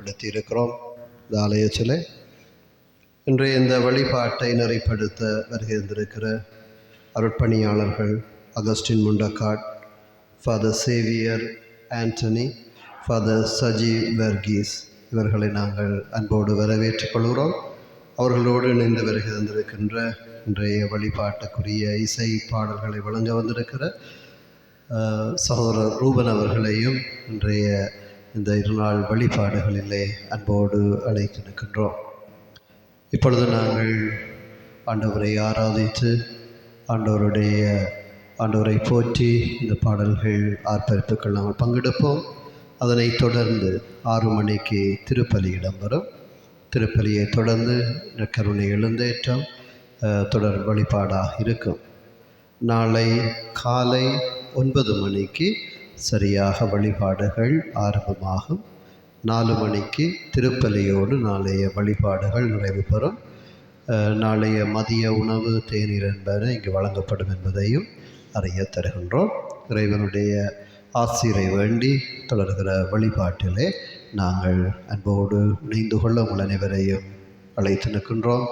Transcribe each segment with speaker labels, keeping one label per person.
Speaker 1: படுத்தி இருக்கிறோம். இந்த ஆலயத்தில் இன்றைய இந்த வழிபாட்டை நெறிப்படுத்த வருகின்றிருக்கிற அருட்பணியாளர்கள் Augustine Mundakkad, father Xavier Antony, father Sajeev Varghese இவர்களை நாங்கள் அன்போடு வரவேற்றுக் கொள்கிறோம். அவர்களோடு இணைந்து வருகின்றிருக்கின்ற இன்றைய வழிபாட்டுக்குரிய இசை பாடல்களை வழங்க வந்திருக்கிற சகோதரர் ரூபன் அவர்களையும் இன்றைய இந்த இருநாள் வழிபாடுகளிலே அன்போடு அழைத்து நிற்கின்றோம். இப்பொழுது நாங்கள் ஆண்டவரை ஆராதித்து ஆண்டவரை போற்றி இந்த பாடல்கள் ஆர்ப்பரிப்புகள் நாங்கள் பங்கெடுப்போம். அதனைத் தொடர்ந்து 6 மணிக்கு திருப்பலி இடம்பெறும். திருப்பலியை தொடர்ந்து நற்கருணை எழுந்தேற்றம் தொடர் வழிபாடாக இருக்கும். நாளை காலை 9 மணிக்கு சரியாக வழிபாடுகள் ஆரம்பமாகும். 4 மணிக்கு திருப்பலியோடு நாளைய வழிபாடுகள் நிறைவு பெறும். நாளைய மதிய உணவு தேநீர் என்பன இங்கு வழங்கப்படும் என்பதையும் அறிய தருகின்றோம். இறைவனுடைய ஆசிரை வேண்டி தொடர்கிற வழிபாட்டிலே நாங்கள் அன்போடு இணைந்து கொள்ள உங்கள் அனைவரையும் அழைத்து நிற்கின்றோம்.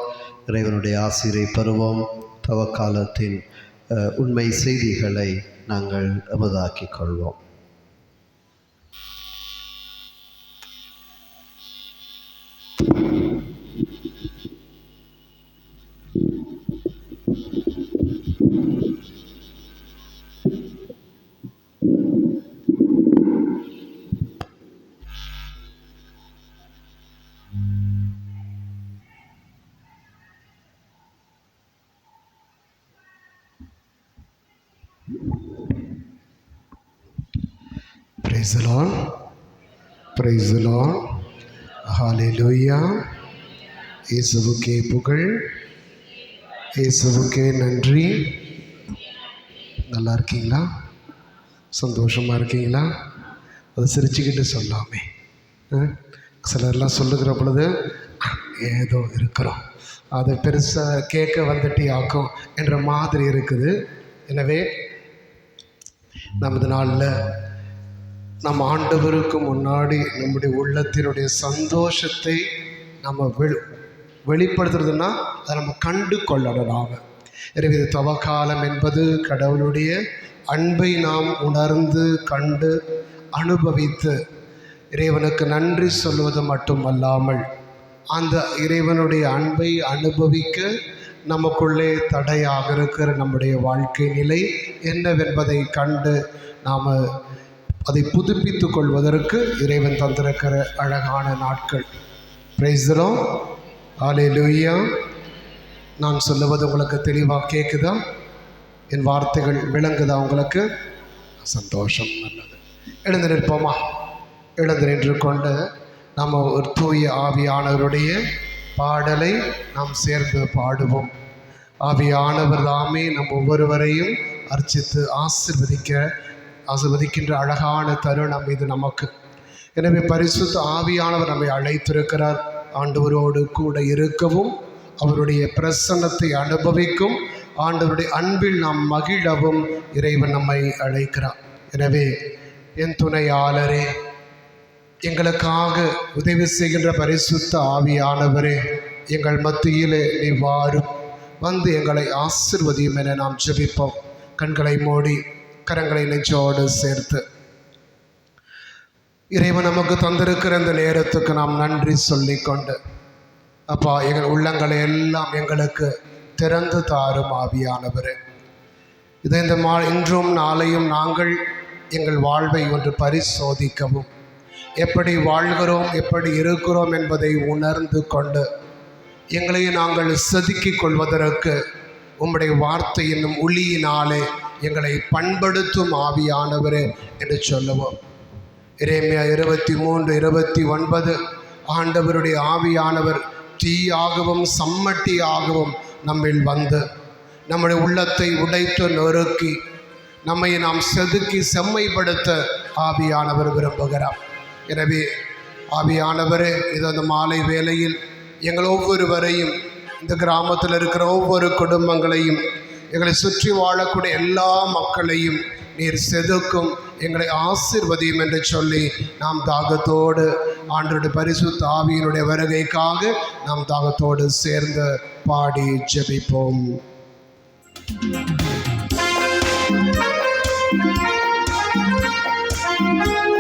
Speaker 1: இறைவனுடைய ஆசிரை பெறுவோம். தவக்காலத்தின் உண்மை செய்திகளை நாங்கள் எமதாக்கிக் கொள்வோம். Praise the Lord. Praise the Lord. Hallelujah. இயேசுவுக்கே புகழ், இயேசுவுக்கே நன்றி. நல்லா இருக்கீங்களா? சந்தோஷமாக இருக்கீங்களா? அதை சிரிச்சுக்கிட்டு சொல்லாமே. சிலர்லாம் சொல்லுகிற பொழுது ஏதோ இருக்கிறோம், அதை பெருசாக கேட்க வந்துட்டு ஆக்கும் என்ற மாதிரி இருக்குது. எனவே நமது நாளில் நம்ம ஆண்டவருக்கு முன்னாடி நம்முடைய உள்ளத்தினுடைய சந்தோஷத்தை நம்ம வெளிப்படுத்துறதுன்னா அதை நம்ம கண்டு கொள்ளணும். எனவே இது தவக்காலம் என்பது கடவுளுடைய அன்பை நாம் உணர்ந்து கண்டு அனுபவித்து இறைவனுக்கு நன்றி சொல்வது மட்டுமல்லாமல் அந்த இறைவனுடைய அன்பை அனுபவிக்க நமக்குள்ளே தடையாக இருக்கிற நம்முடைய வாழ்க்கை நிலை என்னவென்பதை கண்டு நாம் அதை புதுப்பித்து கொள்வதற்கு இறைவன் தந்திருக்கிற அழகான நாட்கள். Praise the Lord. ஹல்லேலூயா. நான் சொல்லுவது உங்களுக்கு தெளிவாக கேட்குதா? என் வார்த்தைகள் விளங்குதா உங்களுக்கு? சந்தோஷம், நல்லது. எழுந்து நிற்போமா? எழுந்து நின்று கொண்டு நம்ம ஒரு தூய ஆவியானவருடைய பாடலை நாம் சேர்ந்து பாடுவோம். ஆவியானவர் தாமே நம் ஒவ்வொருவரையும் அர்ச்சித்து ஆசீர்வதிக்கின்ற அழகான தருணம் இது நமக்கு. எனவே பரிசுத்த ஆவியானவர் நம்மை அழைத்திருக்கிறார். ஆண்டவரோடு கூட இருக்கவும், அவருடைய பிரசன்னத்தை அனுபவிக்கும், ஆண்டவருடைய அன்பில் நாம் மகிழவும் இறைவன் நம்மை அழைக்கிறார். எனவே என் துணையாளரே, எங்களுக்காக உதவி செய்கின்ற பரிசுத்த ஆவியானவரே, எங்கள் மத்தியிலே நீ வாரும், வந்து எங்களை ஆசீர்வதியும் என நாம் ஜெபிப்போம். கண்களை மூடி கரங்களை நெஞ்சோடு சேர்த்து இறைவன் நமக்கு தந்திருக்கிற இந்த நேரத்துக்கு நாம் நன்றி சொல்லிக்கொண்டு, அப்பா, எங்கள் உள்ளங்களை எல்லாம் எங்களுக்கு திறந்து தாரும் ஆவியானவரே. இதை இன்றும் நாளையும் நாங்கள் எங்கள் வாழ்வை ஒன்று பரிசோதிக்கவும், எப்படி வாழ்கிறோம், எப்படி இருக்கிறோம் என்பதை உணர்ந்து கொண்டு எங்களை நாங்கள் செதுக்கிக் கொள்வதற்கு உம்முடைய வார்த்தை என்னும் ஒளியினாலே எங்களை பண்படுத்தும் ஆவியானவரே என்று சொல்லுவோம். எரேமியா 23:29 ஆண்டவருடைய ஆவியானவர் தீயாகவும் சம்மட்டியாகவும் நம்மில் வந்து நம்முடைய உள்ளத்தை உடைத்து நொறுக்கி நம்மை நாம் செதுக்கி செம்மைப்படுத்த ஆவியானவர் விரும்புகிறார். எனவே ஆவியானவரே, இது அந்த மாலை வேளையில் எங்கள் ஒவ்வொருவரையும், இந்த கிராமத்தில் இருக்கிற ஒவ்வொரு குடும்பங்களையும், எங்களை சுற்றி வாழக்கூடிய எல்லா மக்களையும் நீர் செதுக்கும், எங்களை ஆசீர்வதியும் என்று சொல்லி நாம் தாகத்தோடு ஆண்டவருடைய பரிசுத்த ஆவியினுடைய வருகைக்காக நாம் தாகத்தோடு சேர்ந்து பாடி ஜெபிப்போம்.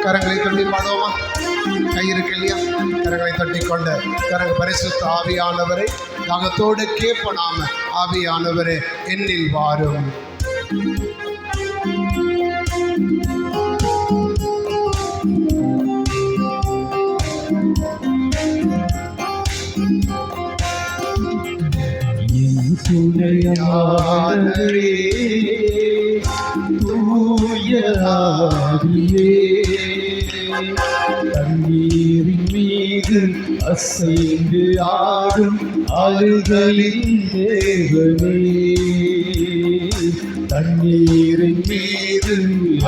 Speaker 1: கரங்களை தட்டி பாடுவோமா? கை இருக்கு இல்லையா? கரங்களை தட்டி கொண்டு பரிசுத்த ஆவியானவரை தாகத்தோடு கேட்போம். ஆவியானவரே என்னில் வாரும்.
Speaker 2: துணையாளரே தூய ஆவியே, தண்ணீரின் மீது அசைந்து ஆடும் அழுகலின் தேவனே, தண்ணீரின் மீது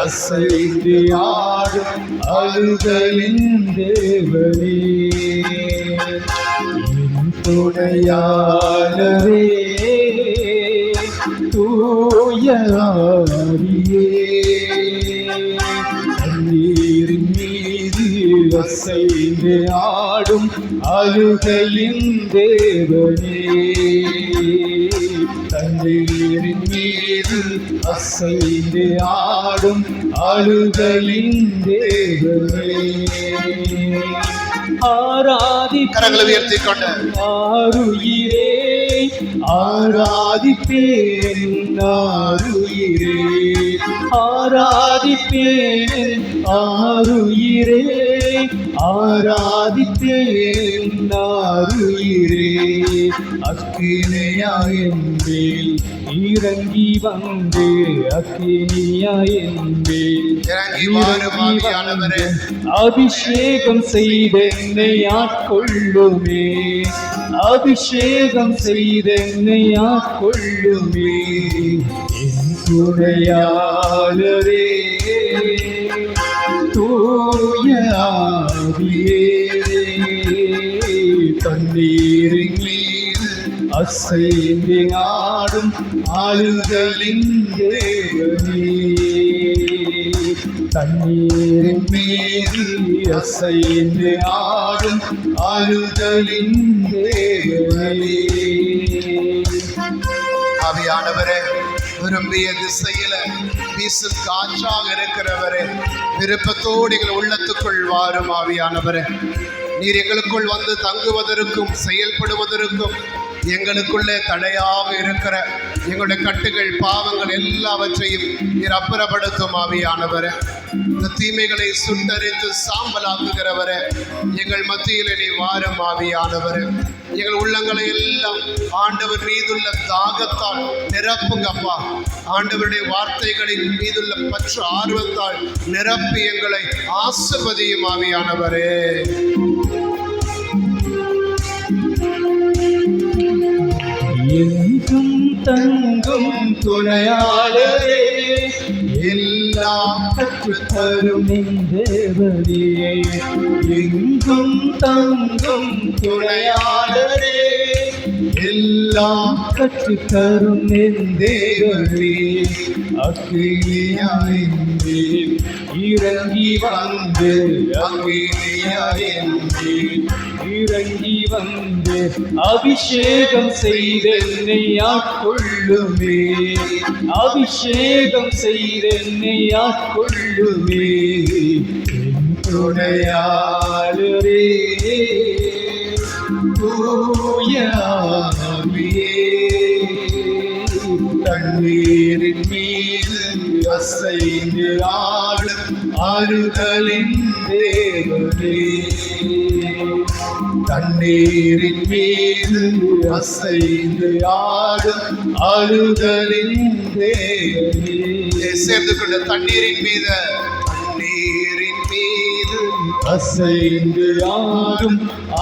Speaker 2: அசைந்து ஆடும் அழுகலின் தேவனே, துணையாளரே தூய ஆவியே, தண்ணீரின் மீது அசைந்து ஆடும் அழுகையின் தேவனே, தண்ணீரின் மீது அசைந்து ஆடும் அழுகையின் தேவனே,
Speaker 1: கரங்களை உயர்த்தி கொண்டு
Speaker 2: ஆருயிரே ஆராதிப்பேன், ஆருயிரே ஆராதிப்பேன், ஆருயிரே ஆராதிப்பேன், ஆருயிரே அக்கினியாயின் மேல் இறங்கி வந்து, அக்கினியாயின் மேல் இறங்கி வந்து அபிஷேகம் செய்தென்னை ஆட்கொள்ளுமே, அபிஷேகம் செய்தென்னை ஆட்கொள்ளுமே, என் துணையாளரே தூய ஆவியே, தண்ணீரின் மீது அசைந்து ஆடும் ஆளுகளின் தேவனே, தண்ணீரின் மீது அசைந்து ஆடும் ஆளுகளின் தேவனே.
Speaker 1: ஆவியானவரே, விரும்பிய திசையில வீசும் காற்றாக இருக்கிறவரே, விருப்பத்தோடு எங்கள் உள்ளத்துக்குள் வாரும். ஆவியானவரே, நீர் எங்களுக்குள் வந்து தங்குவதற்கும் செயல்படுவதற்கும் எங்களுக்குள்ளே தடையாக இருக்கிற எங்களுடைய கட்டுகள் பாவங்கள் எல்லாவற்றையும் நீர் அப்புறப்படுத்தும். ஆவியானவரே, இந்த தீமைகளை சுட்டரித்து சாம்பலாக்குகிறவரே, எங்கள் மத்தியில் நீ வாரும். ஆவியானவரே, எங்கள் உள்ளங்களை எல்லாம் ஆண்டவர் மீதுள்ள தாகத்தால் நிரப்புங்கப்பா. ஆண்டவருடைய வார்த்தைகளின் மீதுள்ள பற்று ஆர்வத்தால் நிரப்பி எங்களை ஆசீர்வதியும். ஆவியானவரே,
Speaker 2: எங்கும் தங்கும் துணையாளரே, எல்லாம் கற்றுத்தரும் தேவனே, எங்கும் தங்கும் துணையாளரே, எல்லாம் கற்றுத்தரும் தேவனே, அக்கினியாயின் மேல் இறங்கி வந்து, அக்கினியாயின் மேல் இறங்கி வந்து அபிஷேகம் செய்தென்னை ஆட்கொள்ளுமே, அபிஷேகம் செய்தென்னை ஆட்கொள்ளுமே, என் துணையாளரே தூய ஆவியே, தண்ணீரின் மீது அசைந்து ஆடும் ஆறுதலின் தேவனே, தண்ணீரின் மீது அசைந்து ஆடும் ஆறுதலின் தேவனே.
Speaker 1: சேர்ந்து கொண்ட தண்ணீரின் மீது, தண்ணீரின் மீது
Speaker 2: அசைந்து ஆடும்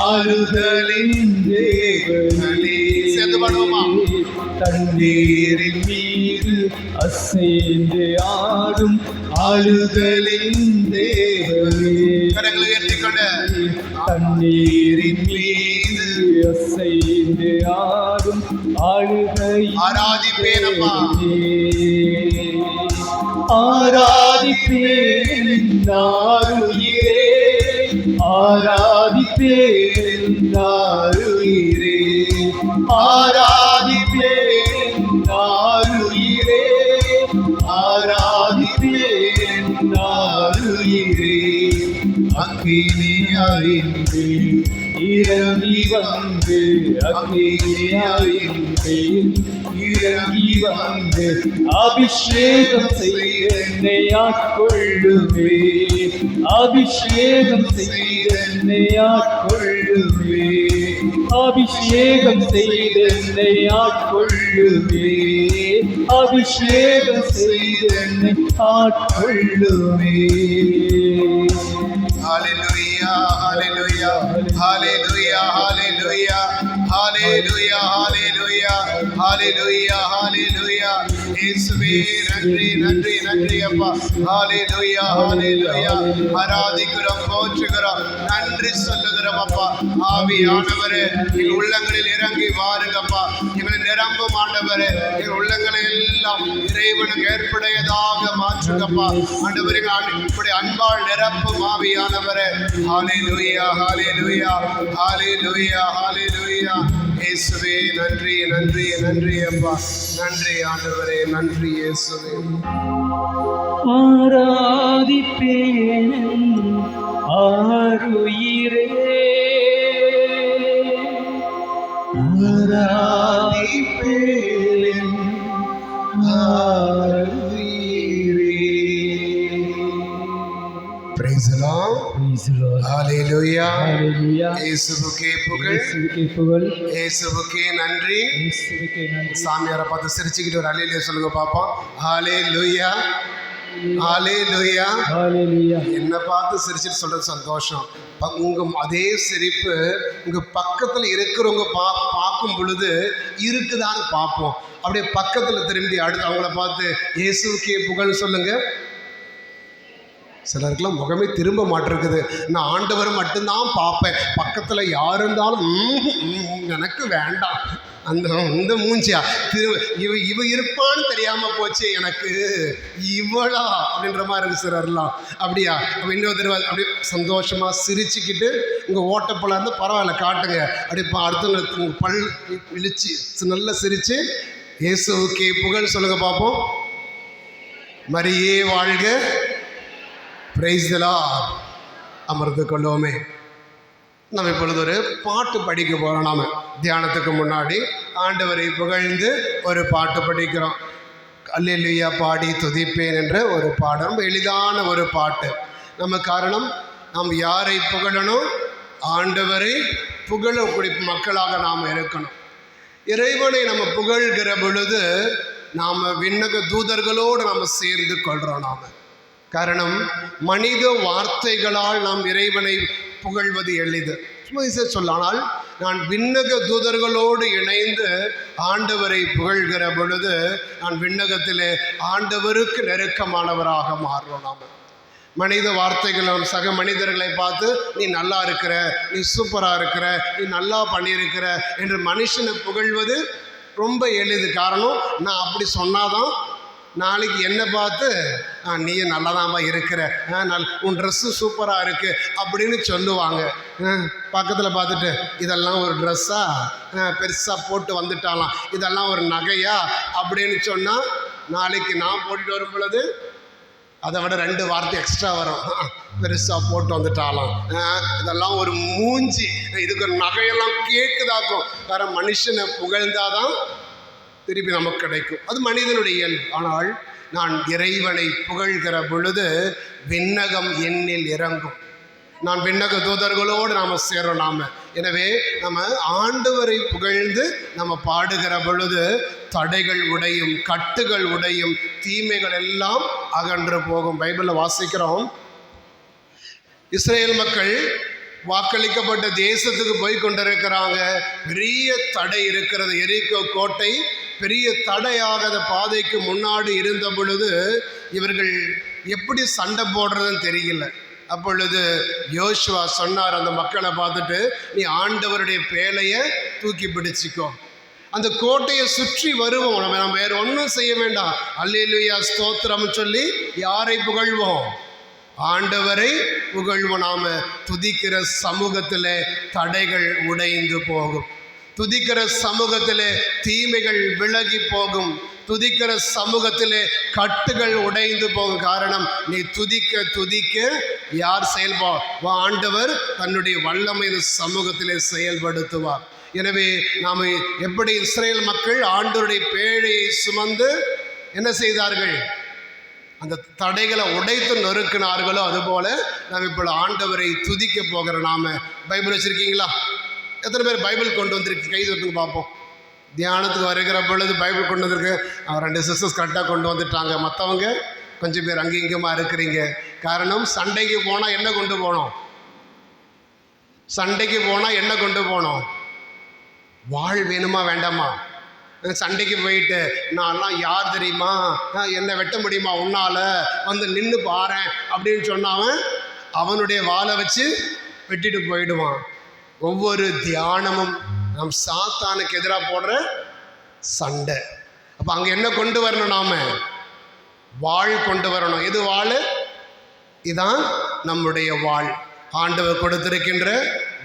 Speaker 2: ஆறுதலின் தேவனே.
Speaker 1: சேர்ந்து பாடுவோமா?
Speaker 2: தண்ணீரின் மீது அசைந்து ஆடும் ஆளுதலின் தேவனே.
Speaker 1: கரங்களை உயர்த்திக்கொண்டு
Speaker 2: தண்ணீரின் மீது அசைந்து ஆடும் ஆளுகை
Speaker 1: ஆராதிப்பேனப்பா,
Speaker 2: ஆராதிப்பேன் ஆருயிரே, ஆராதிப்பேன் நாருயிரே, ஆராதிப்பேன் நாருயிரே, ஆராதிப்பேன் நாருயிரே. அக்கினி அறிந்து இறங்கி வந்து, அக்கினி அறிந்து இறங்கி வந்து, அபிஷேகம் செய்ய என்னை ஆட்கொள்ளுமே, அபிஷேகம் செய்த என்னை ஆட்கொள்ளுமே, அபிஷேகம் செய்த என்னை ஆட்கொள்ளுமே, அபிஷேகம் செய்த என்னை ஆட்கொள்ளுமே.
Speaker 1: ஹalleluya ஹalleluya ஹalleluya ஹalleluya ஹalleluya ஹalleluya ஹalleluya ஹalleluya. இயேசுவே நன்றி நன்றி நன்றி அப்பா. ஹalleluya ஹalleluya. ஆராதிக்கிறோம், போற்றுகிறோம், நன்றி சொல்லுகிறோம் அப்பா. ஆவியானவரே எங்கள் உள்ளங்களில் இறங்கி வாருங்கப்பா. எங்களை நிரம்பும் ஆண்டவரே, எங்கள் உள்ளங்களை எல்லாம் இறைவனுக்கு ஏற்புடையதாக மாற்றுங்கப்பா. ஆண்டவரே இப்படி அன்பால் நிரப்பும் ஆவியானவரே. ஹalleluya ஹalleluya ஹalleluya ஹalleluya. இயேசுவே நன்றி நன்றி நன்றி அப்பா. நன்றி ஆண்டவரே, நன்றி இயேசுவே.
Speaker 2: ஆராதிப்பேன் ஆருயிரே, ஆராதிப்பேன் ஆருயிரே.
Speaker 1: Praise the Lord.
Speaker 2: Praise the Lord.
Speaker 1: Hallelujah.
Speaker 2: Hallelujah.
Speaker 1: இயேசுவுக்கே புகழ்,
Speaker 2: இயேசுவுக்கே புகழ்,
Speaker 1: இயேசுவுக்கே நன்றி.
Speaker 2: இயேசுவுக்கே நன்றி.
Speaker 1: சாமியாரை பார்த்து சிரிச்சுக்கிட்டு ஒரு ஹல்லேலூயா சொல்லுங்க பாப்போம். ஹalleluya ஹalleluya.
Speaker 2: ஹalleluya.
Speaker 1: என்ன பார்த்து சிரிச்சுட்டு சொல்றது சந்தோஷம். உங்க அதே சிரிப்பு உங்க பக்கத்துல இருக்கிறவங்க பார்க்கும் பொழுது இருக்குதான்னு பார்ப்போம். அப்படியே பக்கத்துல திரும்பி அடுத்து அவங்கள பார்த்து இயேசுவுக்கே புகழ் சொல்லுங்க. சிலருக்குலாம் முகமே திரும்ப மாட்டிருக்குது. நான் ஆண்டவர் மட்டும்தான் பார்ப்பேன், பக்கத்தில் யார் இருந்தாலும் எனக்கு வேண்டாம், அந்த மூஞ்சியா இவ இருப்பான்னு தெரியாமல் போச்சு எனக்கு, இவளா அப்படின்ற மாதிரி இருக்கு சிலர்லாம். அப்படியா? இன்னொரு தடவை அப்படி சந்தோஷமாக சிரிச்சுக்கிட்டு உங்கள் ஓட்டப்பழம் இருந்தால் பரவாயில்ல காட்டுங்க. அப்படி அடுத்தவங்களுக்கு உங்கள் பல் இழிச்சு நல்லா சிரித்து இயேசுவுக்கே புகழ் சொல்லுங்க பார்ப்போம். மரியே வாழ்க. Price the Lord. அமர்ந்து கொள்வோமே. நம்ம இப்பொழுது ஒரு பாட்டு படிக்க போகிறோம். நாம் தியானத்துக்கு முன்னாடி ஆண்டவரை புகழ்ந்து ஒரு பாட்டு படிக்கிறோம். அல்லேலூயா பாடி துதிப்பேன் என்ற ஒரு பாடம். ரொம்ப எளிதான ஒரு பாட்டு. நம்ம காரணம், நாம் யாரை புகழணும்? ஆண்டவரை புகழக்கூடிய மக்களாக நாம் இருக்கணும். இறைவனை நம்ம புகழ்கிற பொழுது நாம் விண்ணக தூதர்களோடு நாம் சேர்ந்து கொள்கிறோம். நாம் காரணம், மனித வார்த்தைகளால் நாம் இறைவனை புகழ்வது எளிது. சொல்லானால் நான் விண்ணக தூதர்களோடு இணைந்து ஆண்டவரை புகழ்கிற பொழுது நான் விண்ணகத்திலே ஆண்டவருக்கு நெருக்கமானவராக மாறுறோம். நாம் மனித வார்த்தைகள், நம் சக மனிதர்களை பார்த்து நீ நல்லா இருக்கிற, நீ சூப்பராக இருக்கிற, நீ நல்லா பண்ணியிருக்கிற என்று மனுஷனை புகழ்வது ரொம்ப எளிது. காரணம், நான் அப்படி சொன்னாதான் நாளைக்கு என்னை பார்த்து நீயும் நல்லா தான்ப்பா இருக்கிற, உன் ட்ரெஸ்ஸு சூப்பராக இருக்குது அப்படின்னு சொல்லுவாங்க. பக்கத்தில் பார்த்துட்டு இதெல்லாம் ஒரு ட்ரெஸ்ஸா, பெருசாக போட்டு வந்துட்டாலாம், இதெல்லாம் ஒரு நகையா அப்படின்னு சொன்னால் நாளைக்கு நான் போட்டுட்டு வரும் பொழுது அதை விட 2 வார்த்தை எக்ஸ்ட்ரா வரும். பெருசாக போட்டு வந்துட்டாலாம், இதெல்லாம் ஒரு மூஞ்சி, இதுக்கு ஒரு நகையெல்லாம் கேட்குதாக்கும். வேற மனுஷனை புகழ்ந்தாதான் திருப்பி நமக்கு கிடைக்கும். அது மனிதனுடைய இயல்பு. ஆனால் நான் இறைவனை புகழ்கிற பொழுது விண்ணகம் என்னில் இறங்கும். நான் விண்ணக தூதர்களோடு நாம் சேரோம். நாம் எனவே நம்ம ஆண்டவரை புகழ்ந்து நம்ம பாடுகிற பொழுது தடைகள் உடையும், கட்டுகள் உடையும், தீமைகள் எல்லாம் அகன்று போகும். பைபிளில் வாசிக்கிறோம், இஸ்ரேல் மக்கள் வாக்களிக்கப்பட்ட தேசத்துக்கு போய் கொண்டிருக்கிறாங்க. பெரிய தடை இருக்கிறது. எரிகோ கோட்டை பெரிய தடையாகாத பாதைக்கு முன்னாடி இருந்த பொழுது இவர்கள் எப்படி சண்டை போடுறதுன்னு தெரியல. அப்பொழுது யோசுவா சொன்னார் அந்த மக்களை பார்த்துட்டு, நீ ஆண்டவருடைய பேழையை தூக்கி பிடிச்சிக்கோ, அந்த கோட்டையை சுற்றி வருவோம், நம்ம வேறு ஒன்றும் செய்ய வேண்டாம், அல்லேலூயா ஸ்தோத்திரம் சொல்லி யாரை புகழ்வோம்? ஆண்டவரை புகழ்வோம். நாம துதிக்கிற சமூகத்தில் தடைகள் உடைந்து போகும். துதிக்கிற சமூகத்திலே தீமைகள் விலகி போகும். துதிக்கிற சமூகத்திலே கட்டுகள் உடைந்து போகும். காரணம், நீ துதிக்க துதிக்க யார் ஆண்டவர் தன்னுடைய வல்லமை சமூகத்திலே செயல்படுத்துவார். எனவே நாம் எப்படி இஸ்ரேல் மக்கள் ஆண்டவருடைய பேழையை சுமந்து என்ன செய்தார்கள், அந்த தடைகளை உடைத்து நொறுக்கினார்களோ அதுபோல நாம் இப்போ ஆண்டவரை துதிக்க போகிற நாம. பைபிள் வச்சிருக்கீங்களா? எத்தனை பேர் பைபிள் கொண்டு வந்திருக்கு? கை தட்டுங்க பார்ப்போம். தியானத்துக்கு வருகிற பொழுது பைபிள் கொண்டு வந்திருக்கு. 2 சிஸ்டர்ஸ் கரெக்டாக கொண்டு வந்துட்டாங்க. மற்றவங்க கொஞ்சம் பேர் அங்கே இங்கேமா இருக்கிறீங்க. காரணம், சண்டைக்கு போனால் என்ன கொண்டு போனோம்? சண்டைக்கு போனால் என்ன கொண்டு போனோம்? வாழ் வேணுமா வேண்டாமா? சண்டைக்கு போயிட்டு நான்லாம் யார் தெரியுமா, என்னை வெட்ட முடியுமா, உன்னால் வந்து நின்று பாறேன் அப்படின்னு சொன்னாவன் அவனுடைய வாளை வச்சு வெட்டிட்டு போயிடுவான். ஒவ்வொரு தியானமும் நம் சாத்தானுக்கு எதிராக போடுற சண்டை. அப்போ அங்கே என்ன கொண்டு வரணும்? நாம வாழ் கொண்டு வரணும். எது வாழ்? இதான் நம்முடைய வாழ். ஆண்டவர் கொடுத்திருக்கின்ற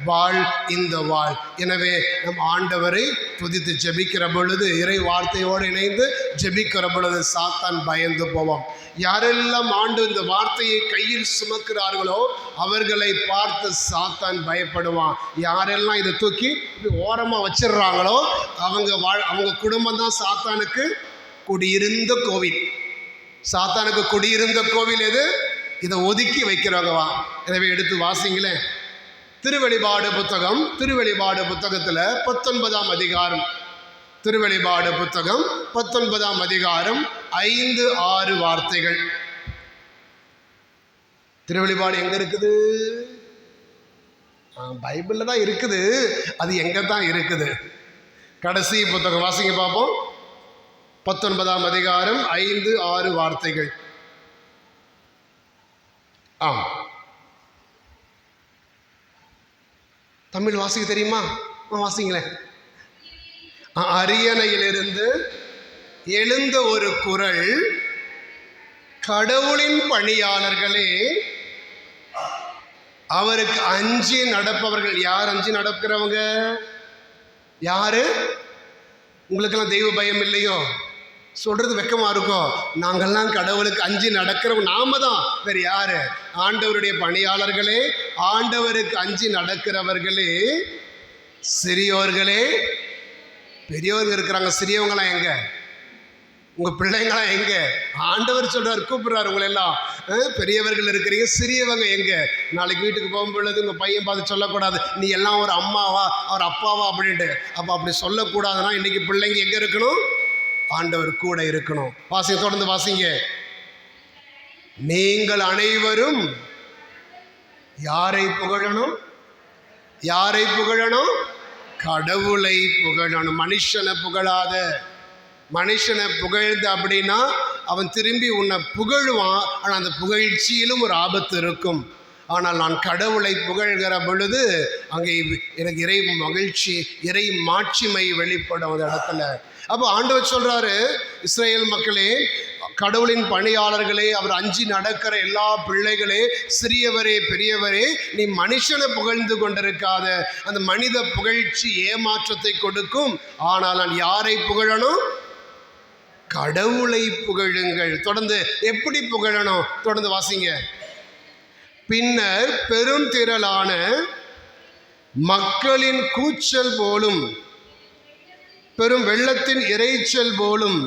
Speaker 1: வாழ் இந்த வாழ். எனவே நம் ஆண்டவரை துதித்து ஜெபிக்கிற பொழுது, இறை வார்த்தையோடு இணைந்து ஜெபிக்கிற பொழுது சாத்தான் பயந்து போவோம். யாரெல்லாம் ஆண்டு இந்த வார்த்தையை கையில் சுமக்கிறார்களோ அவர்களை பார்த்து சாத்தான் பயப்படுவான். யாரெல்லாம் இதை தூக்கி ஓரமாக வச்சிடுறாங்களோ அவங்க குடும்பம் தான் சாத்தானுக்கு குடியிருந்த கோவில். சாத்தானுக்கு குடியிருந்த கோவில் எது? இதை ஒதுக்கி வைக்கிறவங்கவா. எனவே எடுத்து வாசிங்களேன். திருவெளிபாடு புத்தகம், திருவெளிபாடு புத்தகத்தில் 19ஆம் அதிகாரம், திருவெளிபாடு புத்தகம் 19ஆம் அதிகாரம் 5-6 வார்த்தைகள். திருவெளிபாடு எங்க இருக்குது? பைபிளில் தான் இருக்குது. அது எங்க தான் இருக்குது? கடைசி புத்தகம் வாசிங்க பார்ப்போம். 19ஆம் அதிகாரம் 5-6 வார்த்தைகள். தமிழ் வாசிக்க தெரியுமா? வாசிங்களேன். அரியணையிலிருந்து எழுந்த ஒரு குரல், கடவுளின் பணியாளர்களே, அவருக்கு அஞ்சி நடப்பவர்கள். யார் அஞ்சி நடக்கிறவங்க? யாரு? உங்களுக்கெல்லாம் தெய்வ பயம் இல்லையோ? சொல்றது வெக்கமா இருக்கும். நாங்கள்லாம் கடவுளுக்கு அஞ்சி நடக்கிறவங்க நாம தான், வேறு யாரு? ஆண்டவருடைய பணியாளர்களே, ஆண்டவருக்கு அஞ்சி நடக்கிறவர்களே, சிறியோர்களே. பெரியவங்க இருக்கிறாங்க, சிறியவங்களாம் எங்க? உங்க பிள்ளைங்களாம் எங்க? ஆண்டவர் சொல்றாரு, கூப்பிடுறாரு உங்களை எல்லாம். பெரியவர்கள் இருக்கிறீங்க, சிறியவங்க எங்க? நாளைக்கு வீட்டுக்கு போகும் பொழுது உங்க பையன் பார்த்து சொல்லக்கூடாது, நீ எல்லாம் ஒரு அம்மாவா அவர் அப்பாவா அப்படின்ட்டு. அப்போ அப்படி சொல்லக்கூடாதுன்னா இன்னைக்கு பிள்ளைங்க எங்க இருக்கணும்? ஆண்டவர் கூட இருக்கணும். வாசிங்க, தொடர்ந்து வாசிங்க. நீங்கள் அனைவரும் யாரை புகழணும்? யாரை புகழணும்? கடவுளை புகழணும். மனுஷனை புகழாத. மனுஷனை புகழ்ந்து அப்படின்னா அவன் திரும்பி உன்னை புகழுவான். ஆனால் அந்த புகழ்ச்சியிலும் ஒரு ஆபத்து இருக்கும். ஆனால் நான் கடவுளை புகழ்கிற பொழுது அங்கே எனக்கு இறை மகிழ்ச்சி, இறை மாட்சிமை வெளிப்படும் அந்த இடத்துல. அப்போ ஆண்டவர் சொல்றாரு, இஸ்ரேல் மக்களே, கடவுளின் பணியாளர்களே, அவர் அஞ்சி நடக்கிற எல்லா பிள்ளைகளே, சிறியவரே பெரியவரே, நீ மனுஷனை புகழ்ந்து கொண்டிருக்காத. அந்த மனித புகழ்ச்சி ஏமாற்றத்தை கொடுக்கும். ஆனால் நான் யாரை புகழணும்? கடவுளை புகழுங்கள். தொடர்ந்து எப்படி புகழணும்? தொடர்ந்து வாசிங்க. பின்னர் பெரும் திரளான மக்களின் கூச்சல் போலும், பெரும் வெள்ளத்தின் இரைச்சல் போலும்,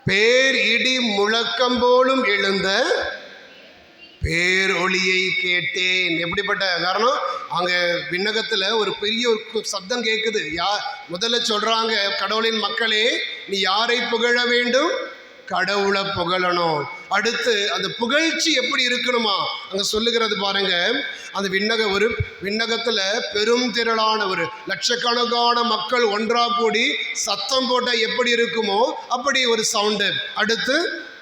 Speaker 1: பேர் இடி முழக்கம் போலும் எழுந்த பேரொளியை கேட்டேன். எப்படிப்பட்ட காரணம்? அங்க விண்ணகத்துல ஒரு பெரிய ஒரு சத்தம் கேட்குது. முதல்ல சொல்றாங்க, கடவுளின் மக்களே, நீ யாரை புகழ வேண்டும்? கடவுளை புகழணும். அடுத்து அந்த புகழ்ச்சி எப்படி இருக்கணுமா? அங்க சொல்லுகிறது பாருங்க. அந்த விண்ணகத்துல பெரும் திரளான ஒரு லட்சக்கணக்கான மக்கள் ஒன்றா கூடி சத்தம் போட்டா எப்படி இருக்குமோ அப்படி ஒரு சவுண்டு. அடுத்து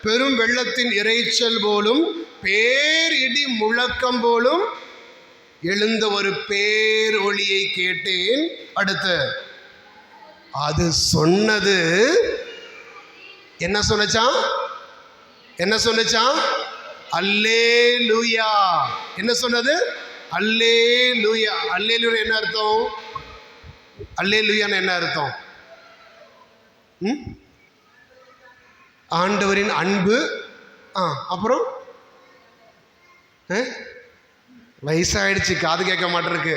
Speaker 1: பெரும் வெள்ளத்தின் இரைச்சல் போலும், பேர் இடி முழக்கம் போலும் எழுந்த ஒரு பேரொளியை கேட்டேன். அடுத்து அது சொன்னது என்ன சொன்னச்சான்? என்ன சொன்னச்சான்? அல்லேலூயா. என்ன சொன்னது? அல்லேலூயா. அல்லேலூயா என்ன அர்த்தம்? அல்லேலூயான்னு என்ன அர்த்தம்? ஆண்டவரின் அன்பு. அப்புறம் வயசாயிடுச்சு, காது கேட்க மாட்டிருக்கு.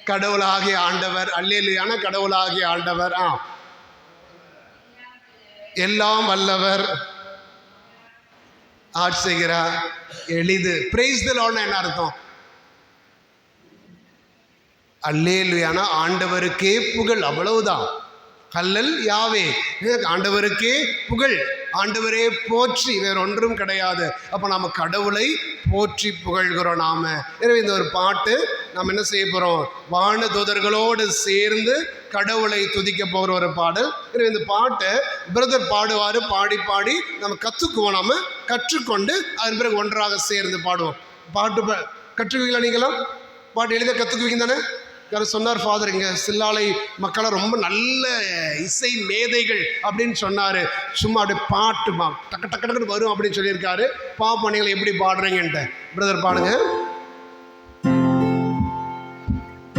Speaker 1: கடவுளாகிய ஆண்டவர். அல்லேலூயான கடவுளாகிய ஆண்டவர். எல்லாம் வல்லவர், ஆட்சி செய்கிறார், எளிது. பிரைஸ் தி லார்ட்னா என்ன அர்த்தம்? அல்லேலூயான ஆண்டவருக்கே புகழ், அவ்வளவுதான். ஹல்லல் யாவே, ஆண்டவருக்கே புகழ், ஆண்டவரே போற்றி, வேற ஒன்றும் கிடையாது. அப்போ நாம் கடவுளை போற்றி புகழ்கிறோம் நாம. எனவே இந்த ஒரு பாட்டு நாம் என்ன செய்ய போகிறோம்? வான தூதர்களோடு சேர்ந்து கடவுளை துதிக்க போகிற ஒரு பாடல். எனவே இந்த பாட்டை பிரதர் பாடுவார், பாடி பாடி நம்ம கற்றுக்குவோம். நாம் கற்றுக்கொண்டு அதன் பிறகு ஒன்றாக சேர்ந்து பாடுவோம். பாட்டு கற்றுக்குவீங்களா? நீங்களாம் பாட்டு எளிதாக கற்றுக்குவீங்க தானே? யாரும் சொன்னார், ஃபாதர் இங்கே சில்லாலை மக்களை ரொம்ப நல்ல இசை மேதைகள் அப்படின்னு சொன்னார். சும்மா அப்படியே பாட்டு டக்கு டக்கு டக்குன்னு வரும் அப்படின்னு சொல்லியிருக்காரு. பாப்பா நீங்கள் எப்படி பாடுறீங்கன்ட்டு. பிரதர் பாடுங்க.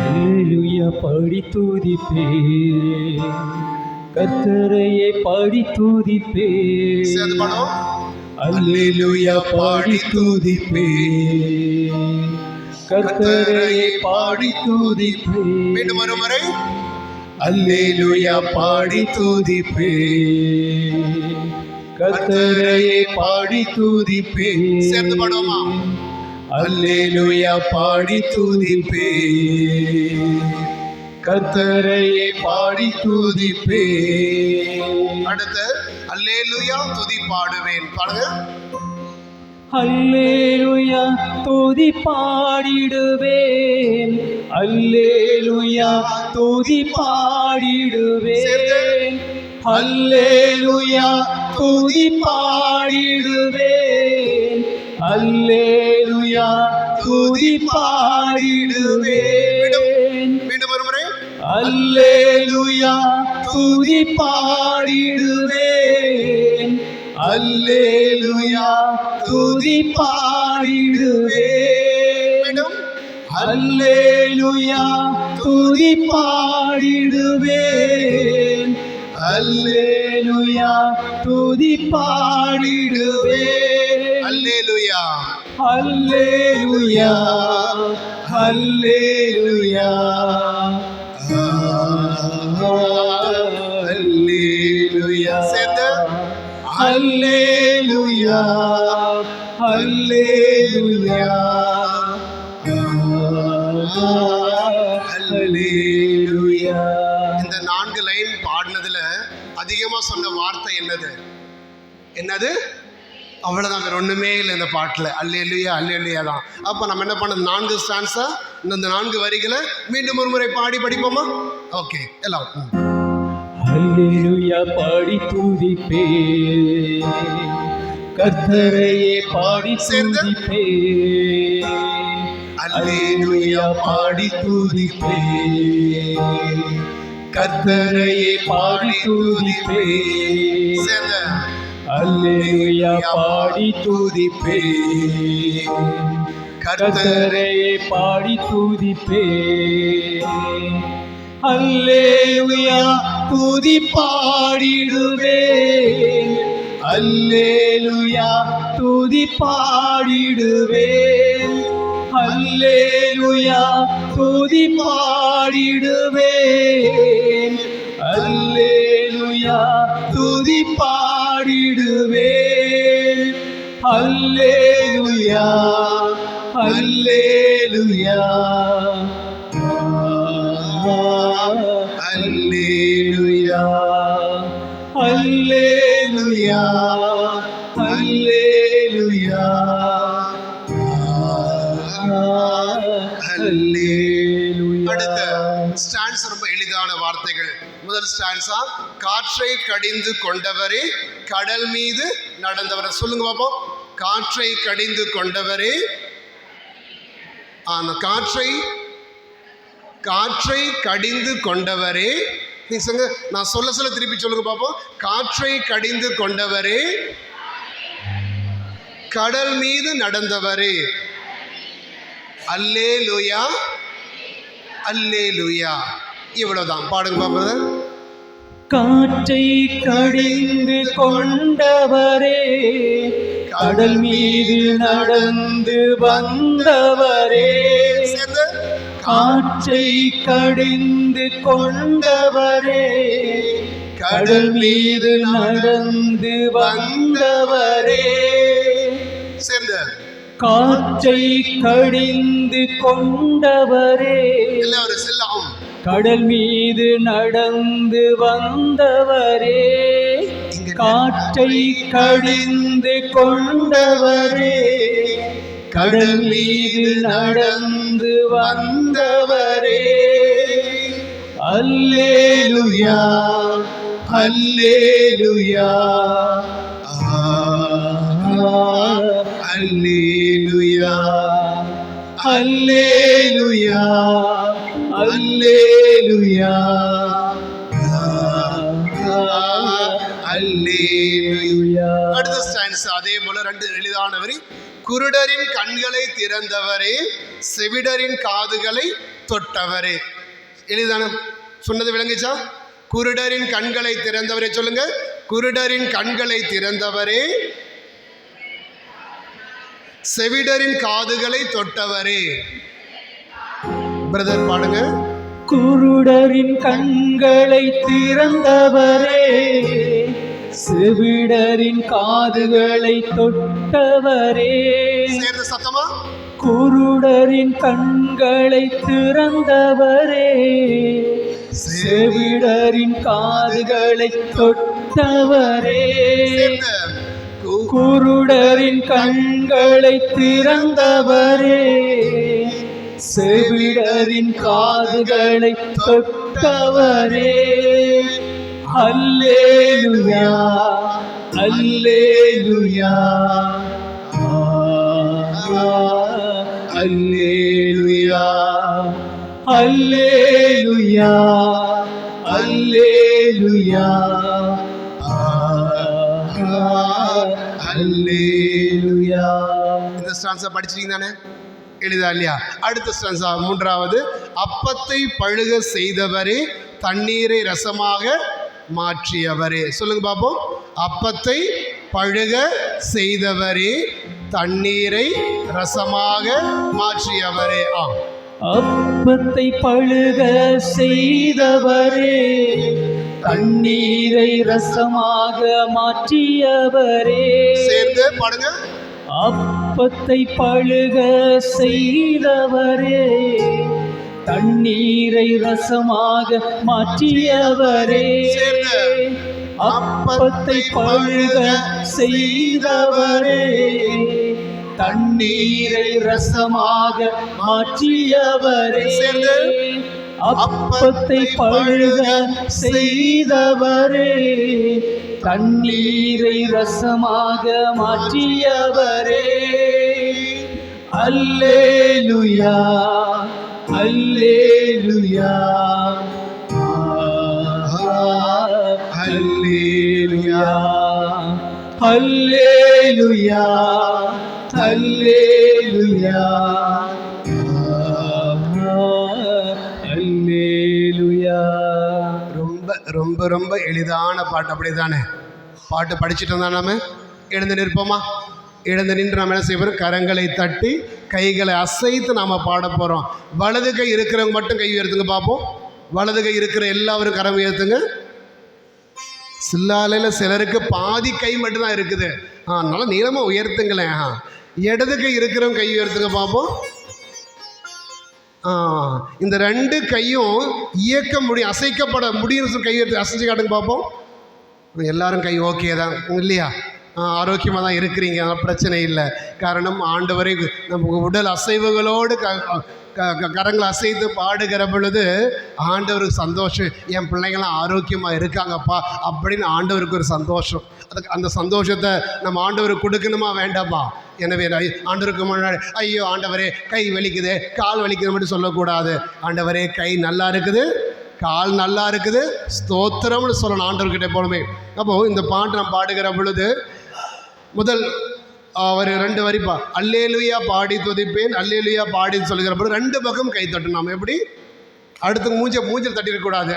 Speaker 2: அல்லேலூயா பாடி துதிப்பே, கர்த்தரையே பாடி துதிப்பே.
Speaker 1: சேர்ந்து பாடுவோம்.
Speaker 2: அல்லேலூயா பாடி துதிப்பே, கர்த்தரையே பாடி துதிப்பே.
Speaker 1: மீண்டும் ஒரு முறை.
Speaker 2: அல்லேலூயா பாடி துதிப்பே, கர்த்தரையே பாடி துதிப்பே.
Speaker 1: சேர்ந்து பாடுவோமா?
Speaker 2: அல்லேலூயா பாடி துதிப்பே, கர்த்தரையே பாடி துதிப்பே.
Speaker 1: அடுத்து அல்லேலூயா துதி பாடுவேன். பாடுங்க.
Speaker 2: அல்லேலூயா துதி பாடிடுவேன், அல்லேலூயா துதி பாடிடுவேன், அல்லேலூயா துதி பாடிடுவேன், அல்லேலூயா துதி பாடிடுவேன்.
Speaker 1: மீண்டும் ஒரு முறை.
Speaker 2: அல்லேலூயா துதி பாடிடுவேன், அல்லேலூயா துதி பாடிடுவேன், அல்லேலூயா துதி பாடிடுவேன், அல்லேலூயா துதி பாடிடுவேன்.
Speaker 1: அல்லேலூயா
Speaker 2: அல்லேலூயா அல்லேலூயா அல்லேலூயா.
Speaker 1: சேர்ந்து
Speaker 2: அல்லேலூயா அல்லேலூயா அல்லேலூயா.
Speaker 1: இந்த 4 லைன் பாடினதுல அதிகமா சொன்ன வார்த்தை என்னது? அவ்வளவுதான், வேற ஒண்ணுமே இல்லை இந்த பாட்டுல. அல்லேலூயா அல்லேலூயா தான். அப்ப நம்ம என்ன பண்ண, 4 ஸ்டான்ஸா இந்த 4 வரிகளை மீண்டும் ஒரு முறை பாடி படிப்போமா? ஓகே, எல்லாம்.
Speaker 2: அல்லேலூயா பாடி துதிப்பே, கர்த்தரையே பாடி துதிப்பே, அல்லேலூயா பாடி துதிப்பே, கர்த்தரையே பாடி துதிப்பே,
Speaker 1: சேர்ந்து
Speaker 2: அல்லேலூயா பாடி துதிப்பே, கர்த்தரையே பாடி துதிப்பே, அல்லேலூயா துதி பாடிடுவேன், அல்லேலூயா துதி பாடிடுவேன், அல்லேலூயா துதி பாடிடுவேன், அல்லேலூயா துதி பாடிடுவேன், அல்லேலூயா அல்லேலூயா அல்லேலூயா அல்லேலூயா அல்லேலூயா அல்லேலூயா.
Speaker 1: அடுத்த ஸ்டான்ஸ் ரொம்ப எளிதான வார்த்தைகள். முதல் ஸ்டான்ஸா, காற்றை கடிந்து கொண்டவரே கடல் மீது நடந்தவரே. சொல்லுங்க பாப்போம். காற்றை கடிந்து கொண்டவரே, அந்த காற்றை கடிந்து கொண்டவரே. நீங்க சொல்லுங்க, நான் சொல்ல திருப்பி சொல்லுங்க பாப்போம். காற்றை கடிந்து கொண்டவரே கடல் மீது நடந்தவரே. அல்லேலூயா, அல்லேலூயா. இவ்வளவுதான். பாடுங்க பாப்பா.
Speaker 3: காற்றை கடிந்து கொண்டவரே, கடல் மீது நடந்து வந்தவரே. காற்றை கடிந்து கொண்டவரே, கடல் மீது நடந்து வந்தவரே.
Speaker 1: சேர்ந்து
Speaker 3: காற்றை கடிந்து கொண்டவரே,
Speaker 1: எல்லாரும் செல்லாம்.
Speaker 3: கடல் மீது நடந்து வந்தவரே. காற்றை கடிந்து கொண்டவரே, கடல் மீது நடந்து வந்தவரே. அல்லேலூயா, அல்லேலூயா, அல்லேலூயா, அல்லேலூயா, அல்லேலூயா, அல்லேலூயா.
Speaker 1: அடுத்த ஸ்டான்ஸ் அதே போல 2 எளிதானவரி. குருடரின் கண்களை திறந்தவரே, செவிடரின் காதுகளை தொட்டவரே. எளிதான சொன்னது விளங்குச்சா? குருடரின் கண்களை திறந்தவரே சொல்லுங்க. குருடரின் கண்களை திறந்தவரே, செவிடரின் காதுகளை தொட்டவரே. பிரதர் பாடுங்க.
Speaker 3: குருடரின் கண்களை திறந்தவரே, செவிடரின் காதுகளை தொட்டவரே.
Speaker 1: சேர்ந்து சத்தமா.
Speaker 3: குருடரின் கண்களை திறந்தவரே, செவிடரின் காதுகளை தொட்டவரே. குருடரின் கண்களை திறந்தவரே, செவிடரின் காதுகளை தொட்டவரே. அல்லேலூயா, அல்லேலூயா, அல்லேலூயா, அல்லேலூயா, அல்லேலூயா, அல்லேலூயா.
Speaker 1: இந்த ஸ்டான்ஸை படிச்சிட்டீங்க தானே? எளிதா இல்லையா? அடுத்த ஸ்டான்ஸா 3வது. அப்பத்தை பழுக செய்தவரே, தண்ணீரை ரசமாக மாற்றியவரே. சொல்லுங்க பாப்போம். அப்பத்தை பழுக செய்தவரே, தண்ணீரை ரசமாக மாற்றியவரே.
Speaker 3: அப்பத்தை பழுக செய்தவரே, தண்ணீரை ரசமாக மாற்றியவரே.
Speaker 1: சேர்ந்து பாடுங்க.
Speaker 3: அப்பத்தை பழுக செய்தவரே, தண்ணீரை ரசமாக மாற்றியவரே. அப்பத்தை பழுக செய்தவரே, தண்ணீரை ரசமாக மாற்றியவரே. அப்பத்தை பழுக செய்தவரே, தண்ணீரை ரசமாக மாற்றியவரே. அல்லேலூயா, அல்லேலூயா, அல்லேலூயா, அல்லேலூயா, அல்லேலூயா, அல்லேலூயா.
Speaker 1: ரொம்ப ரொம்ப ரொம்ப எளிதான பாட்டு. அப்படிதானே? பாட்டு படிச்சுட்டு இருந்தா நாம எழுந்து நிற்போமா? எழுந்து நின்று நாம் என்ன செய்ய போகிறோம்? கரங்களை தட்டி கைகளை அசைத்து நாம் பாட போகிறோம். வலது கை இருக்கிறவங்க மட்டும் கை உயர்த்துங்க பார்ப்போம். வலது கை இருக்கிற எல்லாரும் கரம் உயர்த்துங்க. சில்லாலையில் சிலருக்கு பாதி கை மட்டும்தான் இருக்குது. நல்லா நீளமாக உயர்த்துங்களேன். இடது கை இருக்கிறவங்க கை உயர்த்துங்க பார்ப்போம். இந்த 2 கையும் இயக்க முடியும், அசைக்கப்பட முடியும். கை உயர்த்து அசைச்சு காட்டுங்க பார்ப்போம். எல்லாரும் கை ஓகே தான் இல்லையா? ஆரோக்கியமாக தான் இருக்கிறீங்க, அதனால் பிரச்சனை இல்லை. காரணம் ஆண்டவரை நம்ம உடல் அசைவுகளோடு கரங்களை அசைத்து பாடுகிற பொழுது ஆண்டவருக்கு சந்தோஷம். என் பிள்ளைங்களாம் ஆரோக்கியமாக இருக்காங்கப்பா அப்படின்னு ஆண்டவருக்கு ஒரு சந்தோஷம். அதுக்கு அந்த சந்தோஷத்தை நம்ம ஆண்டவருக்கு கொடுக்கணுமா வேண்டாமா? எனவே ஆண்டவருக்கு முன்னாடி ஐயோ ஆண்டவரே கை வலிக்குது, கால் வலிக்குது மட்டும் சொல்லக்கூடாது. ஆண்டவரே கை நல்லா இருக்குது, கால் நல்லா இருக்குது, ஸ்தோத்திரம்னு சொல்லணும் ஆண்டவர்கிட்ட போலுமே. அப்போது இந்த பாட்டு நான் பாடுகிற பொழுது முதல் அவர் 2 வரிப்பா. அல்லேலுயா பாடி துதிப்பேன், அல்லேலுயா பாடி சொல்லுகிறப்ப 2 பக்கம் கை தட்டணும். நாம் எப்படி அடுத்து மூஞ்சில் தட்டிடக்கூடாது,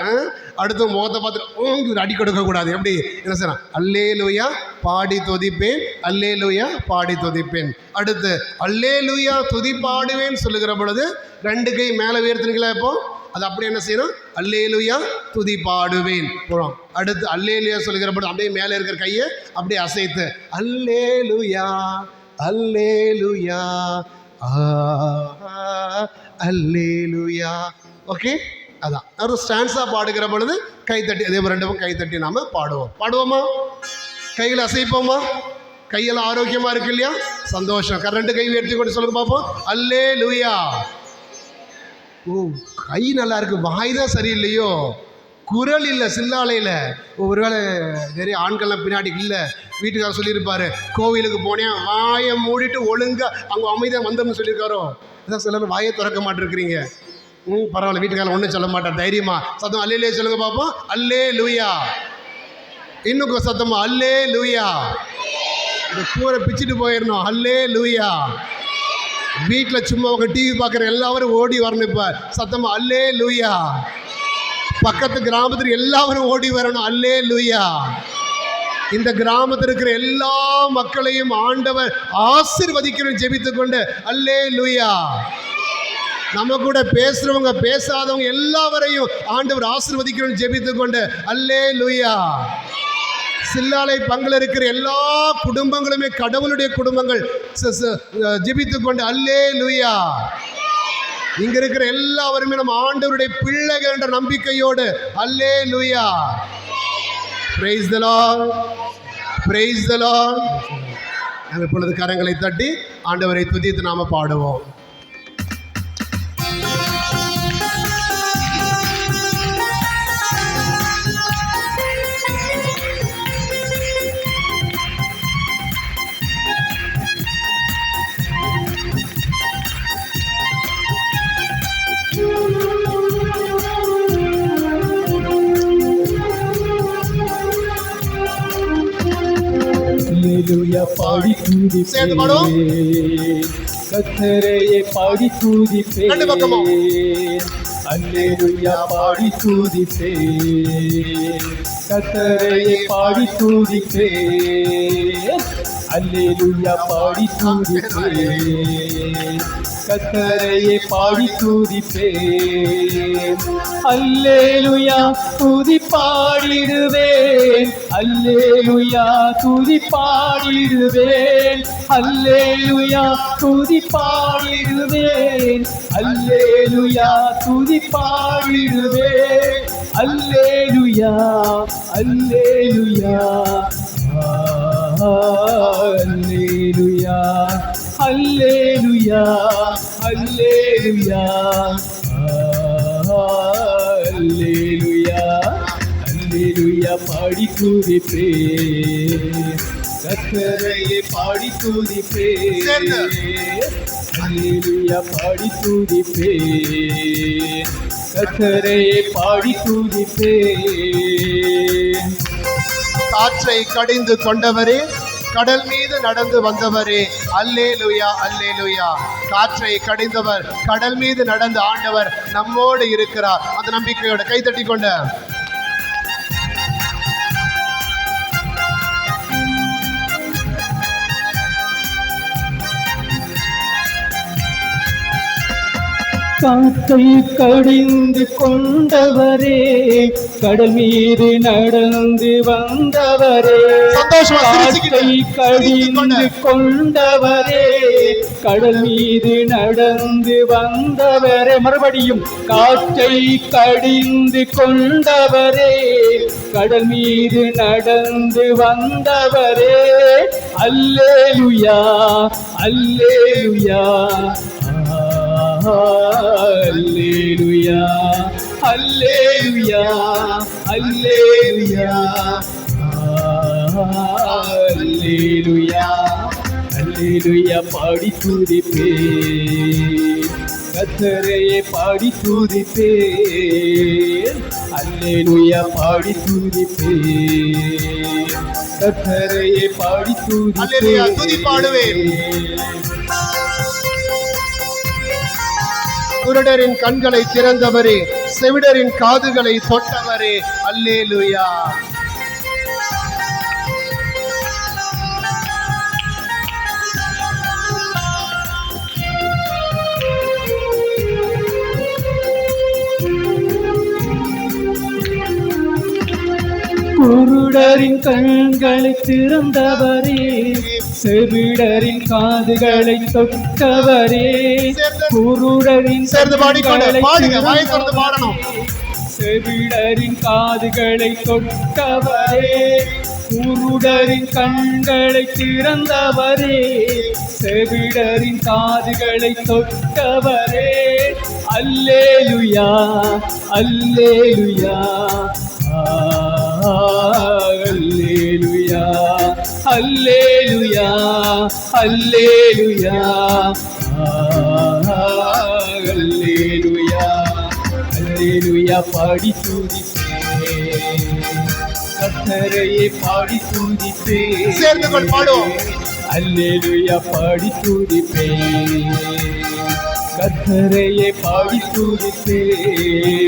Speaker 1: அடுத்து முகத்தை பார்த்து அடி கொடுக்கக்கூடாது. எப்படி என்ன செய்யலாம்? அல்லேலுயா பாடி துதிப்பேன், அல்லேலுயா பாடி துதிப்பேன். அடுத்து அல்லேலுயா துதி பாடுவேன் சொல்லுகிற பொழுது 2 கை மேலே உயர்த்துனீங்களா? இப்போ அது அப்படி என்ன செய்யணும்? அல்லேலுயா துதி பாடுவேன் போகிறோம். அடுத்து அல்லேலுயா சொல்லுகிற பொழுது அப்படியே மேலே இருக்கிற கையை அப்படியே அசைத்து அல்லேலுயா அல்லேலுயா அல்லேலுயா. ஓகே, அதான் ஒரு ஸ்டான்ஸாக பாடுகிற பொழுது கைத்தட்டி, அதே 2 கைத்தட்டி நாம் பாடுவோமா? கையில் அசைப்போமா? கையெல்லாம் ஆரோக்கியமாக இருக்கு இல்லையா? சந்தோஷம். 2 கை உயர்த்தி கொண்டு சொல்லுங்க பார்ப்போம். அல்லேலுயா. கை நல்லா இருக்கு, வாய் தான் சரியில்லையோ, குரல் இல்லை, சில்லாலையில். ஒருவேளை நிறைய ஆண்கள்லாம் பின்னாடி இல்லை, வீட்டுக்காரர் சொல்லியிருப்பாரு, கோவிலுக்கு போனேன் வாயை மூடிட்டு ஒழுங்காக அவங்க அமைதியாக வந்தோம்னு சொல்லியிருக்காரோ. இதான் சிலர் வாயை திறக்க மாட்டிருக்கிறீங்க. பரவாயில்ல, வீட்டுக்காரர் ஒன்றும் சொல்ல மாட்டார், தைரியமா சத்தம் அல்லேலுயா சொல்லுங்க பார்ப்போம். அல்லேலுயா. இன்னும் சத்தமா அல்லேலுயா. இந்த கூரை பிச்சுட்டு போயிடணும். அல்லேலுயா. வீட்டில் சும்மா உங்க டிவி பார்க்குற எல்லாரும் ஓடி வரணும். இப்போ சத்தமா அல்லேலுயா. பக்கத்து கிராமத்தில் எல்லாரும் ஓடி வரணும். அல்லேலுயா. இந்த கிராமத்தில் இருக்கிற எல்லா மக்களையும் ஆண்டவர் ஆசீர்வதிக்கணும் ஜெபித்துக் கொண்டு அல்லேலுயா. நம்ம கூட பேசுறவங்க பேசாதவங்க எல்லாவரையும் ஆண்டவர் ஆசீர்வதிக்கணும் ஜெபித்துக் கொண்டு அல்லேலுயா. சில்லாலை பங்கில் இருக்கிற எல்லா குடும்பங்களுமே கடவுளுடைய குடும்பங்கள் ஜெபித்துக் கொண்டு அல்லேலுயா. இங்க இருக்கிற எல்லாருமே நம்ம ஆண்டவருடைய பிள்ளைகள் என்ற நம்பிக்கையோடு அல்லேலுயா. Praise the Lord. Praise the Lord. நாம் இப்பொழுது கரங்களை தட்டி ஆண்டவரை துதித்து நாம பாடுவோம்.
Speaker 3: அல்லேலுயா பாடி துதிப்பேன், கர்த்தரையே பாடி துதிப்பேன். அல்லேலுயா பாடி துதிப்பேன், கர்த்தரையே பாடி துதிப்பேன். அல்லேலுயா பாடி துதிப்பேன், கர்த்தரையே பாடி துதிப்பேன். அல்லேலுயா துதி பாடிடுவேன், அல்லேலுயா துதி பாடிடுவேன், அல்லேலுயா துதி பாடிடுவேன், அல்லேலுயா துதி பாடிடுவேன். அல்லேலுயா அல்லேலுயா அல்லேலுயா அல்லேலுயா அல்லேலுயா அல்லேலுயா அல்லேலுயா பாடி துதிப்பேன், கர்த்தரையே பாடி துதிப்பேன். அல்லேலுயா பாடி துதிப்பேன், கர்த்தரையே பாடி துதிப்பேன்.
Speaker 1: காற்றை கடிந்து கொண்டவரே, கடல் மீது நடந்து வந்தவரே, அல்லேலுயா அல்லேலுயா. காற்றை கடிந்தவர், கடல் மீது நடந்த ஆண்டவர் நம்மோடு இருக்கிறார். அந்த நம்பிக்கையோட கைத்தட்டி கொண்ட
Speaker 3: காற்றை கடிந்து கொண்டவரே, கடல் மீது நடந்து வந்தவரே, காற்றை கடிந்து கொண்டவரே, கடல் மீது நடந்து வந்தவரே. மறுபடியும் காற்றை கடிந்து கொண்டவரே, கடல் மீது நடந்து வந்தவரே. அல்லேலுயா அல்லேலுயா அல்லேலுயா அல்லேலுயா அல்லேலுயா அல்லேலுயா அல்லேலுயா பாடி துதிப்பேன், கர்த்தரையே பாடி துதிப்பேன். அல்லேலூயா பாடி துதிப்பேன். கர்த்தரையே பாடி
Speaker 2: அல்லேலூயா, துதி பாடுவேன். குருடரின் கண்களை திறந்தவரே, செவிடரின் காதுகளை தொட்டவரே, அல்லேலூயா.
Speaker 3: குருடரின் கண்களை திறந்தவரே, செவிடரின் காதுகளை தொட்டவரே, குருடரின்
Speaker 2: சேர்ந்து பாடிக்கொண்டு
Speaker 3: கண்களை
Speaker 2: பாடுங்க, வாயை திறந்து பாடணும்.
Speaker 3: செவிடரின் காதுகளை தொட்டவரே, குருடரின் கண்களை திறந்தவரே, செவிடரின் காதுகளை தொட்டவரே, அல்லேலூயா அல்லேலூயா அல்லேலூயா அல்லேலூயா அல்லேலூயா அல்லேலூயா அல்லேலூயா பாடி துதிப்பேன். கர்த்தரையே பாடி துதிப்பேன்.
Speaker 2: சேர்ந்து கொண்டு பாடுவோம்.
Speaker 3: அல்லேலூயா பாடி துதிப்பேன். கர்த்தரையே பாடி துதிப்பேன்.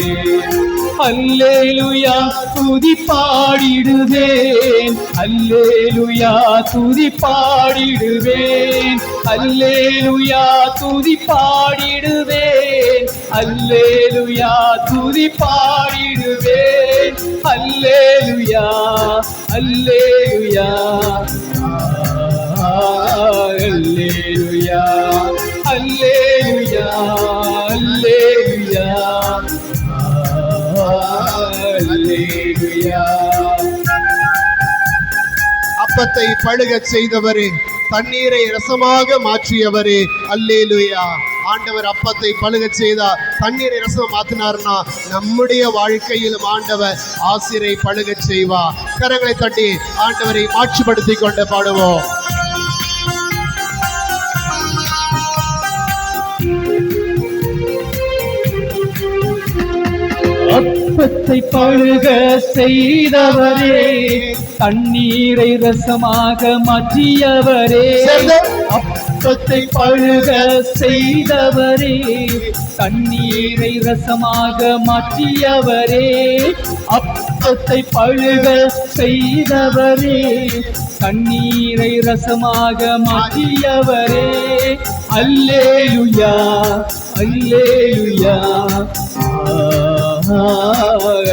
Speaker 3: அல்லேலூயா துதி பாடிடுவேன். அல்லேலூயா துதி பாடிடுவேன். அல்லேலூயா துதி பாடிடுவேன். அல்லேலூயா துதி பாடிடுவேன். அல்லேலூயா அல்லேலூயா அல்லேலூயா அல்லேலூயா அல்லேலூயா அல்லேலூயா.
Speaker 2: அப்பத்தை பழுகச் செய்தவரே, தண்ணீரை ரசமாக மாற்றியவரே, அல்லேலூயா. ஆண்டவர் அப்பத்தை பழுகச் செய்தார், தண்ணீரை ரசம் மாத்தினார்னா நம்முடைய வாழ்க்கையிலும் ஆண்டவர் ஆசிரை பழுகச் செய்வார். கரங்களை தட்டி ஆண்டவரை மாட்சிப்படுத்தி கொண்டு பாடுவோம்.
Speaker 3: அப்பத்தை பழுக செய்தவரே, தண்ணீரை ரசமாக மாற்றியவரே, அப்பத்தை பழுக செய்தவரே, தண்ணீரை ரசமாக மாற்றியவரே, அப்பத்தை பழுக செய்தவரே, தண்ணீரை ரசமாக மாற்றியவரே, அல்லேலூயா அல்லேலூயா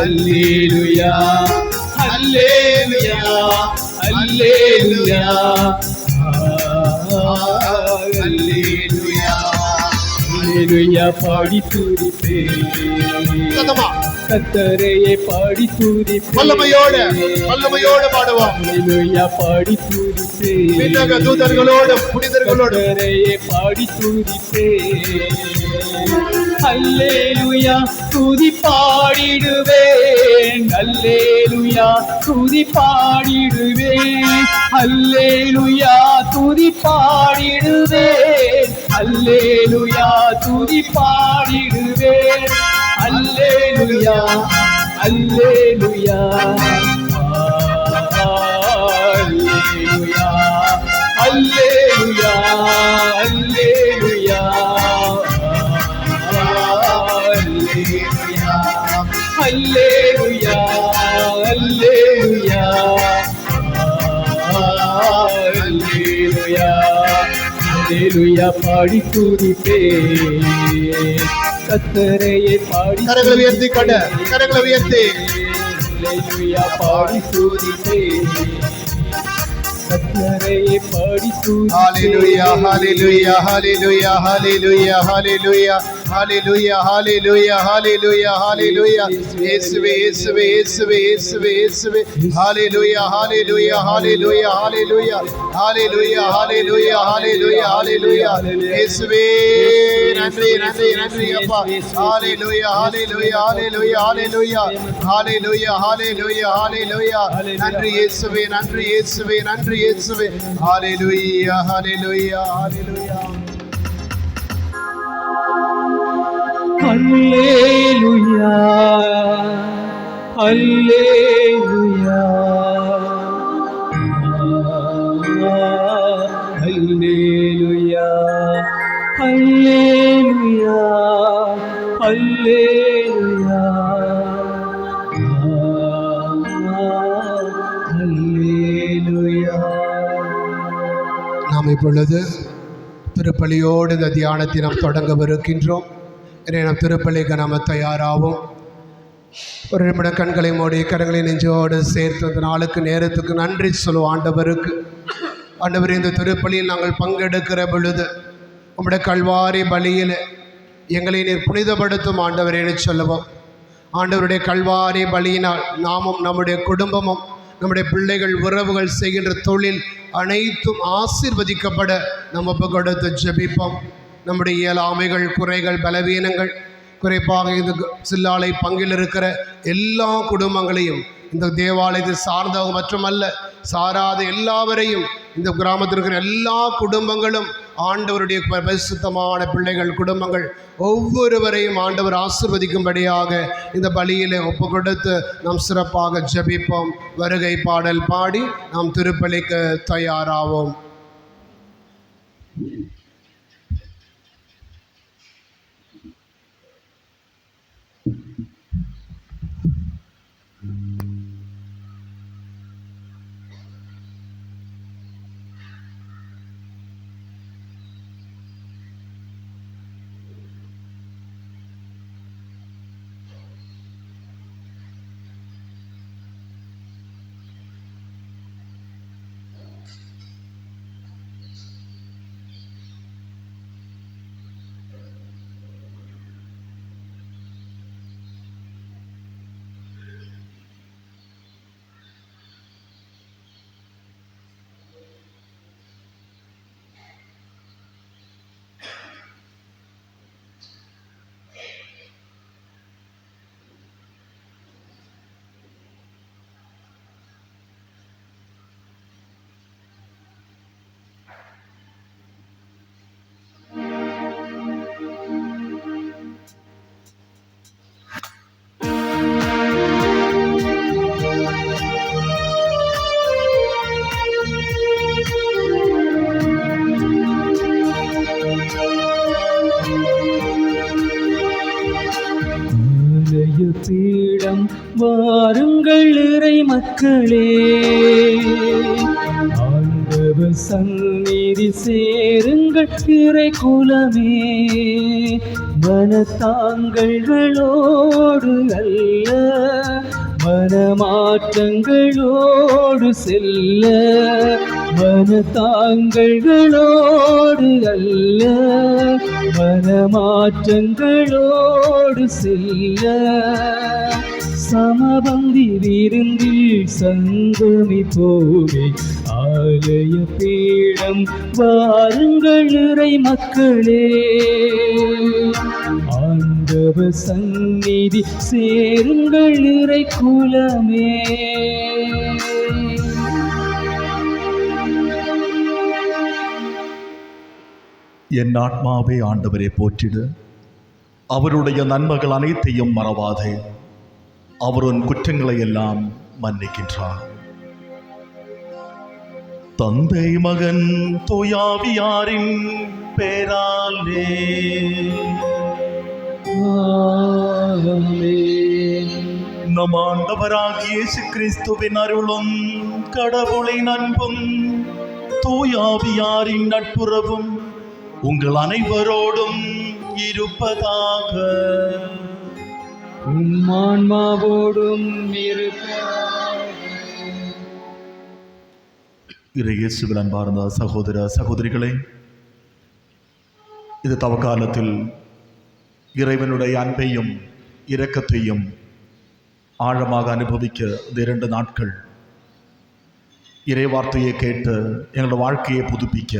Speaker 3: அல்லேலூயா அல்லேலூயா அல்லேலூயா அல்லேலூயா அல்லேலூயா பாடி துதிப்பேன். கர்த்தரையே பாடி துதிப்பேன்.
Speaker 2: வல்லமையோடு பாடுவோம்.
Speaker 3: அல்லேலூயா பாடி துதிப்பேன்.
Speaker 2: விண்ணக தூதர்களோடு புனிதர்களோடு
Speaker 3: கர்த்தரையே பாடி துதிப்பேன். அல்லேலூயா துதி பாடிடுவேன். அல்லேலூயா துதி பாடிடுவேன். அல்லேலூயா துதி பாடிடுவேன். அல்லேலூயா துதி பாடிடுவேன். அல்லேலூயா அல்லேலூயா அல்லேலூயா அல்லேலூயா அல்லேலூயா அல்லேலூயா அல்லேலூயா அல்லேலூயா பாடி துதிப்பேன். கர்த்தரையே பாடி
Speaker 2: கரங்களை உயர்த்தி கொண்ட கரங்களை உயர்த்தி
Speaker 3: அல்லேலூயா பாடி துதிப்பேன். கர்த்தரையே பாடி
Speaker 2: ஹalleluya
Speaker 3: துதிப்பேன்.
Speaker 2: hallelujah hallelujah hallelujah hallelujah hallelujah hallelujah hallelujah இயேசுவே இயேசுவே இயேசுவே இயேசுவே இயேசுவே hallelujah hallelujah hallelujah hallelujah hallelujah hallelujah hallelujah hallelujah இயேசுவே நன்றி நன்றி நன்றி அப்பா hallelujah hallelujah hallelujah hallelujah hallelujah hallelujah hallelujah நன்றி இயேசுவே நன்றி இயேசுவே நன்றி இயேசுவே hallelujah hallelujah hallelujah
Speaker 3: அல்லேலூயா அல்லேலூயா அல்லேலூயா அல்லேலூயா அல்லேலூயா அல்லேலூயா.
Speaker 1: நாம் இப்பொழுது திருப்பலியோடு இந்த தியானத்தை நாம் தொடங்கவிருக்கின்றோம். எனவே நாம் திருப்பலிக்கு நாம் தயாராகும். ஒரு நிமிட கண்களை மூடி கரங்களை நெஞ்சோடு சேர்த்து அந்த நாளுக்கு நேரத்துக்கு நன்றி சொல்லுவோம் ஆண்டவருக்கு. ஆண்டவர், இந்த திருப்பலியில் நாங்கள் பங்கெடுக்கிற பொழுது உம்முடைய கல்வாரி பலியில் எங்களை நீர் புனிதப்படுத்தும் ஆண்டவரேன்னு சொல்லுவோம். ஆண்டவருடைய கல்வாரி பலியினால் நாமும் நம்முடைய குடும்பமும் நம்முடைய பிள்ளைகள் உறவுகள் செய்கின்ற தொழில் அனைத்தும் ஆசீர்வதிக்கப்பட நம்ம ஒப்பு கொடுத்து ஜெபிப்போம். நம்முடைய இயலாமைகள், குறைகள், பலவீனங்கள், குறிப்பாக இந்த சில்லாலை பங்கில் இருக்கிற எல்லா குடும்பங்களையும், இந்த தேவாலயத்தை சார்ந்தவங்க மட்டுமல்ல சாராத எல்லாவரையும், இந்த கிராமத்தில் இருக்கிற எல்லா குடும்பங்களும் ஆண்டவருடைய பரிசுத்தமான பிள்ளைகள் குடும்பங்கள் ஒவ்வொருவரையும் ஆண்டவர் ஆசீர்வதிக்கும்படியாக இந்த பலியிலே ஒப்பு கொடுத்து நாம் சிறப்பாக ஜெபிப்போம். வருகை பாடல் பாடி நாம் திருப்பலிக்கு தயாராவோம்.
Speaker 3: பீடம் வாருங்கள் இறை மக்களே, ஆண்டவர் சந்நிதி சேருங்கள் இறை குலமே. மனத்தாங்கல்களோடு அல்ல, மனமாற்றங்களோடு செல்ல. மனத்தாங்கல்களோடு அல்ல, மனமாற்றங்களோடு செல்ல. சமபந்தி விருந்தில் சங்கமிப்போமே, ஆலய பீடம் வாருங்கள் இறை மக்களே. ஆண்டவர் சந்நிதி சேருங்கள் இறை குலமே.
Speaker 4: என் ஆத்மாவே ஆண்டவரை போற்றிடு, அவருடைய நன்மைகள் அனைத்தையும் மறவாதே. அவர் உன் குற்றங்களை எல்லாம் மன்னிக்கின்றார். தந்தை மகன் தூயாவியாரின் பேராலே நம் ஆண்டவராகிய இயேசு கிறிஸ்துவின் அருளும் கடவுளின் அன்பும் தூயாவியாரின் நட்புறவும் உங்கள் அனைவரோடும் இருப்பதாக.
Speaker 3: ஆன்மாவோடும்
Speaker 4: இயேசுவில் அன்பார்ந்த சகோதர சகோதரிகளே, இது தவக்காலத்தில் இறைவனுடைய அன்பையும் இரக்கத்தையும் ஆழமாக அனுபவிக்க இந்த 2 நாட்கள் இறை வார்த்தையை கேட்டு எங்களோட வாழ்க்கையை புதுப்பிக்க,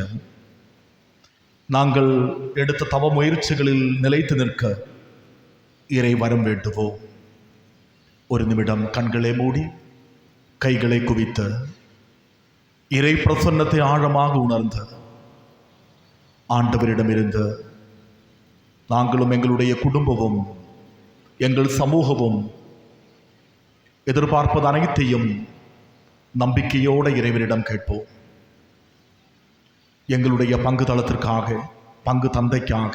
Speaker 4: நாங்கள் எடுத்த தவ முயற்சிகளில் நிலைத்து நிற்க இறை வரம் வேண்டுவோம். ஒரு நிமிடம் கண்களை மூடி கைகளை குவித்து இறை பிரசன்னத்தை ஆழமாக உணர்ந்து ஆண்டவரிடமிருந்து நாங்களும் எங்களுடைய குடும்பமும் எங்கள் சமூகமும் எதிர்பார்ப்பது அனைத்தையும் நம்பிக்கையோடு இறைவனிடம் கேட்போம். எங்களுடைய பங்கு தளத்திற்காக, பங்கு தந்தைக்காக,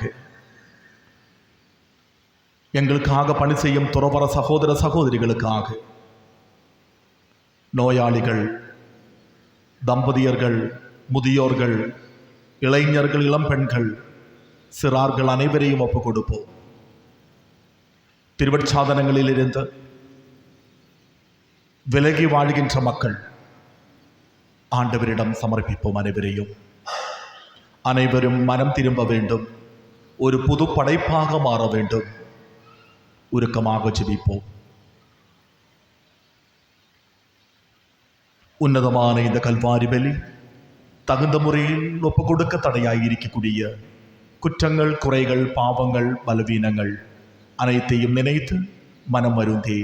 Speaker 4: எங்களுக்காக பணி செய்யும் துறவற சகோதர சகோதரிகளுக்காக, நோயாளிகள், தம்பதியர்கள், முதியோர்கள், இளைஞர்கள், இளம்பெண்கள், சிறார்கள் அனைவரையும் ஒப்புக் கொடுப்போம். திருவற்சாதனங்களில் இருந்து விலகி வாழ்கின்ற மக்கள் ஆண்டவரிடம் சமர்ப்பிப்போம். அனைவரும் மனம் திரும்ப வேண்டும், ஒரு புது படைப்பாக மாற வேண்டும். உருக்கமாக ஜெபிப்போம். உன்னதமான இந்த கல்வாரி பலி தகுந்த முறையில் ஒப்புக் கொடுக்க தடையாயிருக்கக்கூடிய குற்றங்கள், குறைகள், பாவங்கள், பலவீனங்கள் அனைத்தையும் நினைத்து மனம் வருந்தே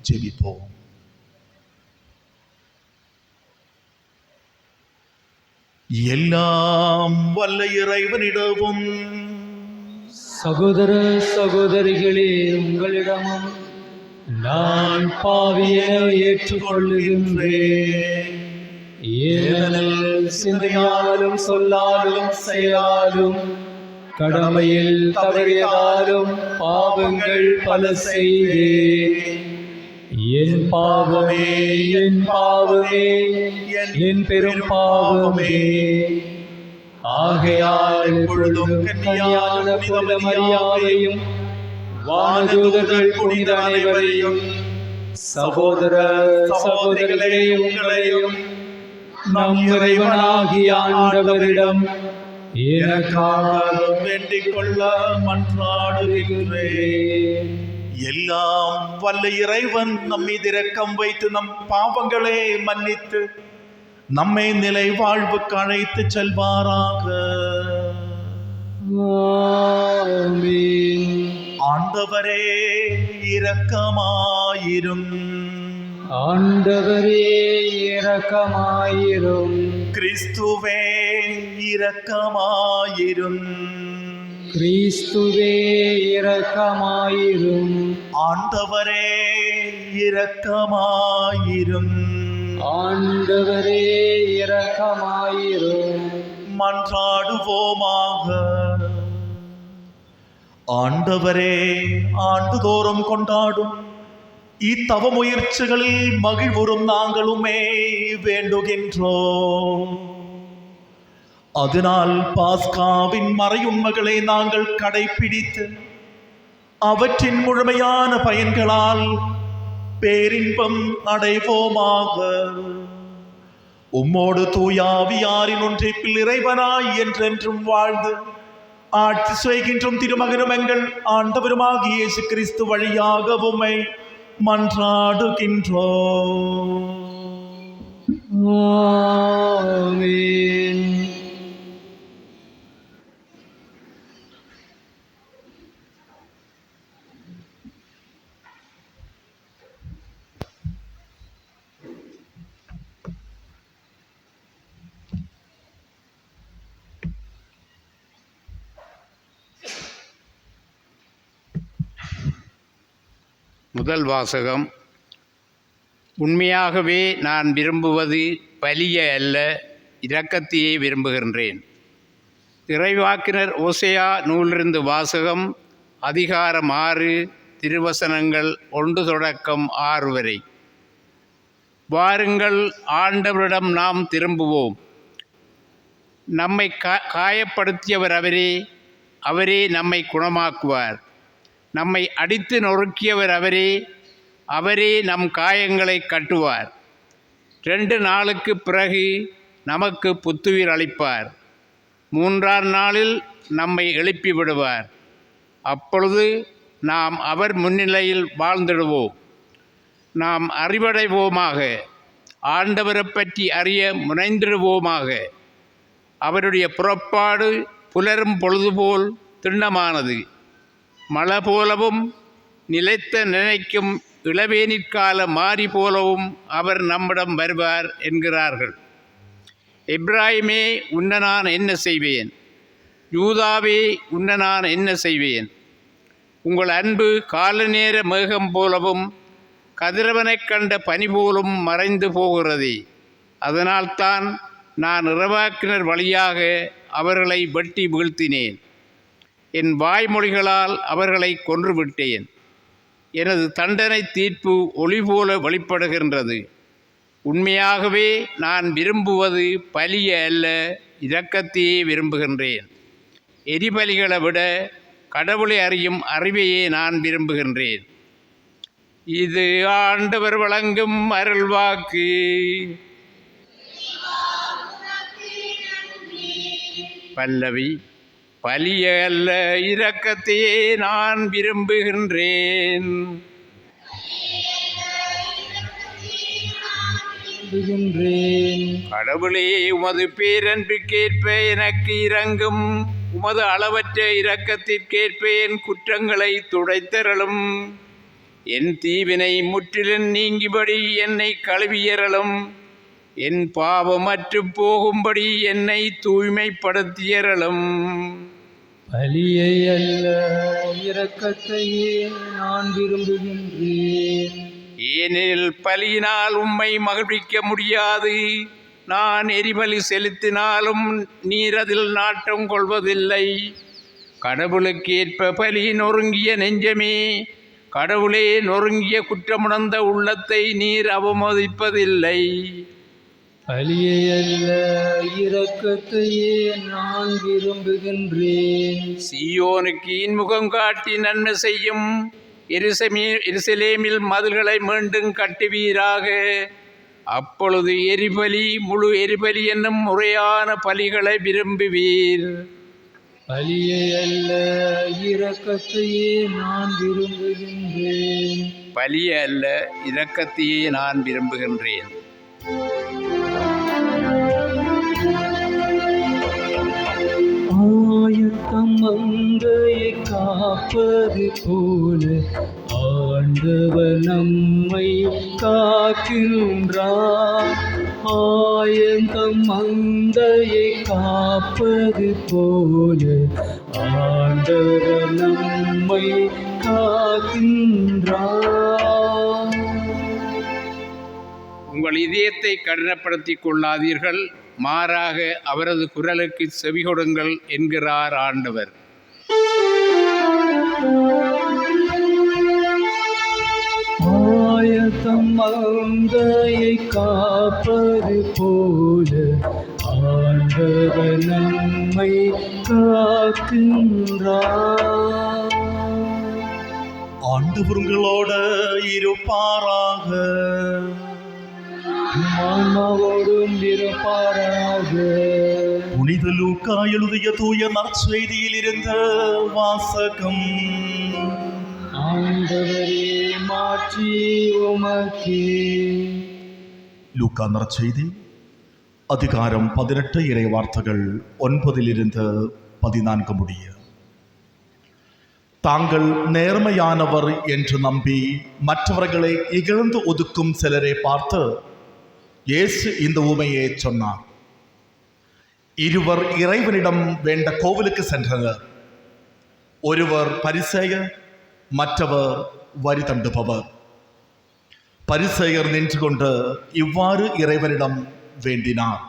Speaker 4: ஜெபிப்போம். எல்லாம் வல்ல இறைவனிடமும்
Speaker 3: சகோதர சகோதரிகளே, உங்களிடமும் நான் பாவியை ஏற்றுக்கொள்ளுகின்றேன். ஏனெனில் சிந்தையாலும் சொல்லாலும் செயலாலும் கடமையில் தவறியதாலும் பாவங்கள் பல செய்தேன். என் பாவமே, என் பாவமே, என் பெரும் பாவமே. ஆகையால் எப்பொழுதும் கன்னியான புனித மரியாதையும் வானதூதர்கள் புனித அனைவரையும் சகோதர சகோதரிகளே உங்களையும் நம் இறைவனாகிய ஆண்டவரிடம் எனக்காக
Speaker 4: வேண்டிக் கொள்ள மன்றாடுகின்றேன். எல்லாம் வல்ல இறைவன் நம் மீது இரக்கம் வைத்து நம் பாவங்களே மன்னித்து நம்மை நிலை வாழ்வுக்கு அழைத்து செல்வாராக.
Speaker 3: ஆமென்.
Speaker 4: ஆண்டவரே இரக்கமாயிரும்.
Speaker 3: ஆண்டவரே இரக்கமாயிரும்.
Speaker 4: கிறிஸ்துவே இரக்கமாயிரும்.
Speaker 3: கிறிஸ்துவே இரக்கமாயிரும்.
Speaker 4: ஆண்டவரே இரக்கமாயிரும்.
Speaker 3: ஆண்டவரே இரக்கமாயிரும்.
Speaker 4: மன்றாடுவோமாக. ஆண்டவரே, ஆண்டுதோறும் கொண்டாடும் இத்தவ முயற்சிகளில் மகிழ்வுறும் நாங்களுமே வேண்டுகின்றோம். அதனால் பாஸ்காவின் மறையுண்மைகளை நாங்கள் கடைபிடித்து அவற்றின் முழுமையான பயன்களால் பேரின்பம் அடைவோமாக. உம்மோடு தூயாவியாரின் ஒன்றிப்பில் இறைவனாய் என்றென்றும் வாழ்ந்து ஆட்சி செய்கின்றும் திருமகனும் எங்கள் ஆண்டவருமாகிய இயேசு கிறிஸ்து வழியாக உம்மை மன்றாடுகின்றோம்.
Speaker 3: ஆமென்.
Speaker 5: முதல் வாசகம். உண்மையாகவே நான் விரும்புவது பலியை அல்ல, இரக்கத்தையே விரும்புகின்றேன். இறைவாக்கினர் ஓசையா நூலிருந்து வாசகம். அதிகாரம் 6, திருவசனங்கள் 1 தொடக்கம் 6 வரை. வாருங்கள், ஆண்டவரிடம் நாம் திரும்புவோம். நம்மை காயப்படுத்தியவர் அவரே, அவரே நம்மை குணமாக்குவார். நம்மை அடித்து நொறுக்கியவர் அவரே, அவரே நம் காயங்களை கட்டுவார். 2 நாளுக்கு பிறகு நமக்கு புத்துயிர் அளிப்பார். 3ஆம் நாளில் நம்மை எழுப்பி விடுவார். அப்பொழுது நாம் அவர் முன்னிலையில் வாழ்ந்திடுவோம். நாம் அறிவடைவோமாக, ஆண்டவரை பற்றி அறிய முனைந்திடுவோமாக. அவருடைய புறப்பாடு புலரும் பொழுதுபோல் திண்ணமானது. மழை போலவும் நிலைத்த நினைக்கும் இளவேனிற்கால மாறி போலவும் அவர் நம்மிடம் வருவார் என்கிறார்கள். எப்ராயிமே, உன்னை நான் என்ன செய்வேன்? யூதாவே, உன்னை நான் என்ன செய்வேன்? உங்கள் அன்பு கால நேர மேகம் போலவும் கதிரவனைக் கண்ட பனி போலும் மறைந்து போகிறதே. அதனால்தான் நான் இறைவாக்கினர் வழியாக அவர்களை வெட்டி வீழ்த்தினேன். என் வாய்மொழிகளால் அவர்களை கொன்றுவிட்டேன். எனது தண்டனை தீர்ப்பு ஒளி போல வெளிப்படுகின்றது. உண்மையாகவே நான் விரும்புவது பலிய அல்ல, இரக்கத்தையே விரும்புகின்றேன். எரிபலிகளை விட கடவுளை அறியும் அறிவையே நான் விரும்புகின்றேன். இது ஆண்டவர் வழங்கும் அருள்வாக்கு. பல்லவி. பலிய அல்ல, இரக்கத்தையே நான் விரும்புகின்றேன். கடவுளே, உமது பேரன்பிற்கேற்ப எனக்கு இரங்கும். உமது அளவற்ற இரக்கத்திற்கேற்ப என் குற்றங்களை துடைத்தரலும். என் தீவினை முற்றிலும் நீங்கிபடி என்னை கழுவியறலும். என் பாவமற்று போகும்படி என்னை தூய்மைப்படுத்தியறலும்.
Speaker 3: பலியை அல்ல, இரக்கத்தையே நான் விரும்புகின்றேன்.
Speaker 5: ஏனெனில் பலியினால் உம்மை மகிழ்விக்க முடியாது. நான் எரிபலி செலுத்தினாலும் நீர் அதில் நாட்டம் கொள்வதில்லை. கடவுளுக்கு ஏற்ப பலி நொறுங்கிய நெஞ்சமே, கடவுளே, நொறுங்கிய குற்றமுணர்ந்த உள்ளத்தை நீர் அவமதிப்பதில்லை.
Speaker 3: பலியை அல்ல, இரக்கத்தையே நான் விரும்புகின்றேன்.
Speaker 5: சீயோனுக்கு இன்முகம் காட்டி நன்மை செய்யும். எருசலேமில் மதில்களை மீண்டும் கட்டுவீராக. அப்பொழுது எரிபலி, முழு எரிபலி என்னும் முறையான பலிகளை விரும்புவீர்.
Speaker 3: பலியை அல்ல, இரக்கத்தையே நான் விரும்புகின்றேன்.
Speaker 5: பலிய அல்ல, இரக்கத்தையே நான் விரும்புகின்றேன்.
Speaker 3: ஆயத்தம் மந்தையை காப்பது போல ஆண்டவர் நம்மை காக்கின்றார். ஆயத்தம் மந்தையை காப்பது போல ஆண்டவர் நம்மை காக்கின்றார்.
Speaker 5: உங்கள் இதயத்தை கடினப்படுத்திக் கொள்ளாதீர்கள், மாறாக அவரது குரலுக்கு செவிகொடுங்கள் என்கிறார் ஆண்டவர்.
Speaker 3: ஆயத்தம் மந்தையை காப்பது போல ஆண்டவர் நம்மை காக்கின்றார்.
Speaker 4: ஆண்டவர் உங்களோட இருப்பாராக.
Speaker 3: ஆன்மாவோடும் இருப்பாராக.
Speaker 4: புனித லூக்கா எழுதிய தூய நற்செய்தியில் இருந்த வாசகம்.
Speaker 3: ஆண்டவரே, மாட்சி உமக்கே.
Speaker 4: லூக்கா நற்செய்தி அதிகாரம் 18 இறை வார்த்தைகள் 9 முடிய. தாங்கள் நேர்மையானவர் என்று நம்பி மற்றவர்களை இகழ்ந்து ஒதுக்கும் சிலரை பார்த்து இயேசு இந்த உவமையை சொன்னார். இருவர் இறைவனிடம் வேண்ட கோவிலுக்கு சென்றனர். ஒருவர் பரிசேயர், மற்றவர் வரி தண்டுபவர். பரிசேயர் நின்று கொண்டு இவ்வாறு இறைவனிடம் வேண்டினார்: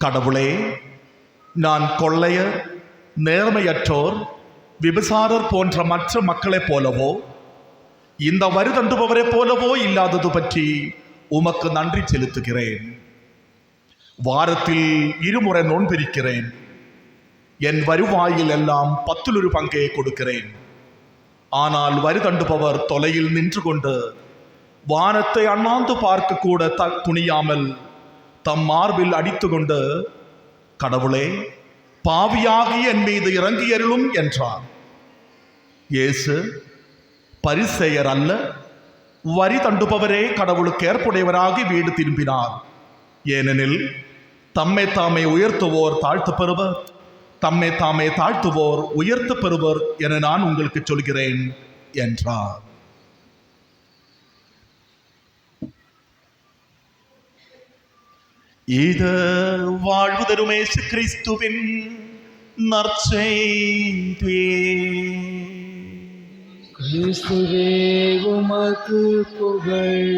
Speaker 4: கடவுளே, நான் கொள்ளையர், நேர்மையற்றோர், விபசாரர் போன்ற மற்ற மக்களைப் போலவோ இந்த வரி தண்டுபவரைப் போலவோ இல்லாதது பற்றி உமக்கு நன்றி செலுத்துகிறேன். வாரத்தில் 2 முறை நோன்பிருக்கிறேன். என் வருவாயில் எல்லாம் 10 பங்கை கொடுக்கிறேன். ஆனால் வரி தண்டுபவர் தொலையில் நின்று கொண்டு வானத்தை அண்ணாந்து பார்க்க கூட துணியாமல் தம் மார்பில் அடித்து கொண்டு, கடவுளே, பாவியாகி என் மீது இறங்கியருளும் என்றார். இயேசு, பரிசேயர் அல்ல, வரி தண்டுபவரே கடவுளுக்கு ஏற்புடையவராகி வீடு திரும்பினார். ஏனெனில் தம்மை தாமே உயர்த்துவோர் தாழ்த்து பெறுவர், தம்மை தாமே தாழ்த்துவோர் உயர்த்து பெறுவர் என நான் உங்களுக்கு சொல்கிறேன் என்றார். இது வாழ்வு தரும் இயேசு கிறிஸ்துவின் நற்செய்தி.
Speaker 3: கிறிஸ்துவே உமக்கு புகழ்.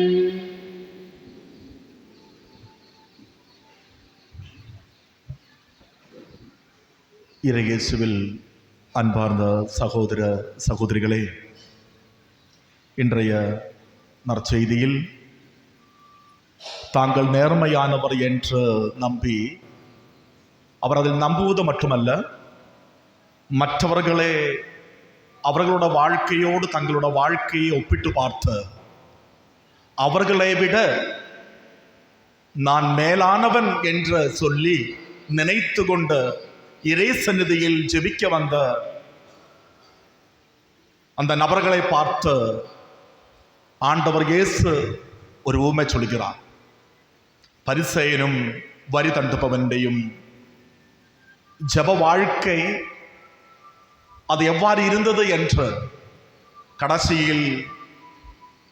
Speaker 4: இறையேசுவில் அன்பார்ந்த சகோதர சகோதரிகளே, இன்றைய நற்செய்தியில் தாங்கள் நேர்மையானவர் என்று நம்பி அவர் அதில் நம்புவது மட்டுமல்ல, மற்றவர்களே அவர்களோட வாழ்க்கையோடு தங்களோட வாழ்க்கையை ஒப்பிட்டு பார்த்து அவர்களை விட நான் மேலானவன் என்று சொல்லி நினைத்து கொண்ட இறை சந்நிதியில் ஜெபிக்க வந்த அந்த நபர்களை பார்த்து ஆண்டவர் இயேசு ஒரு ஊமை சொல்கிறார். பரிசேயனும் வரி தண்டுபவன்டையும் ஜெப வாழ்க்கை அது எவ்வாறு இருந்தது என்று, கடைசியில்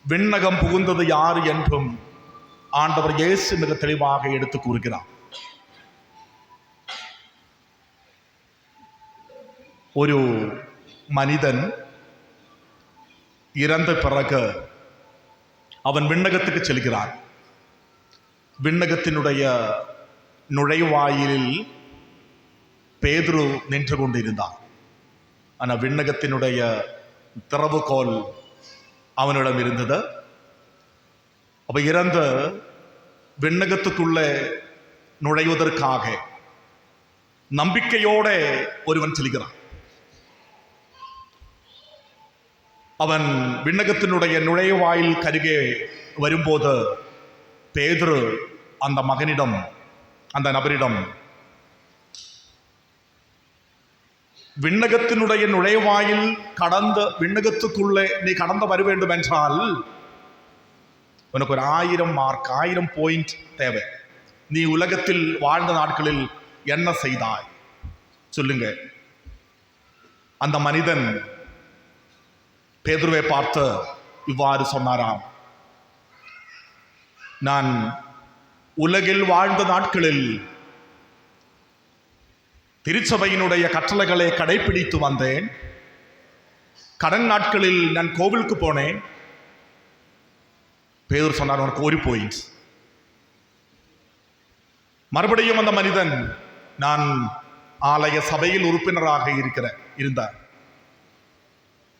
Speaker 4: விண்ணகம் புகுந்தது யார் என்றும் ஆண்டவர் இயேசு மிக தெளிவாக எடுத்து கூறுகிறார். ஒரு மனிதன் இறந்த பிறகு அவன் விண்ணகத்துக்கு செல்கிறான். விண்ணகத்தினுடைய நுழைவாயிலில் பேதுரு நின்று கொண்டிருந்தான். ஆனால் விண்ணகத்தினுடைய திறவுகோல் அவனிடம் இருந்தது. அப்ப இறந்த விண்ணகத்துக்குள்ளே நுழைவதற்காக நம்பிக்கையோட ஒருவன் செல்கிறான். அவன் விண்ணகத்தினுடைய நுழைவாயில் கருகே வரும்போது பேதுரு அந்த மகனிடம், அந்த நபரிடம், விண்ணகத்தினுடைய நுழைவாயில் கடந்த விண்ணகத்துக்குள்ளே நீ கடந்து வர வேண்டும் என்றால் உனக்கு ஒரு 1000 மார்க், 1000 பாயிண்ட் தேவை. நீ உலகத்தில் வாழ்ந்த நாட்களில் என்ன செய்தாய் சொல்லுங்க. அந்த மனிதன் பேதுருவை பார்த்து இவ்வாறு சொன்னாராம், நான் உலகில் வாழ்ந்த நாட்களில் திருச்சபையினுடைய கட்டளைகளை கடைபிடித்து வந்தேன். கடன் நாட்களில் நான் கோவிலுக்கு போனேன். பேதுரு சொன்னார், உனக்கு 1 பாயிண்ட். மறுபடியும் அந்த மனிதன், நான் ஆலய சபையில் உறுப்பினராக இருந்தார்.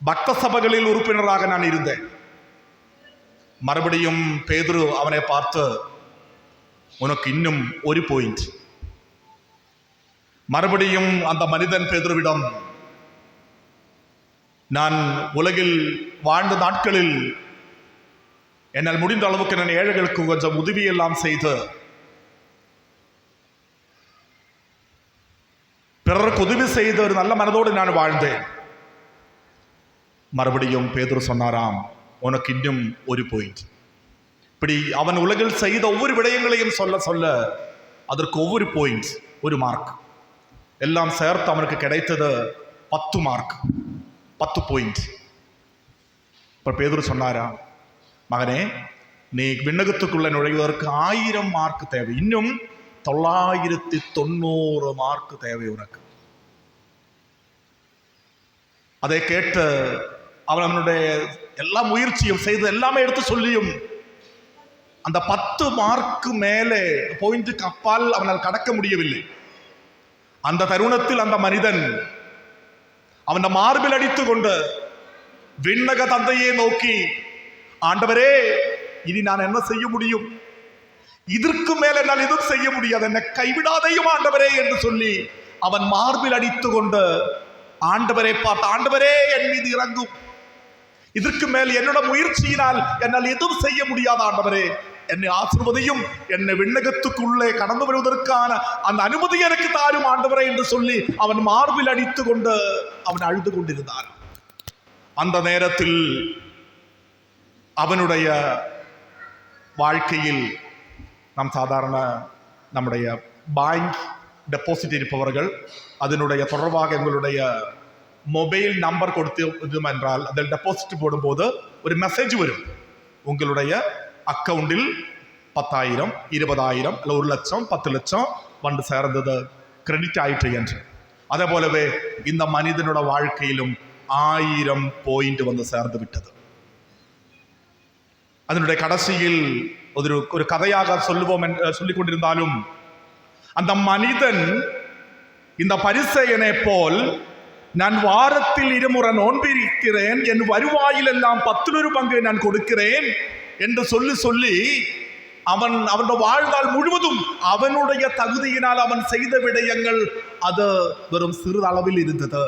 Speaker 4: பக்த சபைகளில் உறுப்பினராக நான் இருந்தேன். மறுபடியும் பேதுரு அவனை பார்த்து, உனக்கு இன்னும் 1 பாயிண்ட். மறுபடியும் அந்த மனிதன் பேதுருவிடம், நான் உலகில் வாழ்ந்த நாட்களில் என்னால் முடிந்த அளவுக்கு நான் ஏழைகளுக்கு கொஞ்சம் உதவியெல்லாம் செய்து பிறருக்கு உதவி செய்து ஒரு நல்ல மனதோடு நான் வாழ்ந்தேன். மறுபடியும் பேதுரு சொன்னாராம், உனக்கு இன்னும் 1 பாயிண்ட். இப்படி அவன் உலகில் செய்த ஒவ்வொரு விடயங்களையும் சொல்ல சொல்ல அதற்கு ஒவ்வொரு பாயிண்ட், 1 மார்க் எல்லாம் சேர்த்து அவனுக்கு கிடைத்தது 10 மார்க், 10 பாயிண்ட். இப்ப பேதுரு சொன்னாரா, மகனே, நீ விண்ணகத்துக்குள்ள நுழைவதற்கு 1000 மார்க் தேவை, இன்னும் 990 மார்க் தேவை உனக்கு. அதை கேட்டு அவனுடைய எல்லா முயற்சியும் செய்து எல்லாமே எடுத்து சொல்லியும் அந்த 10 மார்க்கு மேலே பாயிண்ட்டுக்கு அப்பால் அவனால் கடக்க முடியவில்லை. அந்த தருணத்தில் அந்த மனிதன் அவன் மார்பில் அடித்து கொண்டு விண்ணக தந்தையை நோக்கி, ஆண்டவரே, இனி நான் என்ன செய்ய முடியும்? இதற்கு மேல என்னால் எதுவும் செய்ய முடியாது, என்னை கைவிடாதையும் ஆண்டவரே என்று சொல்லி அவன் மார்பில் அடித்து கொண்டு ஆண்டவரை பார்த்து, ஆண்டவரே என் மீது இறங்கும், இதற்கு மேல் என்னோட முயற்சியினால் என்னால் எதுவும் செய்ய முடியாது, ஆண்டவரே என்னை ஆசீர்வதியும், என்னை விண்ணகத்துக்குள்ளே கடந்து வருவதற்கான அந்த அனுமதி எனக்கு தாரும் ஆண்டவரே என்று சொல்லி அவன் மார்பில் அடித்து கொண்டு அவன் அழுது கொண்டிருந்தான். அந்த நேரத்தில் அவனுடைய வாழ்க்கையில் நாம் சாதாரண நம்முடைய பேங்க் டெபாசிட் இருப்பவர்கள் அதனுடைய தொடர்பாக எங்களுடைய மொபைல் நம்பர் கொடுத்தோம் என்றால் அதில் டெபாசிட் போடும்போது ஒரு மெசேஜ் வரும், உங்களுடைய அக்கவுண்டில் 10,000, 20,000 இல்லை 1 லட்சம், 10 லட்சம் வந்து சேர்ந்தது, கிரெடிட் ஆயிற்று என்று. அதே போலவே இந்த மனிதனோட வாழ்க்கையிலும் 1000 பாயிண்ட் வந்து சேர்ந்து விட்டது. அதனுடைய கடைசியில் ஒரு கதையாக சொல்லுவோம் சொல்லிக் கொண்டிருந்தாலும், அந்த மனிதன் இந்த பரிசேயனை போல் நான் வாரத்தில் 2 முறை நோன்பிருக்கிறேன், என் வருவாயில் எல்லாம் 10 பங்கை நான் கொடுக்கிறேன் என்று சொல்லி அவனுடைய வாழ்நாள் முழுவதும் அவனுடைய தகுதியினால் அவன் செய்த விடயங்கள் அது வெறும் சிறு அளவில் இருந்தது.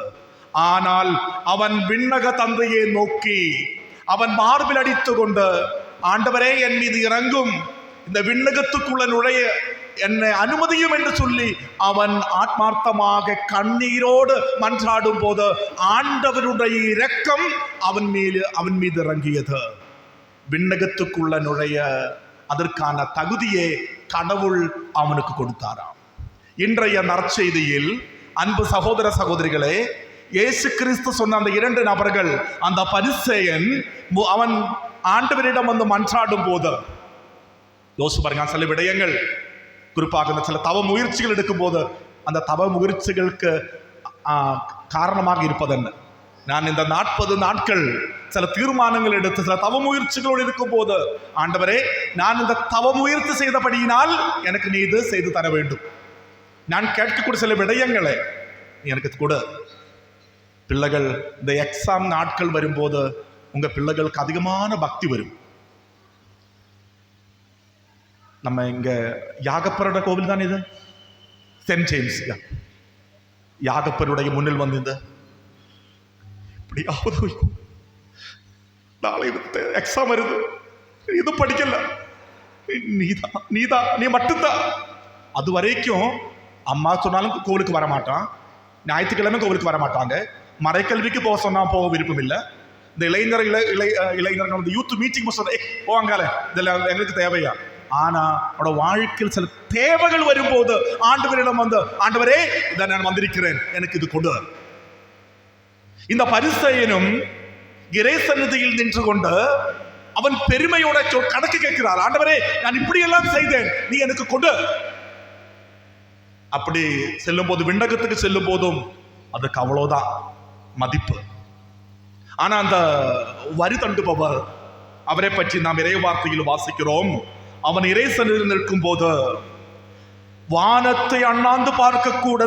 Speaker 4: ஆனால் அவன் விண்ணக தந்தையை நோக்கி அவன் மார்பில் அடித்து கொண்டு, ஆண்டவரே என் மீது இறங்கும், இந்த விண்ணகத்துக்குள்ள நுழைய என்னை அனுமதியும் என்று சொல்லி அவன் ஆத்மார்த்தமாக கண்ணீரோடு மன்றாடும் போது ஆண்டவருடைய இரக்கம் அவன் மீது இறங்கியது. விண்ணகத்துக்குள்ள நுழைய அதற்கான தகுதியை கடவுள் அவனுக்கு கொடுத்தாராம். இன்றைய நற்செய்தியில் அன்பு சகோதர சகோதரிகளே, இயேசு கிறிஸ்து சொன்ன அந்த 2 நபர்கள், அந்த பரிசேயன் அவன் ஆண்டவரிடம் வந்து மன்றாடும் போது யோசிச்சு பாருங்க, சில விடயங்கள் குறிப்பாக இந்த சில தவ முயற்சிகள் எடுக்கும் போது அந்த தவ முயற்சிகளுக்கு காரணமாக இருப்பதென்ன? நான் இந்த 40 நாட்கள் சில தீர்மானங்கள் எடுத்து சில தவ முயற்சிகளோடு இருக்கும் போது, ஆண்டவரே நான் இந்த தவ முயற்சி செய்தபடியினால் எனக்கு நீ இது செய்து தர வேண்டும். நான் கேட்கக்கூடிய சில விடயங்களை எனக்கு கூட பிள்ளைகள் இந்த எக்ஸாம் நாட்கள் வரும்போது உங்க பிள்ளைகளுக்கு அதிகமான பக்தி வரும். நம்ம இங்க யாகப்பரோட கோவில் தான் இது, சென்ட் ஜேம்ஸ் யாகப்பருடைய முன்னில் வந்து இந்த இப்படியாவது நாளை எக்ஸாம் வருது, இது படிக்கல, நீ மட்டும்தான். அது வரைக்கும் அம்மா சொன்னாலும் கோவிலுக்கு வர மாட்டான், ஞாயிற்றுக்கிழமை கோவிலுக்கு வர மாட்டாங்க, மறைக்கல்விக்கு போக சொன்னா போக விருப்பம் இல்லை. இந்த இளைஞர்கள் வந்து யூத் மீட்டிங் போவாங்கால, இதெல்லாம் எங்களுக்கு தேவையா? ஆனா அவனோட வாழ்க்கையில் சில தேவைகள் வரும்போது ஆண்டவரிடம் வந்து, ஆண்டவரே இதை நான் வந்திருக்கிறேன், எனக்கு இது கொண்டு. இந்த பரிசேயனும் இறை சந்நிதியில் நின்று கொண்டு அவன் பெருமையோட கணக்கு கேட்கிறார், ஆண்டவரே நான் இப்படியெல்லாம் செய்தேன், நீ எனக்கு கொடு. அப்படி செல்லும் போது, விண்ணகத்துக்கு செல்லும் போதும் அதுக்கு அவ்வளவுதான் மதிப்பு. ஆனா அந்த வரி தண்டுபவர், அவரை பற்றி நாம் இறை வார்த்தையில் வாசிக்கிறோம், அவன் இறை சந்நிதியில் நிற்கும் போது வானத்தை அண்ணாந்து பார்க்க கூட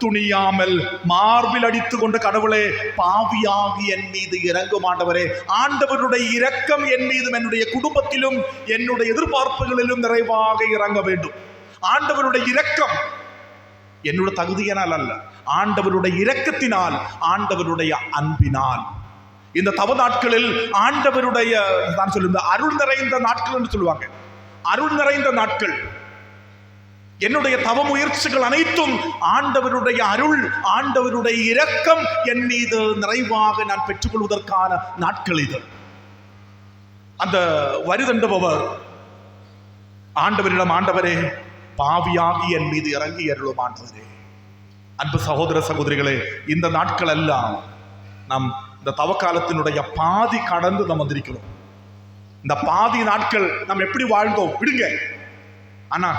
Speaker 4: துணியாமல் மார்பில் அடித்து கொண்டு, கடவுளே பாவியாகி என் மீது இறங்கும் ஆண்டவரே, ஆண்டவருடைய இரக்கம் என் மீதும் என்னுடைய குடும்பத்திலும் என்னுடைய எதிர்பார்ப்புகளிலும் நிறைவாக இறங்க வேண்டும். ஆண்டவருடைய இரக்கம் என்னுடைய தகுதியினால் அல்ல, ஆண்டவருடைய இரக்கத்தினால், ஆண்டவருடைய அன்பினால். இந்த தவ நாட்களில் ஆண்டவருடைய நான் சொல்லுங்க அருள் நிறைந்த நாட்கள் என்று சொல்லுவாங்க. அருள் நிறைந்த நாட்கள். என்னுடைய தவ முயற்சிகள் அனைத்தும் ஆண்டவருடைய அருள், ஆண்டவருடைய இரக்கம் என் மீது நிறைவாக நான் பெற்றுக்கொள்வதற்கான நாட்கள் இது. அந்த வரி தண்டுபவர் ஆண்டவரிடம், ஆண்டவரே பாவியாகி என் மீது இறங்கி அருளும் ஆண்டவரே. அன்பு சகோதர சகோதரிகளே, இந்த நாட்கள் எல்லாம் நாம் இந்த தவக்காலத்தினுடைய பாதி கடந்து நாம் வந்திருக்கிறோம். இந்த பாதி நாட்கள் நாம் எப்படி வாழ்ந்தோம் விடுங்க. ஆனா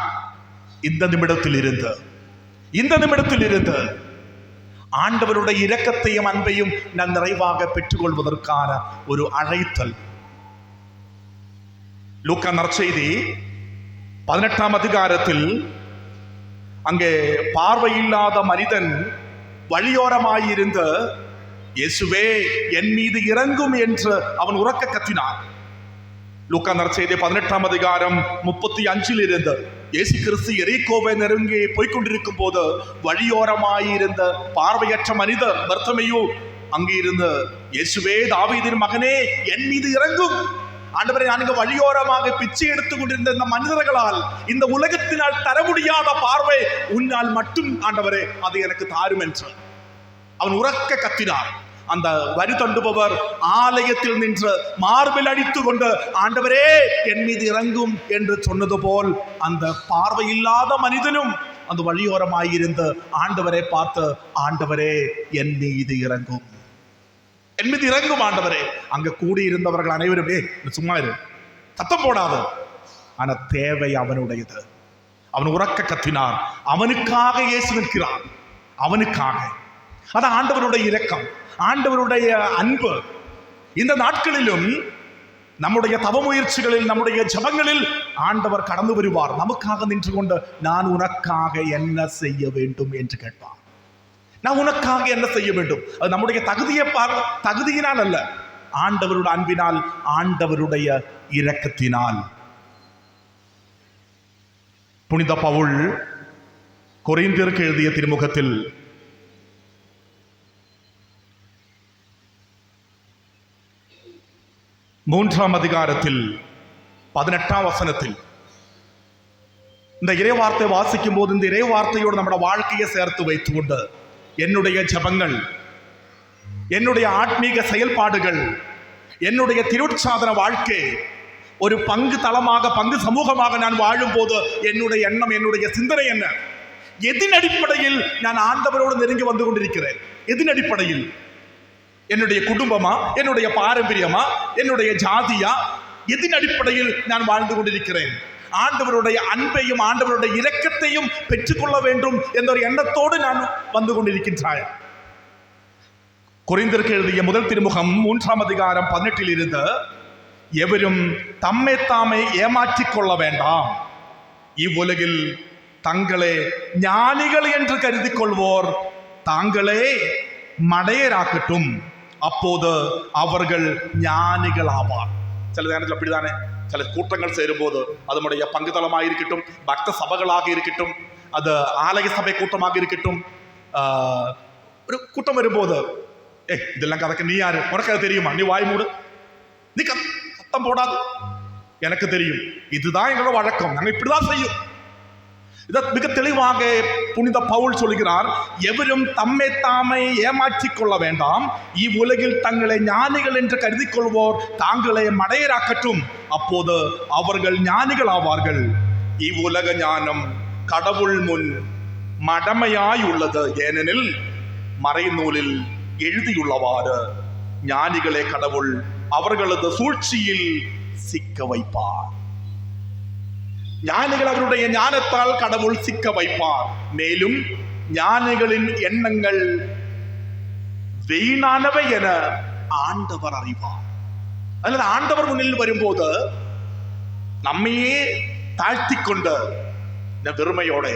Speaker 4: இந்த நிமிடத்தில் இருந்து ஆண்டவருடைய இரக்கத்தையும் அன்பையும் நான் நிறைவாக பெற்றுக்கொள்வதற்கான ஒரு அழைத்தல். லூக்கா நற்செய்தி 18ஆம் அதிகாரத்தில் அங்கே பார்வையில்லாத மனிதன் வழியோரமாயிருந்த இயேசுவே என் மீது இறங்கும் என்று அவன் உரக்க கத்தினான். லூக்கா நற்செய்தி 18ஆம் அதிகாரம் 35 இருந்து இயேசு கிறிஸ்து எரிகோவை நெருங்கி போய்கொண்டிருக்கும் போது வழியோரமாயிருந்த பார்வையற்ற மனிதர் பர்த்தமேயு அங்கே இருந்து, இயேசுவே தாவீதின் மகனே என் மீது இறங்கும். ஆண்டவரே, நான் இங்க வழியோரமாக பிச்சை எடுத்துக் கொண்டிருந்த இந்த மனிதர்களால், இந்த உலகத்தினால் தர முடியாத பார்வை உன்னால் மட்டும் ஆண்டவரே அதை எனக்கு தாரும் என்று அவன் உரக்க கத்தினார். அந்த வரி தண்டுபவர் ஆலயத்தில் நின்று மார்பில் அடித்து கொண்டு, ஆண்டவரே என் மீது இறங்கும் என்று சொன்னது போல் அந்த பார்வையில்லாத மனிதனும் அந்த வழியோரமாயிருந்த ஆண்டவரை பார்த்து, ஆண்டவரே என் மீது இறங்கும், என் மீது இறங்கும் ஆண்டவரே. அங்க கூடியிருந்தவர்கள் அனைவருமே சும்மா இரு, சத்தம் போடாது. ஆனா தேவை அவனுடையது. அவன் உரக்க கத்தினார். அவனுக்காக இயேசு நிற்கிறார். அவனுக்காக அது ஆண்டவருடைய இரக்கம், ஆண்டவருடைய அன்பு. இந்த நாட்களிலும் நம்முடைய தவ முயற்சிகளில், நம்முடைய ஜபங்களில் ஆண்டவர் கடந்து வருவார். நமக்காக நின்று கொண்டு நான் உனக்காக என்ன செய்ய வேண்டும் என்று கேட்பார். நான் உனக்காக என்ன செய்ய வேண்டும்? அது நம்முடைய தகுதியினால் அல்ல, ஆண்டவருடைய அன்பினால், ஆண்டவருடைய இரக்கத்தினால். புனித பவுல் கொரிந்தியருக்கு எழுதிய திருமுகத்தில் 3ஆம் அதிகாரத்தில் 18ஆம் வசனத்தில் இந்த இறைவார்த்தை வாசிக்கும் போது இந்த இறைவார்த்தையோடு நம்முடைய வாழ்க்கையை சேர்த்து வைத்துக்கொண்டு என்னுடைய ஜபங்கள், என்னுடைய ஆத்மீக செயல்பாடுகள், என்னுடைய திருச்சாதன வாழ்க்கை ஒரு பங்கு தளமாக, பங்கு சமூகமாக நான் வாழும் போது என்னுடைய எண்ணம், என்னுடைய சிந்தனை என்ன? எதின் அடிப்படையில் நான் ஆண்டவரோடு நெருங்கி வந்து கொண்டிருக்கிறேன்? எதின் அடிப்படையில்? என்னுடைய குடும்பமா, என்னுடைய பாரம்பரியமா, என்னுடைய ஜாதியா? எதின் அடிப்படையில் நான் வாழ்ந்து கொண்டிருக்கிறேன்? ஆண்டவருடைய அன்பையும் ஆண்டவருடைய இரக்கத்தையும் பெற்றுக்கொள்ள வேண்டும் என்ற ஒரு எண்ணத்தோடு நான் வந்து கொண்டிருக்கின்றேன். கொரிந்தியருக்கு எழுதிய முதல் திருமுகம் 3ஆம் அதிகாரம் 18 இருந்து, எவரும் தம்மை தாமே ஏமாற்றிக் கொள்ள வேண்டாம், இவ்வுலகில் தங்களே ஞானிகள் என்று கருதி கொள்வோர் தாங்களே மடையராக்கட்டும், அப்போது அவர்கள் ஞானிகள் ஆவார். சில நேரத்தில் அப்படிதானே, சில கூட்டங்கள் சேரும்போது அதனுடைய பங்குதளமாக இருக்கட்டும், பக்த சபைகளாக இருக்கட்டும், அது ஆலய சபை கூட்டமாக இருக்கட்டும், ஒரு கூட்டம் வரும்போது இதெல்லாம் கதக்க நீ யாரு, உனக்கு அது தெரியுமா, நீ வாய் மூடு, நீ சத்தம் போடாது, எனக்கு தெரியும், இதுதான் எங்களோட வழக்கம், நாங்கள் இப்படிதான் செய்யும். இதை மிக தெளிவாக புனித பவுல் சொல்கிறார். எவரும் தம்மை தாமே ஏமாற்றிக் கொள்ள வேண்டாம், இவ்வுலகில் தங்களை ஞானிகள் என்று கருதி கொள்வோர் தாங்களே மடையராக்கட்டும், அப்போது அவர்கள் ஞானிகள் ஆவார்கள். இவ்வுலக ஞானம் கடவுள் முன் மடமையாய் உள்ளது, ஏனெனில் மறைநூலில் எழுதியுள்ளவாறு ஞானிகளே கடவுள் அவர்களது சூழ்ச்சியில் சிக்க வைப்பார். ஞானிகள் அவருடைய ஞானத்தால் கடவுள் சிக்க வைப்பார். மேலும் ஞானிகளின் எண்ணங்கள் வீணானவை என ஆண்டவர் அறிவார். அதனால ஆண்டவர் முன்னில் வரும்போது நம்மையே தாழ்த்தி கொண்ட இந்த வெறுமையோட,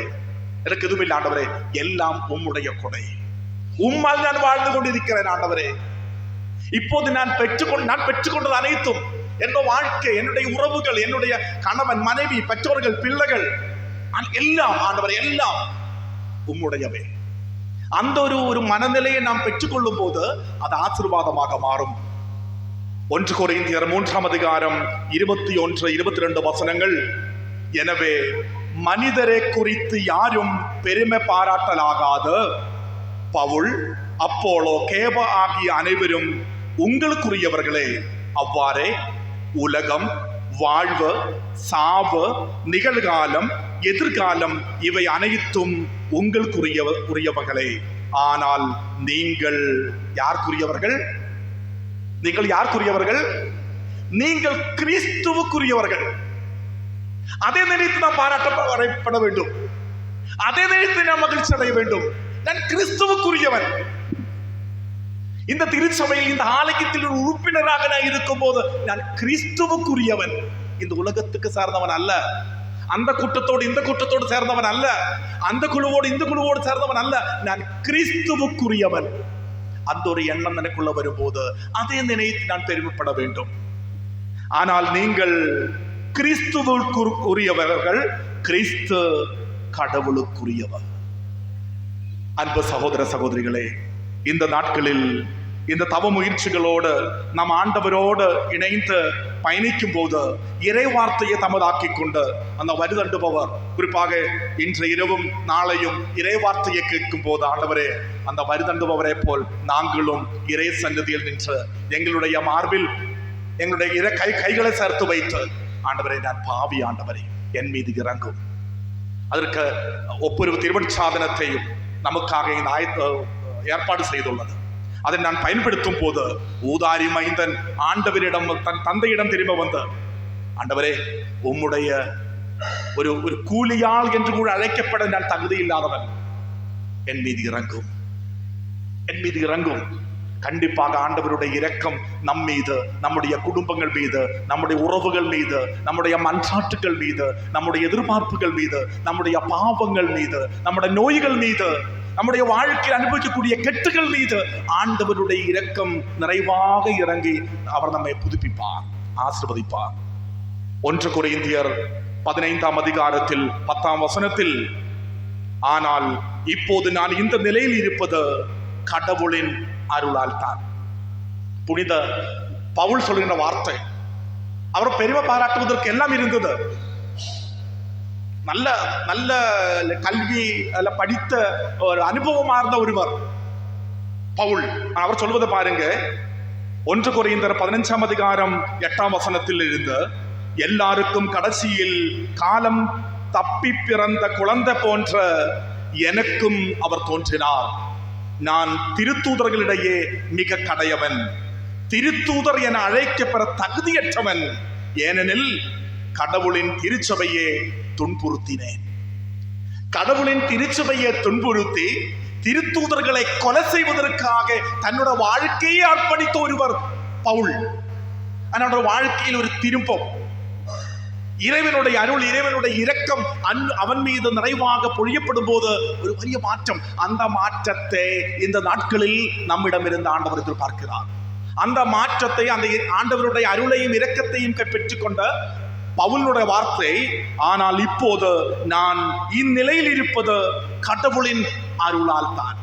Speaker 4: எனக்கு எதுவும் இல்லை ஆண்டவரே, எல்லாம் உம்முடைய கொடை, உம்மால் நான் வாழ்ந்து கொண்டிருக்கிறேன் ஆண்டவரே, இப்போது நான் பெற்றுக்கொண்டது அனைத்தும், என்னோட வாழ்க்கை, என்னுடைய உறவுகள், என்னுடைய கணவன், மனைவி, பெற்றோர்கள், பிள்ளைகள் எல்லாம் ஆண்டவரே, எல்லாம் உம்முடையவே. அந்த ஒரு மனநிலையை நாம் பெற்றுக்கொள்ளும் போது அது ஆசீர்வாதமாக மாறும். 1 கொரிந்தியர் 3ஆம் அதிகாரம் 21, 22 வசனங்கள். எனவே மனிதரை குறித்து யாரும் பெருமை பாராட்டலாகாது. பவுல், அப்போலோ, கேப ஆகிய அனைவரும் உங்களுக்குரியவர்களே. அவ்வாறே உலகம், வாழ்வு, சாவு, நிகழ்காலம், எதிர்காலம் இவை அனைத்தும் உங்களுக்குரியவர்களே. ஆனால் நீங்கள் யாருக்குரியவர்கள்? நீங்கள் யாருக்குரியவர்கள்? நீங்கள் கிறிஸ்துவுக்குரியவர்கள். அதை நினைத்து நாம் பாராட்டப்பட வேண்டும், அதை நினைத்து நாம் மகிழ்ச்சி அடைய வேண்டும். நான் கிறிஸ்துவுக்குரியவன். இந்த திருச்சபையில், இந்த ஆலயத்தில் உறுப்பினராக நான் இருக்கும் போது நான் கிறிஸ்துவுக்குரியவன். இந்த உலகத்துக்கு சார்ந்தவன் அல்ல, அந்த கூட்டத்தோடு இந்த கூட்டத்தோடு சேர்ந்தவன் அல்ல, அந்த குழுவோடு இந்த குழுவோடு சேர்ந்தவன் அல்ல, நான் கிறிஸ்துவுக்குரியவன். அந்த ஒரு எண்ணம் எனக்குள்ள வரும்போது அதை நினைத்து நான் பெருமைப்பட வேண்டும். ஆனால் நீங்கள் கிறிஸ்துவுக்குரியவர்கள், கிறிஸ்து கடவுளுக்குரியவர். அன்பு சகோதர சகோதரிகளே, இந்த நாட்களில் இந்த தவ முயற்சிகளோடு நாம் ஆண்டவரோடு இணைந்து பயணிக்கும் போது இறை வார்த்தையை தமதாக்கி கொண்டு அந்த வருதண்டுபவர், குறிப்பாக இன்று இரவும் நாளையும் இறை வார்த்தையை கேட்கும் போது, ஆண்டவரே, அந்த வருதண்டுபவரை போல் நாங்களும் இறை சன்னதியில் நின்று எங்களுடைய மார்பில் எங்களுடைய கைகளை சேர்த்து வைத்து, ஆண்டவரே, நான் பாவி ஆண்டவரே, என் மீது இறங்கும். அதற்கு ஒப்புரவு திருவருட்சாதனத்தையும் நமக்காக இந்த ஏற்பாடு செய்துள்ளது. அதை நான் பயன்படுத்தும் போது ஊதாரி மைந்தன் ஆண்டவரிடம், தன் தந்தையிடம் திரும்ப வந்து, ஆண்டவரே, உம்முடைய ஒரு கூலியாள் என்று கூட அழைக்கப்பட நான் தகுதி இல்லாதவன், என் மீது இறங்கும். என் மீது இறங்கும். கண்டிப்பாக ஆண்டவருடைய இரக்கம் நம் மீது, நம்முடைய குடும்பங்கள் மீது, நம்முடைய உறவுகள் மீது, நம்முடைய மன்றாட்டுகள் மீது, நம்முடைய எதிர்பார்ப்புகள் மீது, நம்முடைய பாவங்கள் மீது, நம்முடைய நோய்கள் மீது, நம்முடைய வாழ்க்கையில் அனுபவிக்கக்கூடிய கெட்டுகள் மீது ஆண்டவருடைய இரக்கம் நிறைவாக இறங்கி அவர் நம்மை புதுப்பிப்பார், ஆசீர்வதிப்பார். 1 கொரிந்தியர் 15ஆம் அதிகாரத்தில் 10ஆம் வசனத்தில், ஆனால் இப்போது நான் இந்த நிலையில் இருப்பது கடவுளின் அருளால் தான். புனித பவுல் சொல்கின்ற வார்த்தை. அவர் பெருமை பாராட்டுவதற்கு எல்லாம் இருந்தது. நல்ல நல்ல கல்வி படித்த ஒரு அனுபவமார்ந்த ஒருவர் பவுல். அவர் சொல்வதை பாருங்க, 1 கொரிந்தியர் 15ஆம் அதிகாரம் 8ஆம் வசனத்தில் இருந்து, எல்லாருக்கும் கடைசியில் காலம் தப்பி பிறந்த குழந்தை போன்ற எனக்கும் அவர் தோன்றினார். நான் திருத்தூதர்களிடையே மிக கடையவன், திருத்தூதர் என அழைக்கப்பெற தகுதியற்றவன். ஏனெனில் கடவுளின் திருச்சபையே துன்புறுத்தினேன். கடவுளின் திருச்சபையை துன்புறுத்தி திருத்தூதர்களை கொலை செய்வதற்காக தன்னோட வாழ்க்கையை அர்ப்பணித்த ஒருவர் பவுல். அவனோட வாழ்க்கையில் ஒரு திருப்பம், இறைவனுடைய அருள், இறைவனுடைய இரக்கம் அவன் மீது நிறைவாக பொழியப்படும் போது ஒரு பெரிய மாற்றம். அந்த மாற்றத்தை இந்த நாட்களில் நம்மிடம் இருந்து ஆண்டவர் எதிர்பார்க்கிறார். அந்த மாற்றத்தை, அந்த ஆண்டவருடைய அருளையும் இரக்கத்தையும் பெற்றுக்கொண்ட பவுலுடைய வார்த்தை, ஆனால் இப்போது நான் இந்நிலையில் இருப்பது கடவுளின் அருளால் தான்.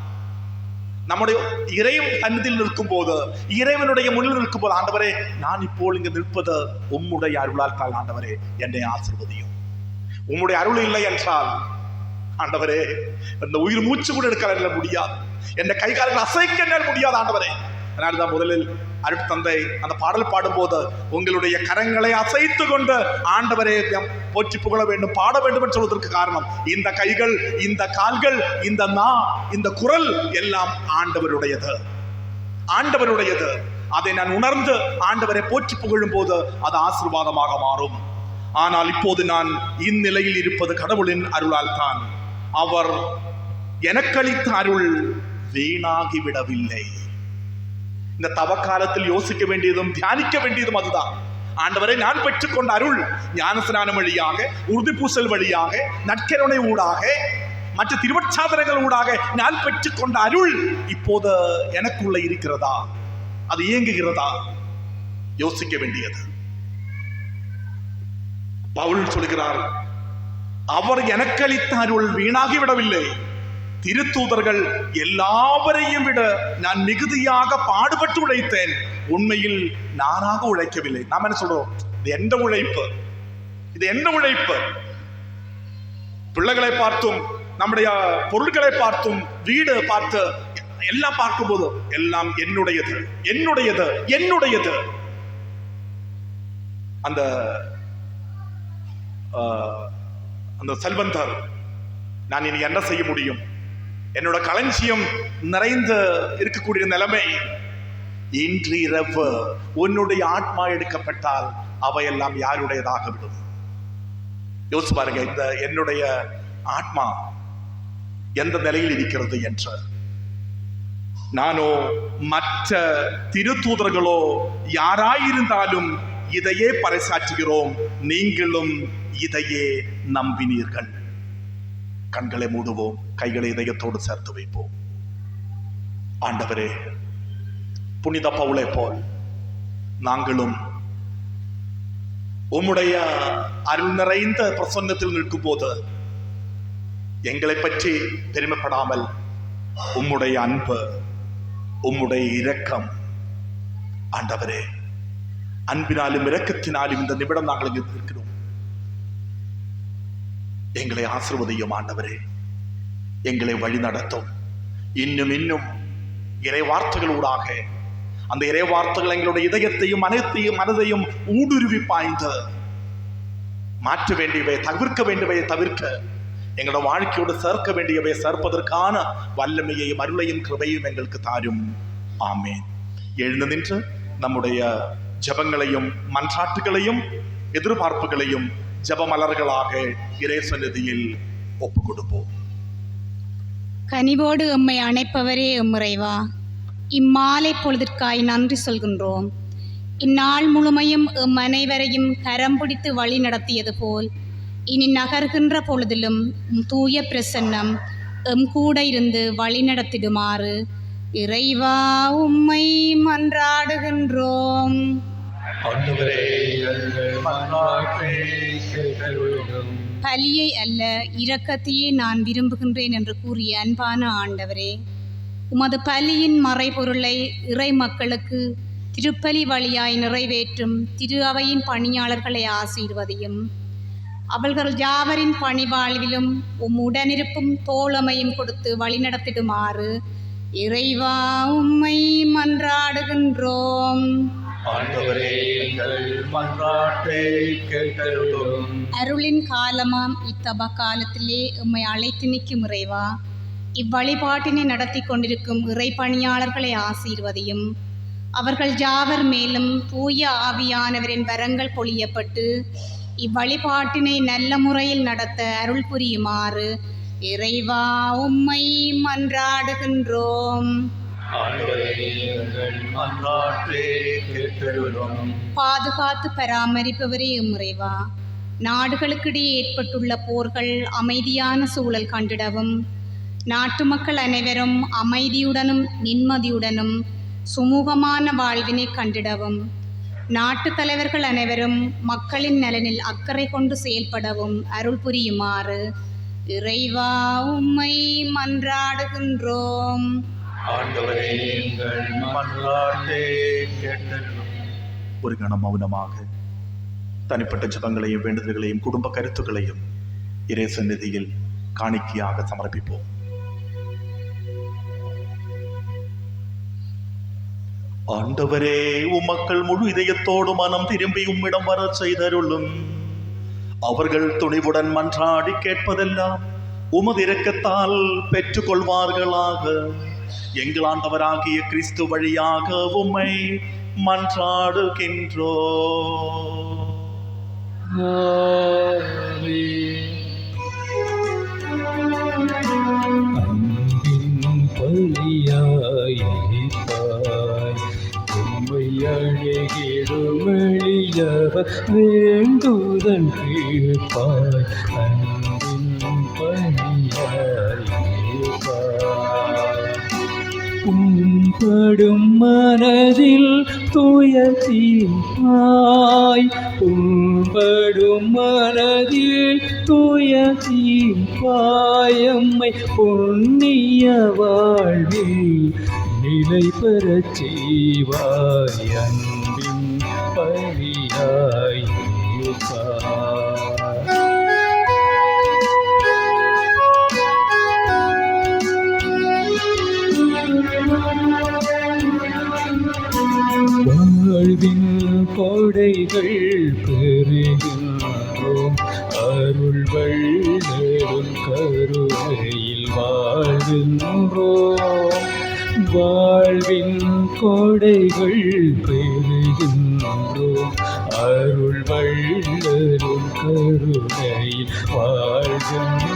Speaker 4: நம்முடைய இறைவன் சந்நிதியில் நிற்கும் போது, இறைவனுடைய முன்னில் நிற்கும் போது, ஆண்டவரே நான் இப்போ இங்கு நிற்பது உம்முடைய அருளால் தான். ஆண்டவரே என்னை ஆசீர்வதியும். உம்முடைய அருள் இல்லை என்றால் ஆண்டவரே இந்த உயிர் மூச்சு கூட எடுக்க முடியாது, என் கை கால்கள் அசைக்க என்னால் முடியாது ஆண்டவரே. அதனால்தான் முதலில் அருட்தந்தை அந்த பாடல் பாடும்போது, உங்களுடைய கரங்களை அசைத்து கொண்டு ஆண்டவரே போற்றி புகழ வேண்டும், பாட வேண்டும் என்று சொல்வதற்கு காரணம், இந்த கைகள், இந்த கால்கள், இந்த நா, இந்த குரல் எல்லாம் ஆண்டவருடையது, ஆண்டவருடையது. அதை நான் உணர்ந்து ஆண்டவரை போற்றி புகழும் போது அது ஆசீர்வாதமாக மாறும். ஆனால் இப்போது நான் இந்நிலையில் இருப்பது கடவுளின் அருளால் தான். அவர் எனக்களித்த அருள் வீணாகிவிடவில்லை. இந்த தவக்காலத்தில் யோசிக்க வேண்டியதும் தியானிக்க வேண்டியதும் அதுதான். ஆண்டவரை நான் பெற்றுக்கொண்ட அருள் ஞானஸ்நானம் வழியாக, உறுதி பூசல் வழியாக, நற்கருணை ஊடாக, மற்ற திருவற்சாதனங்கள் ஊடாக நான் பெற்றுக்கொண்ட அருள் இப்போது எனக்குள்ள இருக்கிறதா? அது இயங்குகிறதா? யோசிக்க வேண்டியது. பவுல் சொல்கிறார், அவர் எனக்களித்த அருள் வீணாகிவிடவில்லை. திருத்தூதர்கள் எல்லாவரையும் விட நான் மிகுதியாக பாடுபட்டு உழைத்தேன். உண்மையில் நானாக உழைக்கவில்லை. நாம் என்ன சொல்றோம்? இது எந்த உழைப்பு, இது என்ன உழைப்பு? பிள்ளைகளை பார்த்தும், நம்முடைய பொருட்களை பார்த்தும், வீடு பார்த்து எல்லாம் பார்க்கும்போது எல்லாம் என்னுடையது, என்னுடையது, என்னுடையது. அந்த அந்த செல்வந்தர், நான் இனி என்ன செய்ய முடியும்? என்னோட களஞ்சியம் நிறைந்து இருக்கக்கூடிய நிலைமை. இன்று இரவு உன்னுடைய ஆத்மா எடுக்கப்பட்டால் அவையெல்லாம் யாருடையதாக விடும்? யோசிச்சு பாருங்க, இந்த என்னுடைய ஆத்மா எந்த நிலையில் இருக்கிறது என்று. நானோ மற்ற திருத்தூதர்களோ யாராயிருந்தாலும் இதையே பறைசாற்றுகிறோம், நீங்களும் இதையே நம்பினீர்கள். கண்களை மூடுவோம், கைகளை இதயத்தோடு சேர்த்து வைப்போம். ஆண்டவரே, புனித பவுலை போல் நாங்களும் உம்முடைய அருள் நிறைந்த பிரசன்னத்தில் நிற்கும் போது எங்களை பற்றி பெருமைப்படாமல் உம்முடைய அன்பு, உம்முடைய இரக்கம், ஆண்டவரே அன்பினாலும் இரக்கத்தினாலும் இந்த நிமிடம் நாங்கள் இங்கு இருக்கிறோம். எங்களை ஆசீர்வதியும் ஆண்டவரே, எங்களை வழி நடத்தும். இன்னும் இன்னும் இறை வார்த்தைகளூடாக அந்த இறை வார்த்தைகள் எங்களுடைய இதயத்தையும் மனதையும் ஊடுருவி பாய்ந்து மாற்ற வேண்டியவை, தவிர்க்க வேண்டியவை தவிர்க்க, எங்களோட வாழ்க்கையோடு சேர்க்க வேண்டியவை சேர்ப்பதற்கான வல்லமையையும் அருளையும் கிருபையும் எங்களுக்கு தாரும். ஆமேன். எழுந்து நின்று நம்முடைய ஜெபங்களையும் மன்றாட்டுகளையும் எதிர்பார்ப்புகளையும் ஜெபமலர்களாக இறை சந்நிதியில் ஒப்புக் கொடுப்போம்.
Speaker 6: கனிவோடு எம்மை அணைப்பவரே எம்முறைவா. இம்மாலை பொழுதிற்காய் நன்றி சொல்கின்றோம். இந்நாள் முழுமையும் எம் அனைவரையும் கரம் பிடித்து வழி நடத்தியது போல் இனி நகர்கின்ற பொழுதிலும் தூய பிரசன்னம் எம் கூட இருந்து வழி நடத்திடுமாறு இறைவா உம்மை மன்றாடுகின்றோம். பலியை அல்ல இரக்கத்தையே நான் விரும்புகின்றேன் என்று கூறிய அன்பான ஆண்டவரே, உமது பலியின் மறைபொருளை இறை மக்களுக்கு திருப்பலி வழியாய் நிறைவேற்றும் திரு அவையின் பணியாளர்களை ஆசீர்வதியும். அவர்கள் யாவரின் பணிவாழ்விலும் உடனிருப்பும் தோழமையும் கொடுத்து வழிநடத்திடுமாறு இறைவா உம்மை மன்றாடுகின்றோம். அருளின் காலமாம் இத்தப காலத்திலே உம்மை அழைத்து நிற்கும் இறைவா, இவ்வழிபாட்டினை நடத்தி கொண்டிருக்கும் இறை பணியாளர்களை ஆசீர்வதியும். அவர்கள் யாவர் மேலும் தூய ஆவியானவரின் வரங்கள் பொழியப்பட்டு இவ்வழிபாட்டினை நல்ல முறையில் நடத்த அருள் புரியுமாறு இறைவா உம்மை மன்றாடுகின்றோம். பாதுகாத்து பராமரிப்பவரே இறைவா, நாடுகளுக்கிடையே ஏற்பட்டுள்ள போர்கள் அமைதியான சூழல் கண்டிடவும், நாட்டு மக்கள் அனைவரும் அமைதியுடனும் நிம்மதியுடனும் சுமூகமான வாழ்வினை கண்டிடவும், நாட்டு தலைவர்கள் அனைவரும் மக்களின் நலனில் அக்கறை கொண்டு செயல்படவும் அருள் புரியுமாறு இறைவா உம்மை மன்றாடுகின்றோம்.
Speaker 4: ஒரு கணம் மௌனமாக தனிப்பட்ட ஜெபங்களையும் வேண்டுதல்களையும் குடும்ப கருத்துக்களையும் இறை சந்நிதியில் காணிக்கையாக சமர்ப்பிப்போம். ஆண்டவரே, உம்மக்கள் முழு இதயத்தோடு மனம் திரும்பி உம்மிடம் வர செய்தருளும். அவர்கள் துணிவுடன் மன்றாடி கேட்பதெல்லாம் உமது இரக்கத்தால் பெற்றுக் கொள்வார்களாக. எங்கள் ஆண்டவராகிய கிறிஸ்து வழியாக உம்மை மன்றாடுகின்றோ.
Speaker 3: வேண்டுதல் கேட்பாய், அன்பின் பலியாய் உம்படும் மனதில் துயர்த்தீர்ப்பாய், உம்படும் மனதில் துயர்த்தீர்ப்பாய். எம்மை புண்ணிய வாழ்வில் நிலை பெறச் செய்வாய், அன்பின் பலியாய் வாழ்வின் கொடைகள் பெறுகின்றோம், அருள் வள்ளலும் கருணையில் வாழ்கின்றோம். வாழ்வின் கொடைகள் பெறுகின்றோம், அருள் வள்ளலும் கருணையில் வாழ்கின்றோம்.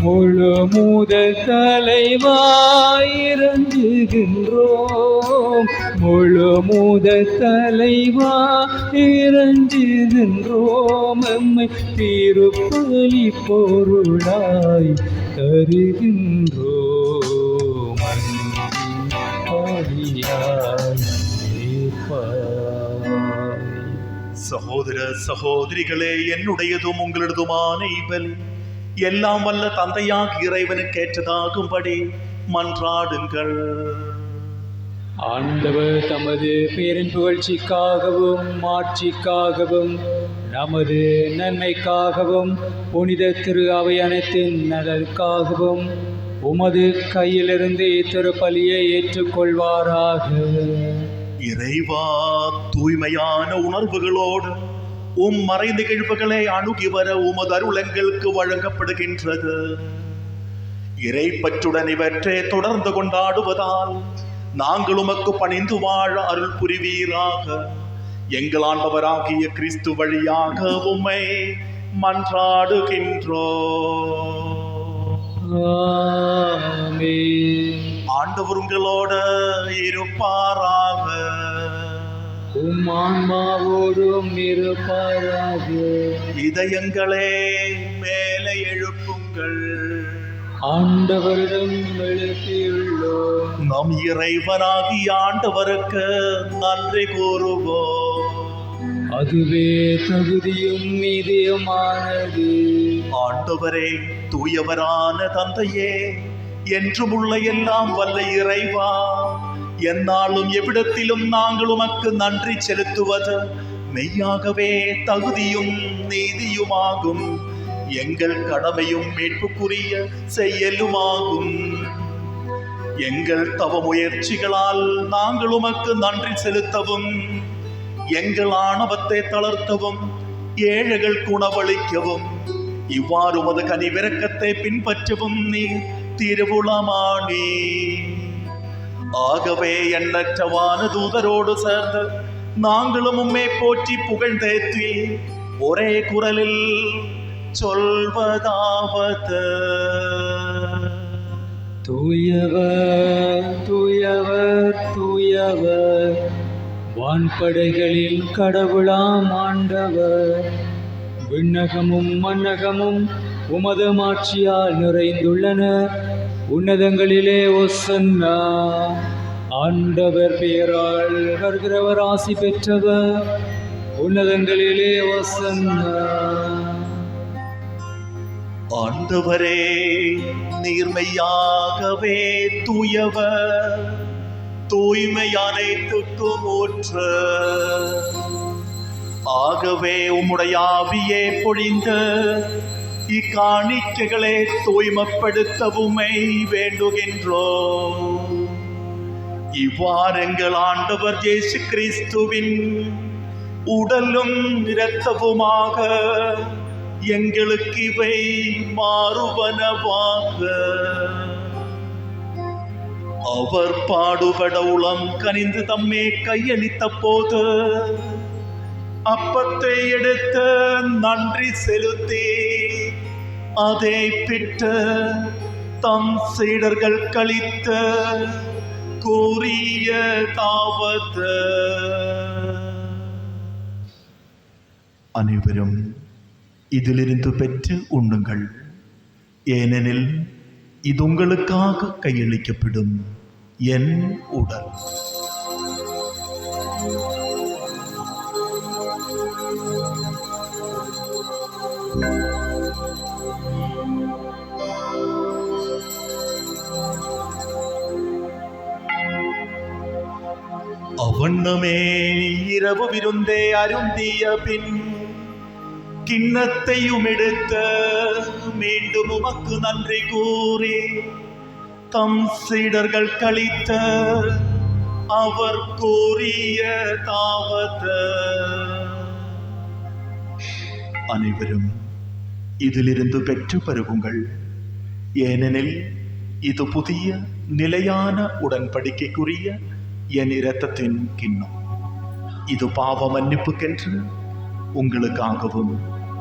Speaker 3: முழு முதல் தலைவாயிரஞ்சுகின்றோம், முழு முதல் தலைவாயிரஞ்சுகின்றோம். எம்மை திருப்பலி பொருளாய் தருகின்றோம்,
Speaker 4: சகோதர சகோதரிகளே, என்னுடையதும் உங்களதுமான இவல் எல்லாம் வல்ல தந்தையாக இறைவனுக்கு ஏற்றதாகும்படி மன்றாடுங்கள்.
Speaker 3: ஆண்டவர் தமது பேரின் புகழ்ச்சிக்காகவும் மாட்சிக்காகவும் நமது நன்மைக்காகவும் புனித திரு அவை அனைத்தின் நலனுக்காகவும் உமது கையிலிருந்து திருப்பலியை ஏற்றுக்கொள்வாராக.
Speaker 4: இறைவா, தூய்மையான உணர்வுகளோடு மறை நிகழ்வுகளை அணுகி வர உமது அருள் எங்களுக்கு வழங்கப்படுகின்றது. இறை பற்றுடன் இவற்றை தொடர்ந்து கொண்டாடுவதால் நாங்கள் உமக்கு பணிந்து வாழ அருள் புரிவீராக. எங்கள் ஆண்டவராகிய கிறிஸ்து வழியாக உம்மை மன்றாடுகின்றோம். ஆண்டவர் உங்களோடு இருப்பாராக.
Speaker 3: உம் ஆன்மாவோடும் இருப்பாராக.
Speaker 4: இதயங்களே மேலே எழுப்புங்கள்,
Speaker 3: ஆண்டவரிடம் எழுப்பியுள்ளோம்.
Speaker 4: நம் இறைவனாகிய ஆண்டவருக்கு நன்றி கூறுவோம்.
Speaker 3: அதுவே தகுதியும் நீதியுமானது.
Speaker 4: ஆண்டவரே, தூயவரான தந்தையே, என்றும் உள்ள எல்லாம் வல்ல இறைவா, எந்நாளும் எவ்விடத்திலும் நாங்கள் உமக்கு நன்றி செலுத்துவது மெய்யாகவே தகுதியும் நீதியுமாகும். எங்கள் கடமையும் மீட்புக்குரிய செயலுமாகும். எங்கள் தவ முயற்சிகளால் நாங்கள் உமக்கு நன்றி செலுத்தவும், எங்கள் ஆணவத்தை தளர்த்தவும், ஏழைகள் குணவளிக்கவும், இவ்வாறு உமது கனிவிரக்கத்தை பின்பற்றவும் நீ திருவுளமானே. ஆகவே எண்ணற்ற வானதூதரோடு சேர்ந்து நாங்களும் உம்மை போற்றி புகழ்ந்தேத்தி ஒரே குரலில் சொல்வதாவது:
Speaker 3: தூயவர் தூயவர் தூயவர், வான்படைகளின் கடவுளாம் ஆண்டவர். விண்ணகமும் மண்ணகமும் உமது மாட்சியால் நிறைந்துள்ளன. உன்னதங்களிலே ஒசன்னா. ஆண்டவர் பெயரால் வருகிறவர் ஆசி பெற்றவர். உன்னதங்களிலே ஒசன்னா.
Speaker 4: ஆண்டவரே, நீர்மையாகவே தூயவர், தூய்மை அனைத்துக்கும் ஊற்று. ஆகவே உம்முடைய ஆவியே பொழிந்த இக்காணிக்கைகளை தூய்மைப்படுத்தவுமை வேண்டுகின்றோம். இவ்வாறு எங்கள் ஆண்டவர் இயேசு கிறிஸ்துவின் உடலும் இரத்தவுமாக எங்களுக்கு இவை மாறுவனவாக. அவர் பாடுபட உளம் கனிந்து தம்மே கையளித்த போது அப்பத்தை எடுத்து நன்றி செலுத்தி அதை பிட்டு தம் சீடர்கள் கழித்த கூறியதாவது: அனைவரும் இதிலிருந்து பெற்று உண்ணுங்கள், ஏனெனில் இது உங்களுக்காக கையளிக்கப்படும் என் உடல். அவண்ணமே இரவு விருந்தே அருந்திய பின் கிண்ணத்தையும் எடுத்த மீண்டும் உமக்கு நன்றி கூறி தம் சீடர்கள் கழித்த அவர் கூறியதாவது: அனைவரும் இதிலிருந்து பெற்று பருகுங்கள், ஏனெனில் இது புதிய நிலையான உடன்படிக்கைக்குரிய என் இரத்தத்தின் கிண்ணம். இது பாவ மன்னிப்புக்கென்று உங்களுக்காகவும்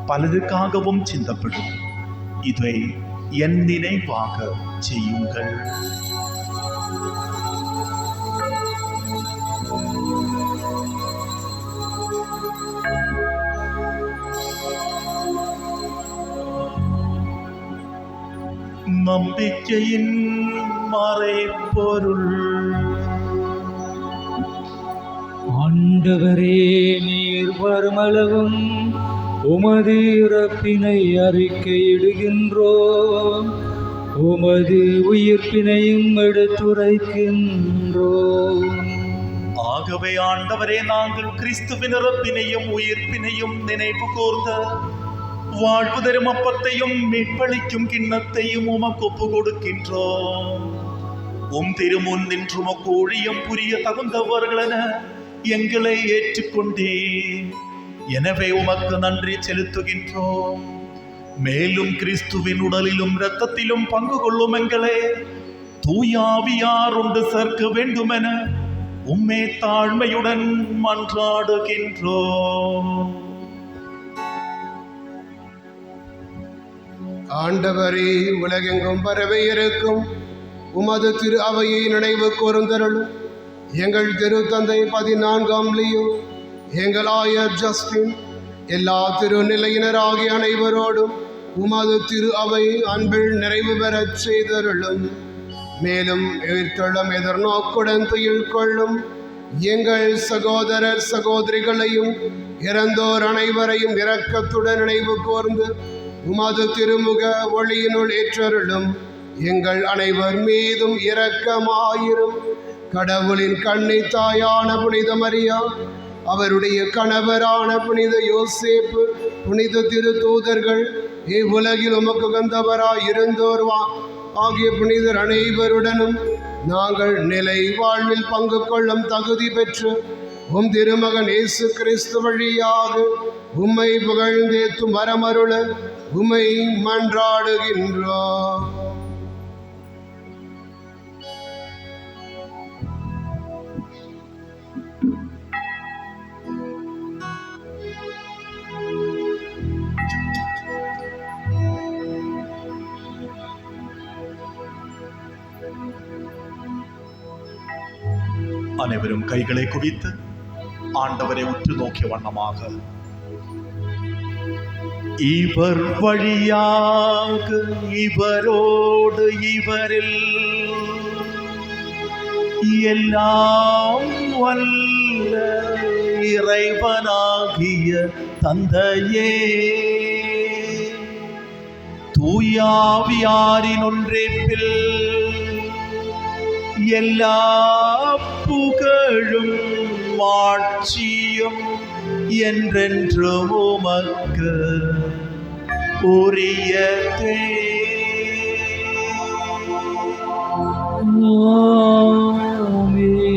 Speaker 4: பலருக்காகவும் சிந்தப்படும். இதை என் நினைவாக செய்யுங்கள். நம்பிக்கையின் மறைபொருள்.
Speaker 3: ஆண்டவரே, நீர் வருமளவும் உமது இறப்பினை அறிக்கையிடுகின்றோம், உமது உயிர்ப்பினையும் எடுத்துரைக்கின்றோம்.
Speaker 4: ஆகவே ஆண்டவரே, நாங்கள் கிறிஸ்துவின் இறப்பினையும் உயிர்ப்பினையும் நினைவு கூர்ந்த வாழ்வு தரும் அப்பத்தையும் மீட்பளிக்கும் கிண்ணத்தையும் உமக்கு ஒப்பு கொடுக்கின்றோம். உம் திருமுன் நின்று உமக்கு ஊழியம் புரிய தகுந்தவர்களென எங்களை ஏற்றுக்கொண்டே, எனவே உமக்கு நன்றி செலுத்துகின்றோம். மேலும் கிறிஸ்துவின் உடலிலும் இரத்தத்திலும் பங்கு கொள்ளும் எங்களை தூயாவியார் உண்டு சேர்க்க வேண்டுமென உம்மே தாழ்மையுடன் மன்றாடுகின்றோம்.
Speaker 1: ஆண்டவரே, உலகெங்கும் பரவி இருக்கும் உமது திரு அவையை நினைவு கூர்ந்தருளும். எங்கள் திருத்தந்தை 14ஆம் லியோ, எங்கள் ஆயர் ஜஸ்டின், எல்லா திருநிலையினராகிய அனைவரோடும் உமது திரு அவை அன்பில் நிறைவு பெறச் செய்தருளும். மேலும் எதிர்த்தளம் எதிர்நோக்குடன் துயில் கொள்ளும் எங்கள் சகோதரர் சகோதரிகளையும் இறந்தோர் அனைவரையும் இரக்கத்துடன் நினைவு கூர்ந்து உமது திருமுக ஒளியினுள் ஏற்றருளும். எங்கள் அனைவர் மீதும் இரக்கமாயிரும். கடவுளின் கண்ணி தாயான புனித மரியா, அவருடைய கணவரான புனித யோசேப்பு, புனித திரு தூதர்கள், இவ்வுலகில் உமக்கு உகந்தவராய் இருந்தோர் ஆகிய புனிதர் அனைவருடனும் நாங்கள் நிலை வாழ்வில் பங்கு கொள்ளும் தகுதி பெற்று உம் திருமகன் இயேசு கிறிஸ்து வழியாக உம்மை புகழ்ந்தேத்தும் வரமருள உம்மை மன்றாடுகின்றோம்.
Speaker 4: அனைவரும் கைகளை குவித்து ஆண்டவரை உற்று நோக்கிய வண்ணமாக, இவர் வழியாக இவரோடு இவரில் எல்லாம் வல்ல இறைவனாகிய தந்தையே, தூயாவியாரின் ஒன்றிப்பில் எல்லா புகழும் மாட்சியும் என்றென்று உமக்கு உரியதே.
Speaker 3: ஆமென்,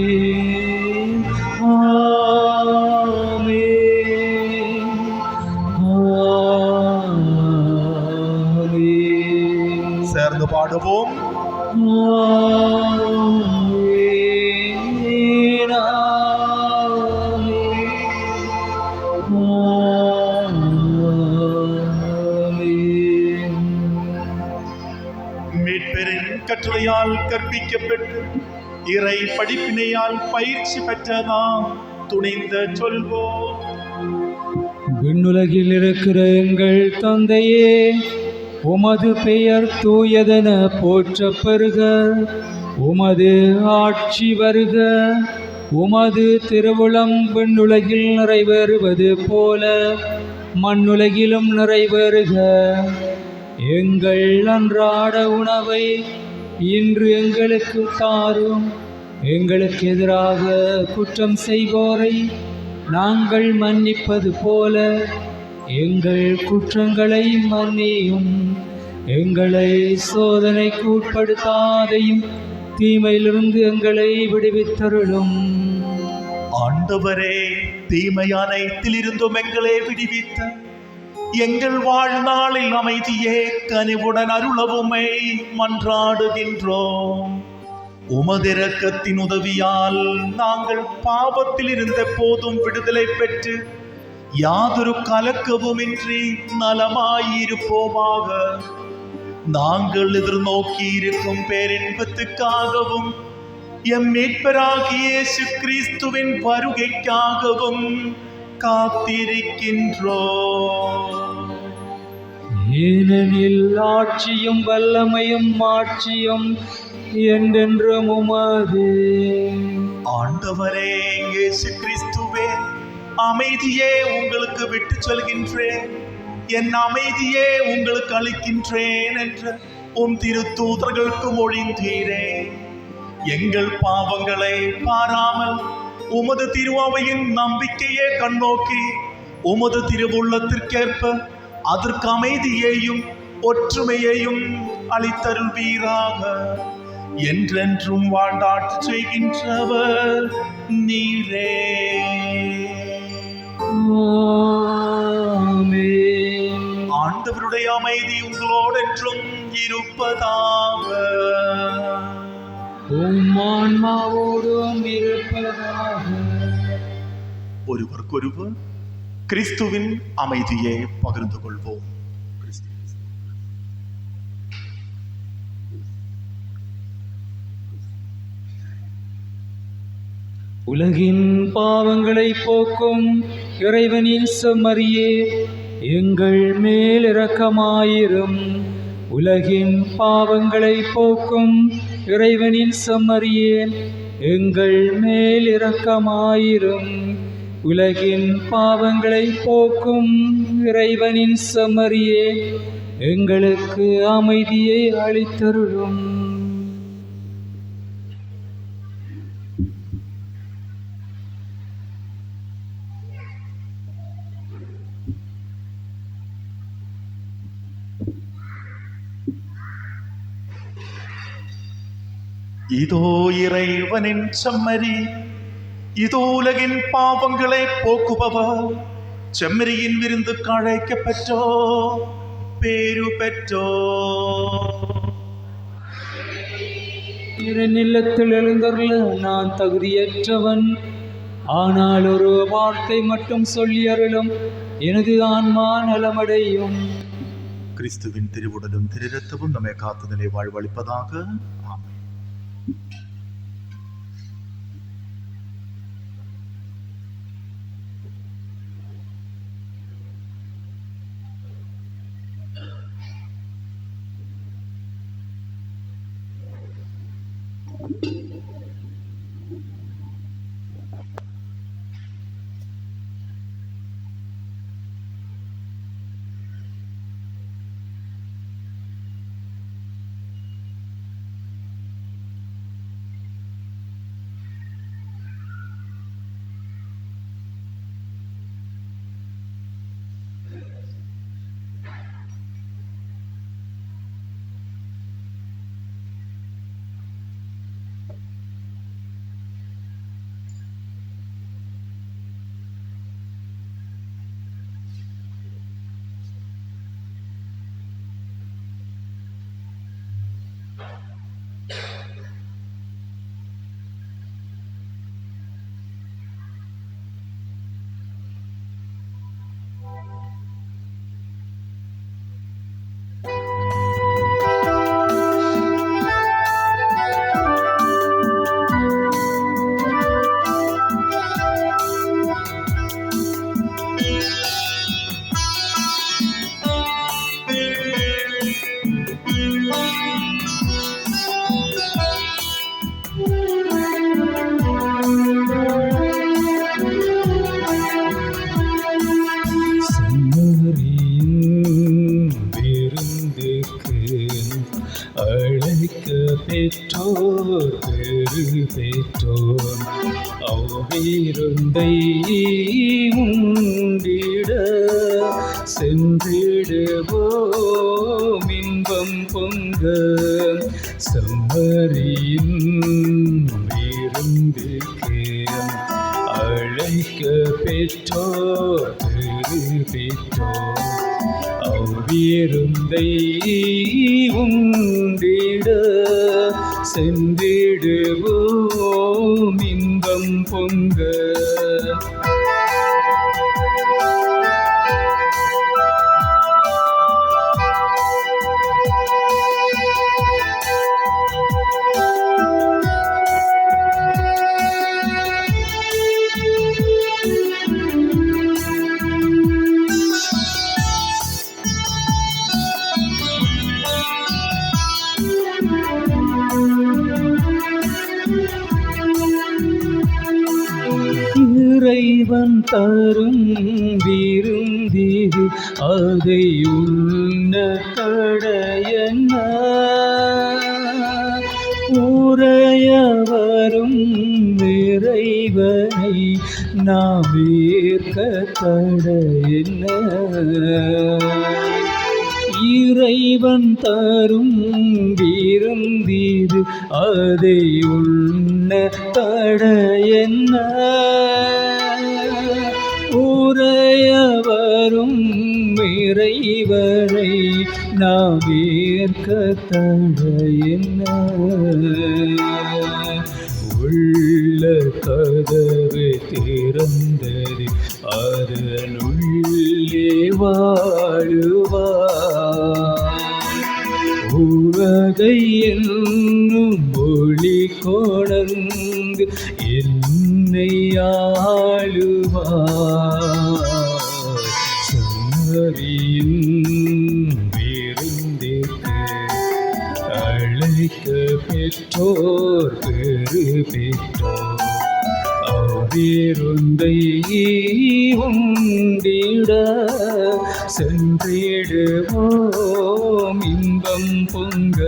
Speaker 3: ஆமென், ஆமென்.
Speaker 4: சேர்ந்து பாடுவோம். மீட்பெரின் கட்டளையால் கற்பிக்கப்பட்டு இறை படிப்பினையால் பயிற்சி பெற்ற நாம் துணிந்து சொல்வோம்.
Speaker 3: விண்ணுலகில் இருக்கிற எங்கள் தந்தையே, உமது பெயர் தூயதென போற்றப் பெறுக. உமது ஆட்சி வருக. உமது திருவுளம் விண்ணுலகில் நிறைவேறுவது போல மண்ணுலகிலும் நிறைவேறுக. எங்கள் அன்றாட உணவை இன்று எங்களுக்கு தாரும். எங்களுக்கு எதிராக குற்றம் செய்வோரை நாங்கள் மன்னிப்பது போல எங்கள் குற்றங்களை மன்னியும். எங்களை சோதனைக்கு உட்படுத்தாதையும் தீமையிலிருந்து எங்களை விடுவித்தருளும்.
Speaker 4: ஆண்டவரே, தீமை அனைத்திலிருந்தும் எங்களை விடுவித்த எங்கள் வாழ்நாளில் அமைதியே கனிவுடன் அருளவுமை மன்றாடுகின்றோம். உமதிரக்கத்தின் உதவியால் நாங்கள் பாவத்தில் இருந்த போதும் விடுதலை பெற்று யாதொரு கலக்கவுமின்றி நலமாயிருப்போமாக. நாங்கள் எதிர்நோக்கி இருக்கும் பேரின்பத்துக்காகவும் எம் மீட்பராகிய இயேசு கிறிஸ்துவின் வருகைக்காகவும் காத்திருக்கின்றோம்.
Speaker 3: ஏனெனில் ஆட்சியும் வல்லமையும் மாட்சியும் என்றென்றும் உமது.
Speaker 4: ஆண்டவரே இயேசு கிறிஸ்துவே, அமைதியே உங்களுக்கு விட்டு சொல்கின்றேன், என் அமைதியே உங்களுக்கு அளிக்கின்றேன் என்று உம் திருத்தூதர்களுக்கு மொழிந்தீரே. எங்கள் பாவங்களை பாராமல் உமது திருவாவையின் நம்பிக்கையே கண்ணோக்கி உமது திருவுள்ளத்திற்கேற்ப அதற்கு அமைதியையும் ஒற்றுமையையும் அளித்தருள்வீராக. என்றென்றும் வாழ்ந்தாட்சி செய்கின்றவர் நீரே.
Speaker 3: ஆமென்.
Speaker 4: ஆண்டவருடைய அமைதி உங்களோடு என்றும் இருப்பதாக.
Speaker 3: உம் ஆன்மாவோடும் இருப்பதாக.
Speaker 4: ஒருவருக்கொருவர் கிறிஸ்துவின் அமைதியை பகிர்ந்து கொள்வோம்.
Speaker 3: உலகின் பாவங்களை போக்கும் இறைவனின் செம்மறியே, எங்கள் மேல் இரக்கமாயிரும். உலகின் பாவங்களை போக்கும் இறைவனின் செம்மறியே, எங்கள் மேல் இரக்கமாயிரும். உலகின் பாவங்களை போக்கும் இறைவனின் செம்மறியே, எங்களுக்கு அமைதியை அளித்தருளும்.
Speaker 4: இதோ இறைவனின் செம்மறி, இதோ உலகின் பாவங்களை போக்குபவர். செம்மறியின் விருந்துக்கு அழைக்கப்பெற்றோ பேரு பெற்றோ.
Speaker 3: இல்லத்தில் எழுந்தருள நான் தகுதியற்றவன், ஆனால் ஒரு வார்த்தை மட்டும் சொல்லி அருளும், எனது ஆன்மா நலமடையும்.
Speaker 4: கிறிஸ்துவின் திருவுடலும் திருரத்தமும் நம்மை காத்துதலை வாழ்வளிப்பதாக. ஆமென்.
Speaker 3: பெற்றோர் பெரு பெற்றோர் அவ்விருந்தை உண்டிட சென்றிடுவோம் இன்பம் பொங்க. செம்மறியின் விருந்துக்கு அழைக்க பெற்றோர் பெரு பெற்றோர் அவ்விருந்தை உண்டிட சென்றிடுவோம் இன்பம் பொங்க. இறைவன் தரும் விருந்திது அதை உண்ண தடையென்ன. உரையவரும் இறைவனை நாம் ஏற்க தடையென்ன. இறைவன் தரும் விருந்திது அதை உண்ண தடையென்ன. உரையவரும் இறைவனை நாம் ஏற்க தடையென்ன. உள்ள கதவு திறந்தது அதனுள்ளே வாழுவார். உவகை என்னும் மொழி கொணர்ந்து என்னை விருந்திற்கு அழைக்க பெற்றோர் பெரு பெற்றோர் அவ்விருந்தை உண்டிட சென்றிடுவோம் இன்பம் பொங்க.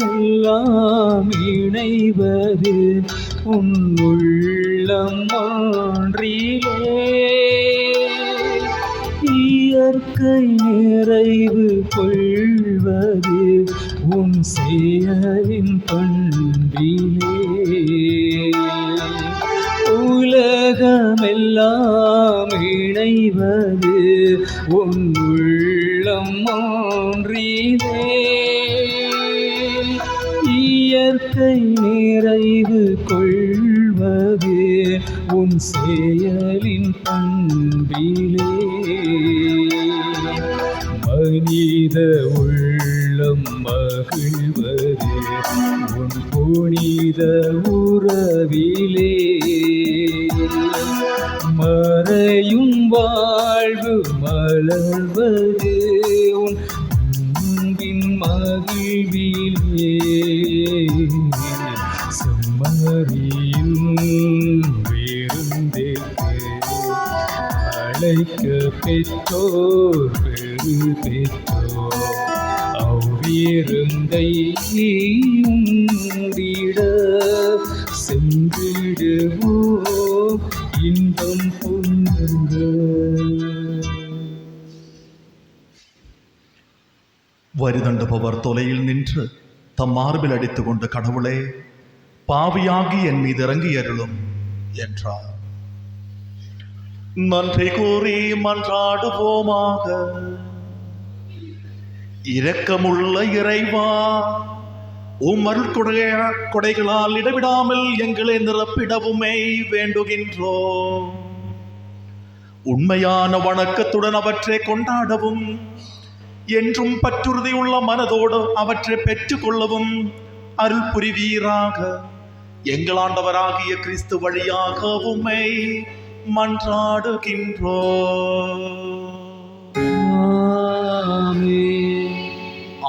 Speaker 3: உலகமெல்லாம் இணைவது உன் உள்ளம் ஒன்றிலே, இயற்கை நிறைவு கொள்வது உன் செயலின் பண்பிலே. உலகமெல்லாம் இணைவது உன் உள்ளம் ஒன்றிலே, இயற்கை நிறைவு கொள்வது உன் செயலின் பண்பிலே. மனித உள்ளம் மகிழ்வது உன் புனித உறவிலே, மறையும் வாழ்வு மலர்வது உன் அன்பின் மகிழ்விலே. செம்மறியும் விருந்திற்கு அழைக்க பெற்றோர் பெரு பெற்றோர் அவ்விருந்தை உண்டிட சென்றிடுவோம் இன்பம் பொங்க.
Speaker 4: வரிதண்டுபவர் தொலையில் நின்று தம் மார்பில் அடித்துக் கொண்டு, கடவுளே, பாவியாகி என் மீது இறங்கி அருளும் என்றார். நன்றி கூறி மன்றாடுவோமாக. இரக்கமுள்ள இறைவா, உம் அருள் கொடைகளால் இடவிடாமல் எங்களை நிரப்பிடவுமே வேண்டுகின்றோம். உண்மையான வணக்கத்துடன் அவற்றை கொண்டாடவும், என்றும் பற்றுறுதியுள்ள மனதோடு அவற்றை பெற்றுக்கொள்ளவும் அருள் புரிவீராக. எங்கள் ஆண்டவராகிய கிறிஸ்து வழியாக உம்மை மன்றாடுகின்றோம்.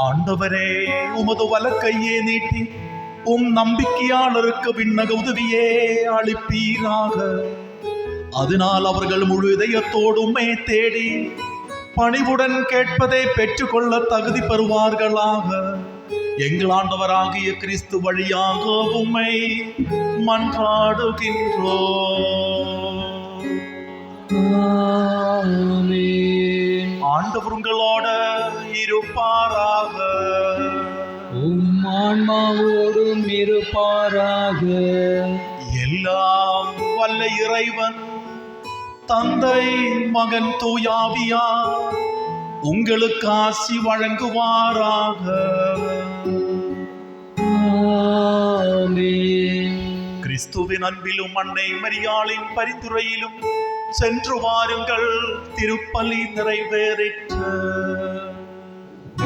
Speaker 4: ஆண்டவரே, உமது வலக்கையே நீட்டி உம் நம்பிக்கையாளருக்கு விண்ணக உதவியே அளிப்பீராக. அதனால் அவர்கள் முழு இதயத்தோடு உம்மை தேடி பணிவுடன் கேட்பதை பெற்றுக்கொள்ள தகுதி பெறுவார்களாக. எங்கள் ஆண்டவராகிய கிறிஸ்து வழியாக உம்மை மன்றாடுகின்றோம். ஆண்டவர் உங்களோட இருப்பாராக.
Speaker 3: உம் ஆன்மாவோடும் இருப்பாராக.
Speaker 4: எல்லாம் வல்ல இறைவன் தந்தை, மகன், தூயாவியா உங்களுக்கு ஆசி வழங்குவாராக. கிறிஸ்துவின் அன்பிலும் அன்னை மரியாளின் பரிந்துரையிலும் சென்று வாருங்கள். திருப்பலி நிறைவேறிற்று.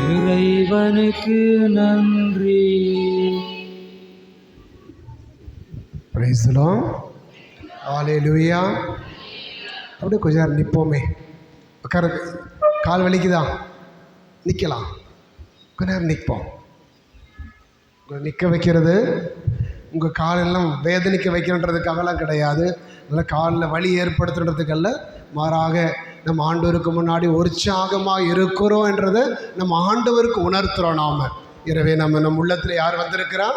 Speaker 3: இறைவனுக்கு நன்றி.
Speaker 1: Praise the Lord. ஹல்லேலூயா. அப்படியே கொஞ்ச நேரம் நிற்போமே. உட்கார, கால் வலிக்குதா? நிற்கலாம். கொஞ்ச நேரம் நிற்போம். உங்களை நிற்க வைக்கிறது உங்கள் காலெல்லாம் வேதனைக்க வைக்கணுன்றதுக்காகலாம் கிடையாது. நல்லா காலில் வலி ஏற்படுத்துன்றதுக்கல்ல, மாறாக நம்ம ஆண்டவருக்கு முன்னாடி உற்சாகமாக இருக்கிறோம் என்றதை நம்ம ஆண்டவருக்கு உணர்த்துகிறோம். நாம் எனவே நம்ம உள்ளத்தில் யார் வந்திருக்கிறா?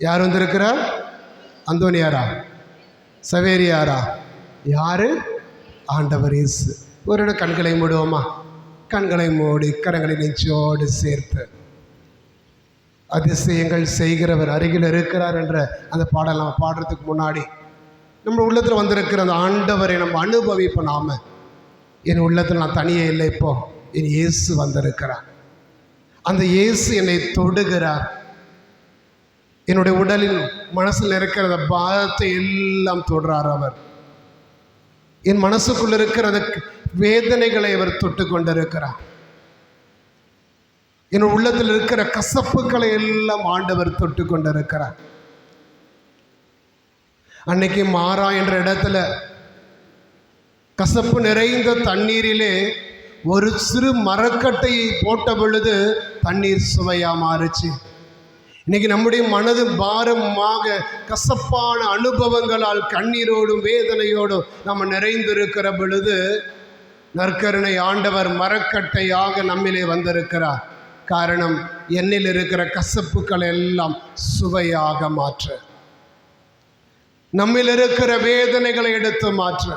Speaker 1: யார் வந்திருக்கிறா? அந்தோனியாரா? சவேரியாரா? யார்? ஆண்டவர் இயேசு. ஒரு இடம் கண்களை மூடுவோமா? கண்களை மூடி கரங்களை நெஞ்சோடு சேர்த்து, அதிசயங்கள் செய்கிறவர் அருகில் இருக்கிறார் என்ற அந்த பாடல் நம்ம பாடுறதுக்கு முன்னாடி நம்ம உள்ளத்தில் வந்திருக்கிற அந்த ஆண்டவரை நம்ம அனுபவிப்போம். நாம் என் உள்ளத்தில் நான் தனியே இல்லை. இப்போ என் இயேசு வந்திருக்கிறார். அந்த இயேசு என்னை தொடுகிறார். என்னுடைய உடலில் மனசில் இருக்கிற பாரத்தை எல்லாம் தொடுறார் அவர். என் மனசுக்குள்ள இருக்கிற வேதனைகளை அவர் தொட்டு கொண்டிருக்கிறார். என் உள்ளத்தில் இருக்கிற கசப்புகளை எல்லாம் ஆண்டவர் தொட்டு கொண்டிருக்கிறார். அன்னைக்கு மாறா என்ற இடத்துல கசப்பு நிறைந்த தண்ணீரிலே ஒரு சிறு மரக்கட்டையை போட்ட பொழுது தண்ணீர் சுவையா மாறுச்சு. இன்னைக்கு நம்முடைய மனது பாரமாக கசப்பான அனுபவங்களால் கண்ணீரோடும் வேதனையோடும் நம்ம நிறைந்திருக்கிற பொழுது நற்கருணை ஆண்டவர் மரக்கட்டையாக நம்மிலே வந்திருக்கிறார். காரணம், என்னில் இருக்கிற கசப்புக்களை எல்லாம் சுவையாக மாற்ற, நம்மில் இருக்கிற வேதனைகளை எடுத்து மாற்ற,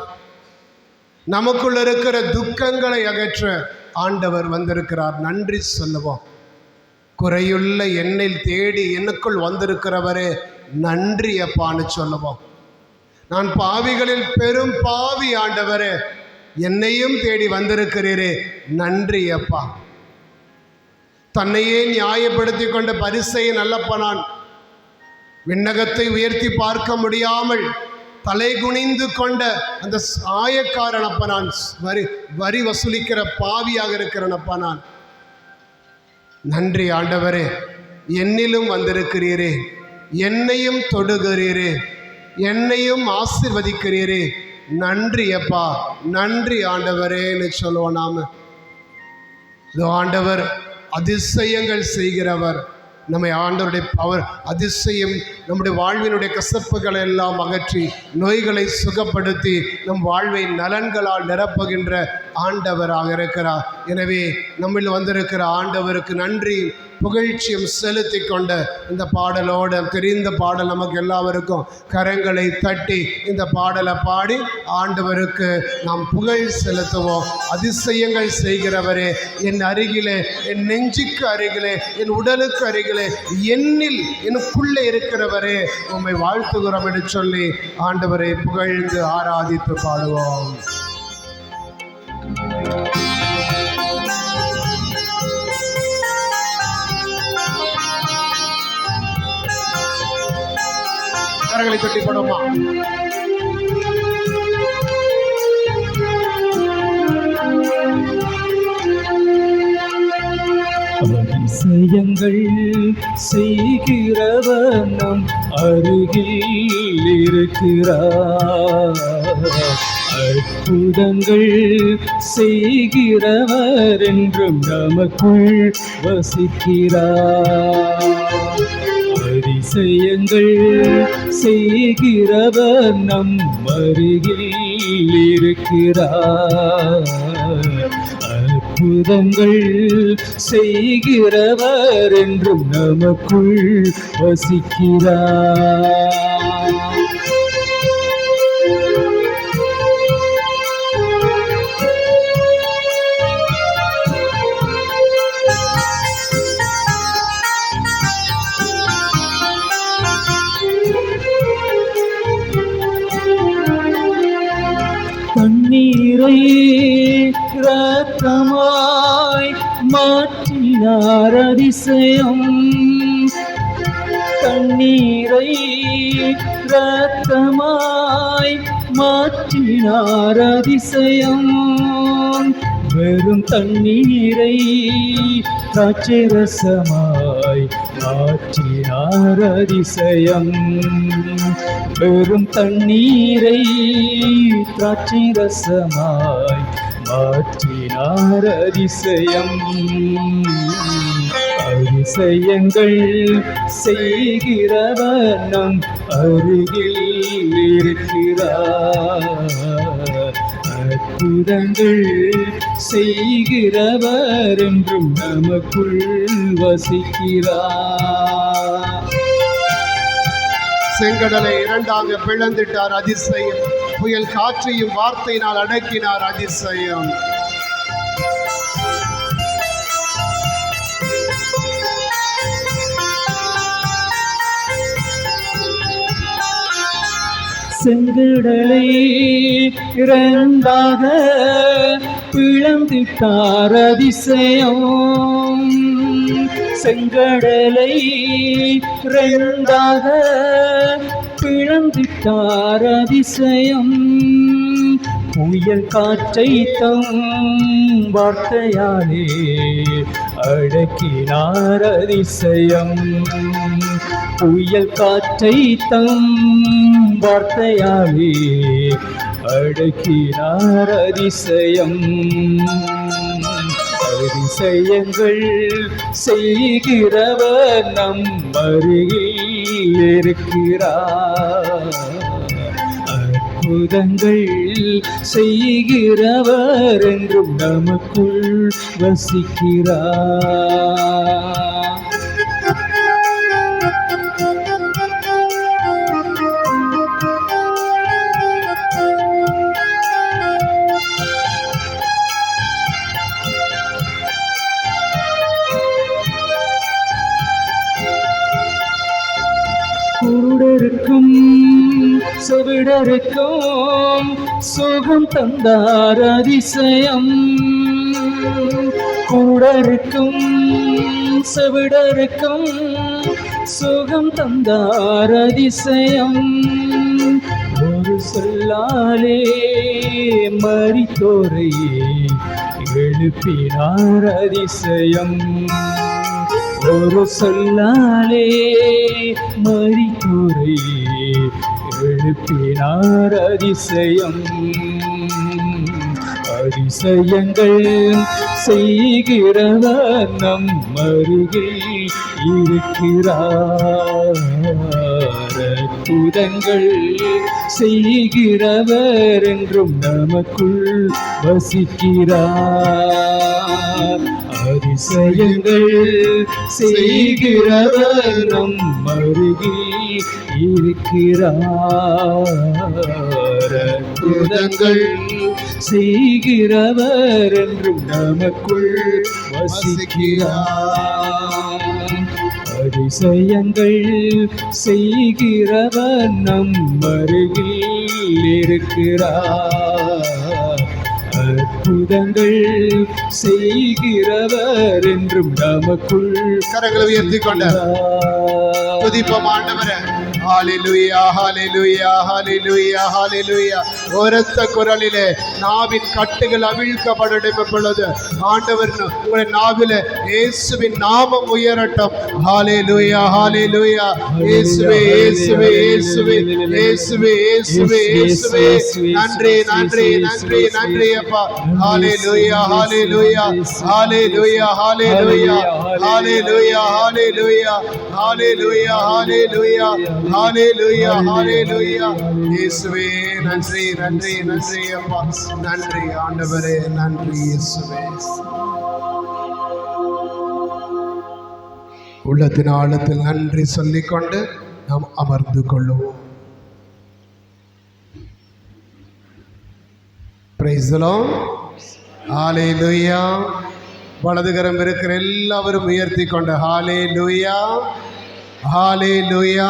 Speaker 1: நமக்குள் இருக்கிற துக்கங்களை அகற்ற ஆண்டவர் வந்திருக்கிறார். நன்றி சொல்லுவோம். குறையுள்ள என்னில் தேடி எனக்குள் வந்திருக்கிறவரே நன்றி அப்பான்னு சொல்லுவோம். நான் பாவிகளில் பெரும் பாவி ஆண்டவரே, என்னையும் தேடி வந்திருக்கிறீரே நன்றி அப்பா. தன்னையே நியாயப்படுத்தி கொண்ட பரிசேயன் அல்லப்பனான், விண்ணகத்தை உயர்த்தி பார்க்க முடியாமல் தலை குனிந்து கொண்ட அந்த ஆயக்காரனப்ப நான், வரி வசூலிக்கிற பாவியாக இருக்கிறனப்பா நான். நன்றி ஆண்டவரே, என்னிலும் வந்திருக்கிறீரே, என்னையும் தொடுகிறீரே, என்னையும் ஆசீர்வதிக்கிறீரே. நன்றி அப்பா, நன்றி ஆண்டவரேன்னு சொல்லுவோம். நாம ஆண்டவர் அதிசயங்கள் செய்கிறவர். நம்மை ஆண்டவருடைய அவர் அதிசயம் நம்முடைய வாழ்வினுடைய கசப்புகளை எல்லாம் அகற்றி நோய்களை சுகப்படுத்தி நம் வாழ்வை நலன்களால் நிரப்புகின்ற ஆண்டவராக இருக்கிறார். எனவே நம்மில் வந்திருக்கிற ஆண்டவருக்கு நன்றி புகழ்ச்சியும் செலுத்தி கொண்ட இந்த பாடலோடு, தெரிந்த பாடல் நமக்கு எல்லாருக்கும், கரங்களை தட்டி இந்த பாடலை பாடி ஆண்டவருக்கு நாம் புகழ் செலுத்துவோம். அதிசயங்கள் செய்கிறவரே, என் அருகிலே, என் நெஞ்சுக்கு அருகிலே, என் உடலுக்கு அருகிலே, என்னில் எனக்குள்ளே இருக்கிறவரே உம்மை வாழ்த்துகிறோம் என்று சொல்லி ஆண்டவரை புகழ்ந்து ஆராதித்து பாடுவோம். கரங்களை தட்டி பாடுமா.
Speaker 3: அதிசயங்கள் செய்கிறவர் நம் அருகில் இருக்கிறார். அற்புதங்கள் செய்கிறவர் என்றும் நமக்குள் வசிக்கிறார். அதிசயங்கள் செய்கிறவர் நம் அருகில் இருக்கிறார். அற்புதங்கள் செய்கிறவர் என்றும் நமக்குள் வசிக்கிறார். தண்ணீரை இரத்தமாய் மாற்றினார் அதிசயம். தண்ணீரை இரத்தமாய் மாற்றினார் அதிசயம். வெறும் தண்ணீரை திராட்சை ரசமாய் மாற்றினார் அதிசயம். வெறும் தண்ணீரை திராட்சை ரசமாய் மாற்றினார் அதிசயம். அதிசயங்கள் செய்கிறவர் நம் அருகில் இருக்கிறார். அற்புதங்கள் செய்கிறவர் என்றும் நமக்குள் வசிக்கிறார்.
Speaker 1: செங்கடலை இரண்டாக பிளந்திட்டார் அதிசயம். புயல் காற்றையும் வார்த்தையினால் அடக்கினார் அதிசயம்.
Speaker 3: செங்கடலை இரண்டாக பிளந்திட்டார் அதிசயம். செங்கடலை ரெண்டாக பிளந்திட்டார் அதிசயம். புயல் காற்றை தம் வார்த்தையாலே அடக்கினார் அதிசயம். புயல் காற்றை தம் வார்த்தையாலே அடக்கினார் அதிசயம். அதிசயங்கள் செய்கிறவர் நம் அருகில் இருக்கிறார். அற்புதங்கள் செய்கிறவர் என்றும் நமக்குள் வசிக்கிறார். குருடருக்கும் செவிடருக்கும் சுகம் தந்தார் அதிசயம். குருடருக்கும் செவிடருக்கும் சுகம் தந்தார் அதிசயம். ஒரு சொல்லாலே மரித்தோரை எழுப்பினார் அதிசயம். ஒரு சொல்லாலே மரித்தோரை எழுப்பினார் அதிசயம். அதிசயங்கள் செய்கிறவர் நம் அருகில் இருக்கிறார். அற்புதங்கள் செய்கிறவர் என்றும் நமக்குள் வசிக்கிறார். அதிசயங்கள் செய்கிறவர் நம் அருகில் இருக்கிறார். அற்புதங்கள் செய்கிறவர் என்றும் நமக்குள் வசிக்கிறார். அதிசயங்கள் செய்கிறவர் நம் அருகில் இருக்கிறார். அற்புதங்கள் செய்கிறவர் என்றும் நமக்குள்
Speaker 2: கரங்களை உயர்த்தி கொண்ட துதிப்போம் ஆண்டவரே. ஹalleluya ஹalleluya ஹalleluya ஹalleluya. ஒரத்த குரலிலே நாவின் கட்டுகள் அவிழ்க்கப்படட்டும். இப்பொழுது ஆண்டவர் உங்களுடைய நாவிலே இயேசுவின் நாமம் உயரட்டும். ஹalleluya ஹalleluya. இயேசுவே இயேசுவே இயேசுவே இயேசுவே இயேசுவே இயேசுவே. நன்றி நன்றி நன்றி நன்றி அப்பா. ஹalleluya ஹalleluya ஹalleluya ஹalleluya ஹalleluya ஹalleluya ஹalleluya ஹalleluya ஹalleluya ஹalleluya. இயேசுவே நன்றி நன்றி நன்றி அப்பா. நன்றி ஆண்டவரே, நன்றி இயேசுவே. உள்ளத்தின் ஆழத்தில் நன்றி சொல்லிக்கொண்டு நாம் அமர்ந்து கொள்ளுவோம். Price the Lord. ஹalleluya. வலதுகரம் இருக்கிற எல்லாவரும் உயர்த்தி கொண்ட ஹalleluya ஹalleluya.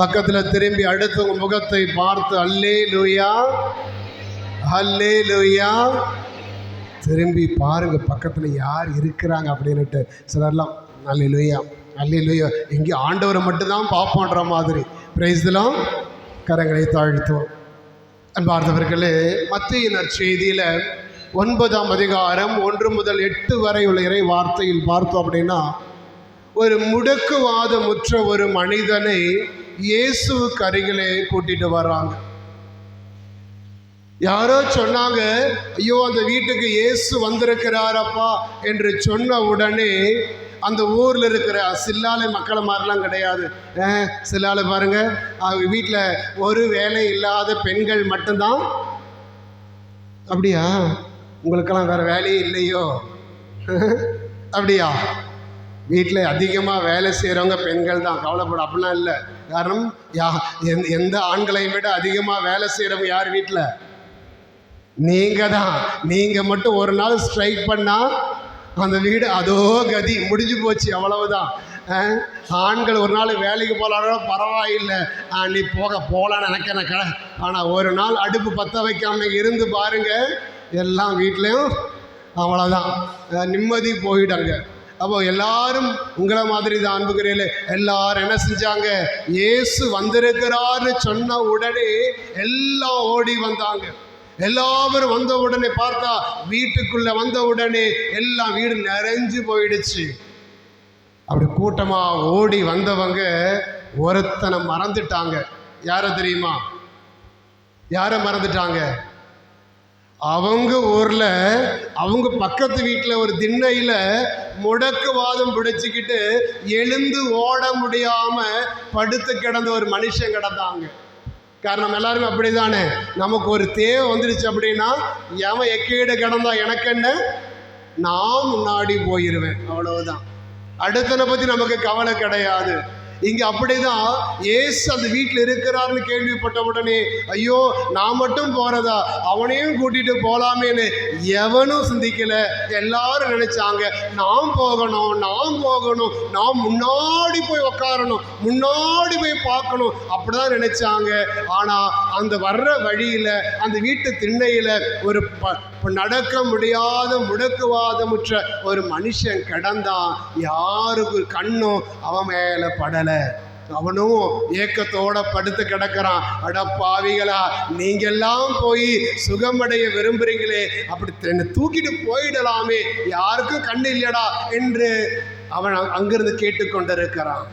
Speaker 2: பக்கத்தில் திரும்பி அடுத்த முகத்தை பார்த்து அல்லேலூயா அல்லேலூயா. திரும்பி பாருங்க பக்கத்தில் யார் இருக்கிறாங்க அப்படின்னுட்டு. சிலர்லாம் அல்லேலூயா அல்லேலூயா எங்கே ஆண்டவரை மட்டும்தான் பார்ப்போன்ற மாதிரி. Price the Lord. கரங்களை தாழ்த்துவோம். அன்பார்ந்தவர்களே, மத்தேயு நற்செய்தியில் 9ஆம் அதிகாரம் 1 முதல் 8 வரை உள்ள இறை வார்த்தையில் பார்த்தோம் அப்படின்னா, ஒரு முடக்குவாதமுற்ற ஒரு மனிதனை இயேசுவுக்கு அருகிலே கூட்டிட்டு வர்றாங்க. யாரோ சொன்னாங்க, ஐயோ அந்த வீட்டுக்கு இயேசு வந்திருக்கிறாரப்பா என்று சொன்ன உடனே அந்த ஊரில் இருக்கிற சில்லாலை மக்களை மாதிரிலாம் கிடையாது. சில்லாலை பாருங்க, அவங்க வீட்டில் ஒரு வேலை இல்லாத பெண்கள் மட்டும்தான். அப்படியா? உங்களுக்கெல்லாம் வேறு வேலையே இல்லையோ? அப்படியா? வீட்டில் அதிகமாக வேலை செய்கிறவங்க பெண்கள் தான். கவலைப்பட அப்படிலாம் இல்லை. காரணம் எந்த ஆண்களையும் விட அதிகமாக வேலை செய்கிறவங்க யார் வீட்டில்? நீங்கள் தான். நீங்கள் மட்டும் ஒரு நாள் ஸ்ட்ரைக் பண்ணால் அந்த வீடு அதோ கதி முடிஞ்சு போச்சு, அவ்வளவுதான். ஆண்கள் ஒரு நாள் வேலைக்கு போகலாலும் பரவாயில்லை, நீ போகலான்னு நினைக்கிறேன். ஆனால் ஒரு நாள் அடுப்பு பற்ற வைக்காம இருந்து பாருங்க, எல்லாம் வீட்லேயும் அவ்வளோதான், நிம்மதி போயிட்டாங்க. அப்போ எல்லாரும் உங்களை மாதிரி தான் அன்புகிறீர்களே, எல்லாரும் என்ன செஞ்சாங்க? இயேசு வந்திருக்கிறார்னு சொன்ன உடனே எல்லாம் ஓடி வந்தாங்க. எல்லாரும் வந்த உடனே பார்த்தா வீட்டுக்குள்ள வந்த உடனே எல்லாம் வீடு நிறைஞ்சு போயிடுச்சு. அப்படி கூட்டமா ஓடி வந்தவங்க ஒருத்தனை மறந்துட்டாங்க. யார தெரியுமா? யார மறந்துட்டாங்க? அவங்க ஊர்ல அவங்க பக்கத்து வீட்டில் ஒரு திண்ணையில முடக்குவாதம் பிடிச்சிக்கிட்டு எழுந்து ஓட முடியாம படுத்து கிடந்த ஒரு மனுஷன் கிடந்தாங்க. காரணம் எல்லாருமே அப்படிதானே, நமக்கு ஒரு தேவை வந்துடுச்சு அப்படின்னா எவன் எக்கீடு கிடந்தா எனக்கு என்ன, நான் முன்னாடி போயிடுவேன், அவ்வளவுதான். அடுத்தனை பத்தி நமக்கு கவலை கிடையாது. இங்க அப்படிதான் இயேசு அந்த வீட்டில் இருக்கிறார்னு கேள்விப்பட்ட உடனே ஐயோ நான் மட்டும் போறதா, அவனையும் கூட்டிட்டு போலாமேன்னு எவனும் சிந்திக்கல. எல்லாரும் நினைச்சாங்க நாம் போகணும், நாம் போகணும், நாம் முன்னாடி போய் உக்காரணும், முன்னாடி போய் பார்க்கணும், அப்படிதான் நினைச்சாங்க. ஆனா அந்த வர்ற வழியில அந்த வீட்டு திண்ணையில ஒரு நடக்க முடியாத முடக்குவாதமுற்ற ஒரு மனுஷன் கிடந்தான். யாருக்கு கண்ணும் அவன் மேல படல. அவனும் ஏக்கத்தோட படுத்து கிடக்கிறான். அட பாவிகளா, நீங்க எல்லாம் போய் சுகமடைய விரும்புறீங்களே, அப்படி என்னை தூக்கிட்டு போயிடலாமே, யாருக்கும் கண்ணு இல்லையடா என்று அவன் அங்கிருந்து கேட்டுக்கொண்டிருக்கிறான்.